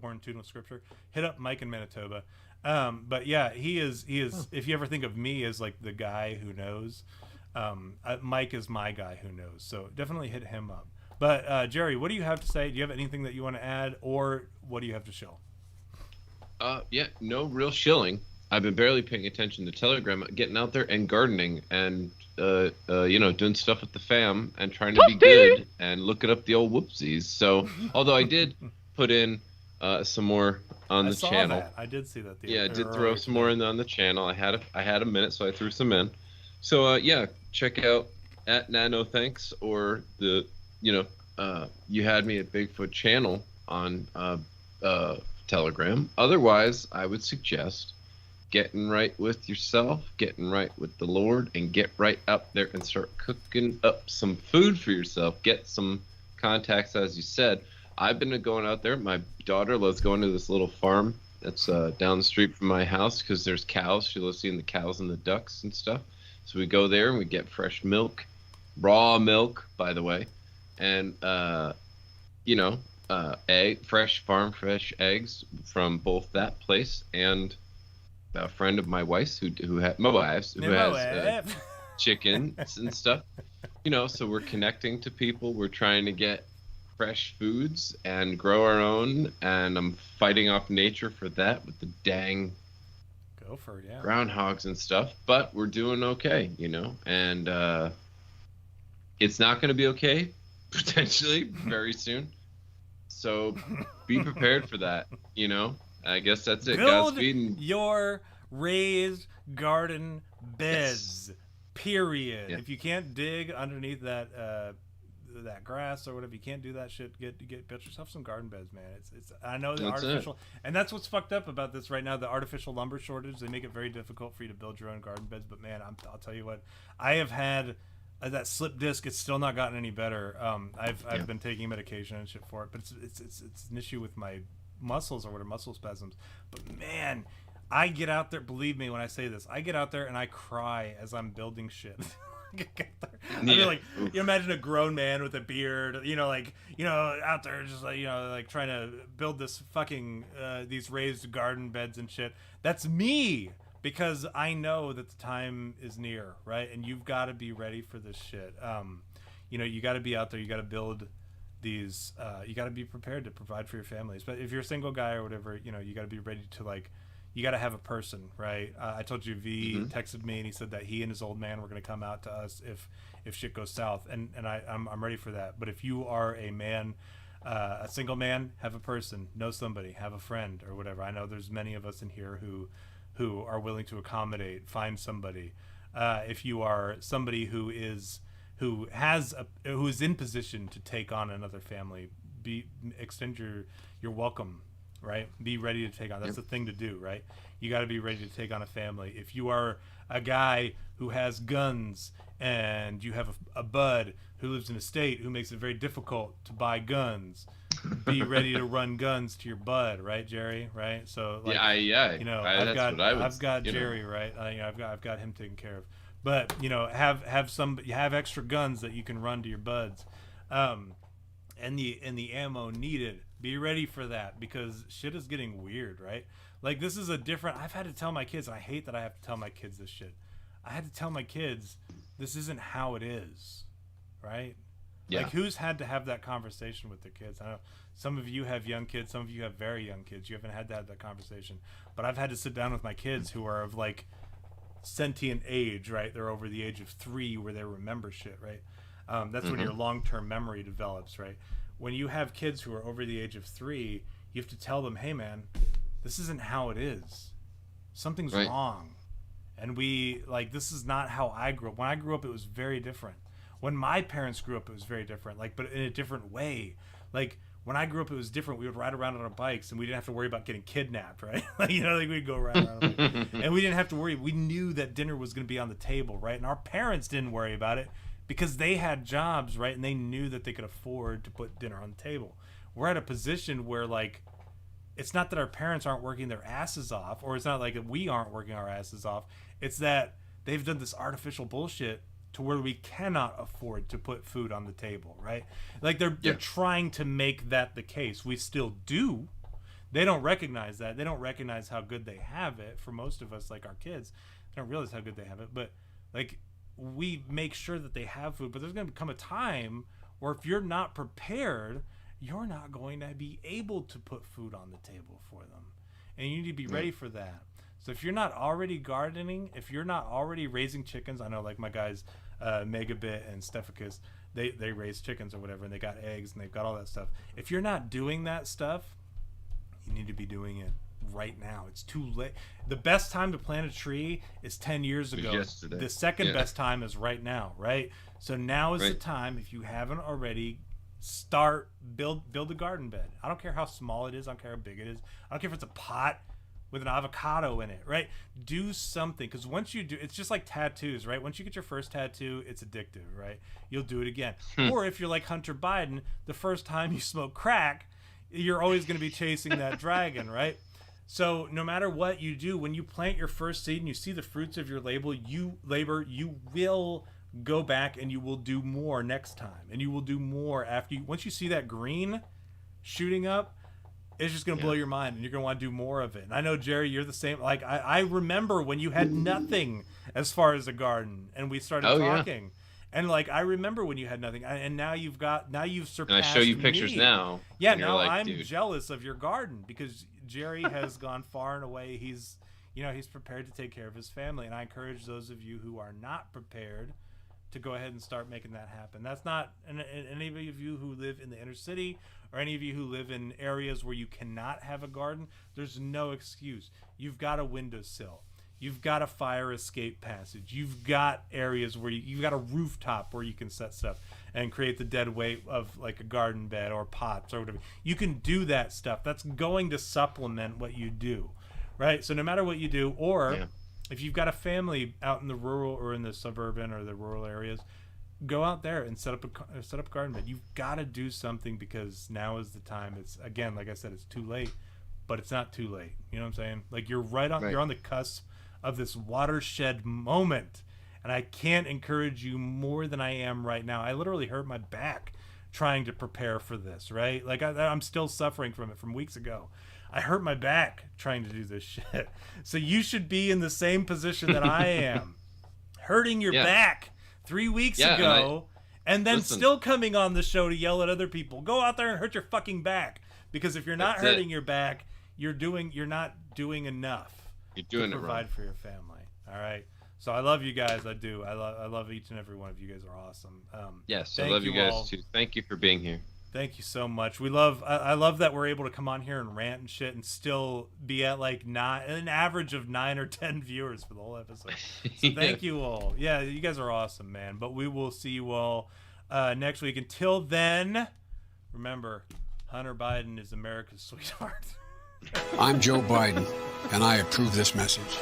[SPEAKER 2] more in tune with scripture, hit up Mike in Manitoba. But yeah, he is if you ever think of me as like the guy who knows, Mike is my guy who knows, so definitely hit him up. But Jerry, what do you have to say? Do you have anything that you want to add, or what do you have to show?
[SPEAKER 1] Yeah, no real shilling. I've been barely paying attention to Telegram, getting out there and gardening and doing stuff with the fam and trying to be good and looking up the old whoopsies. So, although I did put in some more on the channel.
[SPEAKER 2] That. I did see that.
[SPEAKER 1] I did throw some more in on the channel. I had a minute, so I threw some in. So check out at Nano Thanks or the you had me at Bigfoot channel on Telegram. Otherwise, I would suggest getting right with yourself, getting right with the Lord, and get right up there and start cooking up some food for yourself. Get some contacts, as you said. I've been going out there. My daughter loves going to this little farm that's down the street from my house because there's cows. She loves seeing the cows and the ducks and stuff. So we go there and we get fresh milk, raw milk, by the way, and fresh eggs from both that place and a friend of my wife's who has chickens and stuff. So we're connecting to people. We're trying to get fresh foods and grow our own, and I'm fighting off nature for that with the dang groundhogs and stuff. But we're doing okay, and it's not going to be okay potentially very soon. So be prepared for that, I guess that's it.
[SPEAKER 2] Build your raised garden beds. Yes. Period. Yeah. If you can't dig underneath that grass or whatever, you can't do that shit. Get yourself some garden beds, man. It's I know the artificial, and that's what's fucked up about this right now. The artificial lumber shortage, they make it very difficult for you to build your own garden beds. But man, I'll tell you what, I have had that slip disc. It's still not gotten any better. I've been taking medication and shit for it, but it's an issue with my muscles or whatever, muscle spasms. But man, I get out there, believe me when I say this, I get out there and I cry as I'm building shit. I mean, like, you imagine a grown man with a beard, out there just like trying to build this fucking these raised garden beds and shit. That's me, because I know that the time is near, right? And you've got to be ready for this shit. You got to be out there. You got to build these. You got to be prepared to provide for your families. But if you're a single guy or whatever, you got to be ready to you got to have a person, right? I told you V texted me and he said that he and his old man were going to come out to us if shit goes south, and I'm ready for that. But if you are a man, a single man, have a person, know somebody, have a friend or whatever. I know there's many of us in here who are willing to accommodate, find somebody. If you are somebody who is in position to take on another family, extend your welcome. Right? Be ready to take on. That's the thing to do, right? You got to be ready to take on a family. If you are a guy who has guns and you have a bud who lives in a state who makes it very difficult to buy guns, be ready to run guns to your bud, right, Jerry? Right? So I've got Jerry, right? I've got him taken care of. But have extra guns that you can run to your buds, and the ammo needed. Be ready for that, because shit is getting weird, right? Like, this is I've had to tell my kids, and I hate that I have to tell my kids this shit. I had to tell my kids, this isn't how it is, right? Yeah. Like, who's had to have that conversation with their kids? I know some of you have young kids, some of you have very young kids. You haven't had to have that conversation. But I've had to sit down with my kids who are of, sentient age, right? They're over the age of 3 where they remember shit, right? That's when your long-term memory develops, right? When you have kids who are over the age of 3, you have to tell them, hey man, this isn't how it is. Something's wrong. And this is not how I grew up. When I grew up, it was very different. When my parents grew up, it was very different, but in a different way. When I grew up, it was different. We would ride around on our bikes and we didn't have to worry about getting kidnapped, right? We'd go ride around and we didn't have to worry. We knew that dinner was going to be on the table, right? And our parents didn't worry about it, because they had jobs, right? And they knew that they could afford to put dinner on the table. We're at a position where, it's not that our parents aren't working their asses off, or it's not like that we aren't working our asses off. It's that they've done this artificial bullshit to where we cannot afford to put food on the table, right? They're trying to make that the case. We still do. They don't recognize that. They don't recognize how good they have it. For most of us, like our kids, they don't realize how good they have it. But, we make sure that they have food, but there's going to come a time where if you're not prepared, you're not going to be able to put food on the table for them, and you need to be ready for that. So if you're not already gardening, if you're not already raising chickens, I know like my guys, Megabit and Stephicus, they raise chickens or whatever, and they got eggs and they've got all that stuff. If you're not doing that stuff, you need to be doing it right now. It's too late. The best time to plant a tree is 10 years ago.
[SPEAKER 1] Yesterday.
[SPEAKER 2] The second best time is right now, right? So now is the time, if you haven't already, build a garden bed. I don't care how small it is. I don't care how big it is. I don't care if it's a pot with an avocado in it, right? Do something, because once you do, it's just like tattoos, right? Once you get your first tattoo, it's addictive, right? You'll do it again. Or if you're like Hunter Biden, the first time you smoke crack, you're always going to be chasing that dragon, right? So no matter what you do, when you plant your first seed and you see the fruits of your labor, you will go back and you will do more next time, and you will do more after you. Once you see that green shooting up, it's just going to blow your mind, and you're going to want to do more of it. And I know, Jerry, you're the same. Like, I remember when you had nothing as far as a garden, and we started talking. And, like, I remember when you had nothing, and now you've surpassed me.
[SPEAKER 1] And I show you pictures now.
[SPEAKER 2] Yeah, now like, I'm jealous of your garden, because Jerry has gone far and away. He's prepared to take care of his family, and I encourage those of you who are not prepared to go ahead and start making that happen. That's not any of you who live in the inner city or any of you who live in areas where you cannot have a garden. There's no excuse. You've got a windowsill. You've got a fire escape passage. You've got areas where you've got a rooftop where you can set stuff and create the dead weight of like a garden bed or pots or whatever. You can do that stuff. That's going to supplement what you do, right? So no matter what you do, or if you've got a family out in the rural or in the suburban or the rural areas, go out there and set up a garden bed. You've got to do something, because now is the time. It's, again, like I said, it's too late, but it's not too late. You know what I'm saying? Like, you're you're on the cusp of this watershed moment, and I can't encourage you more than I am right now. I literally hurt my back trying to prepare for this, right? Like, I'm still suffering from it from weeks ago. I hurt my back trying to do this shit. So you should be in the same position that I am. Hurting your back 3 weeks ago, and then still coming on the show to yell at other people. Go out there and hurt your fucking back. Because if you're not hurting your back, you're not doing enough.
[SPEAKER 1] You're doing
[SPEAKER 2] to provide for your family. All right. So I love you guys. I do. I love each and every one of you guys. Are awesome.
[SPEAKER 1] Yes, I love you guys too. Thank you for being here.
[SPEAKER 2] Thank you so much. I love that we're able to come on here and rant and shit and still be at like an average of 9 or 10 viewers for the whole episode. So thank you all. Yeah, you guys are awesome, man. But we will see you all next week. Until then, remember, Hunter Biden is America's sweetheart.
[SPEAKER 3] I'm Joe Biden, and I approve this message.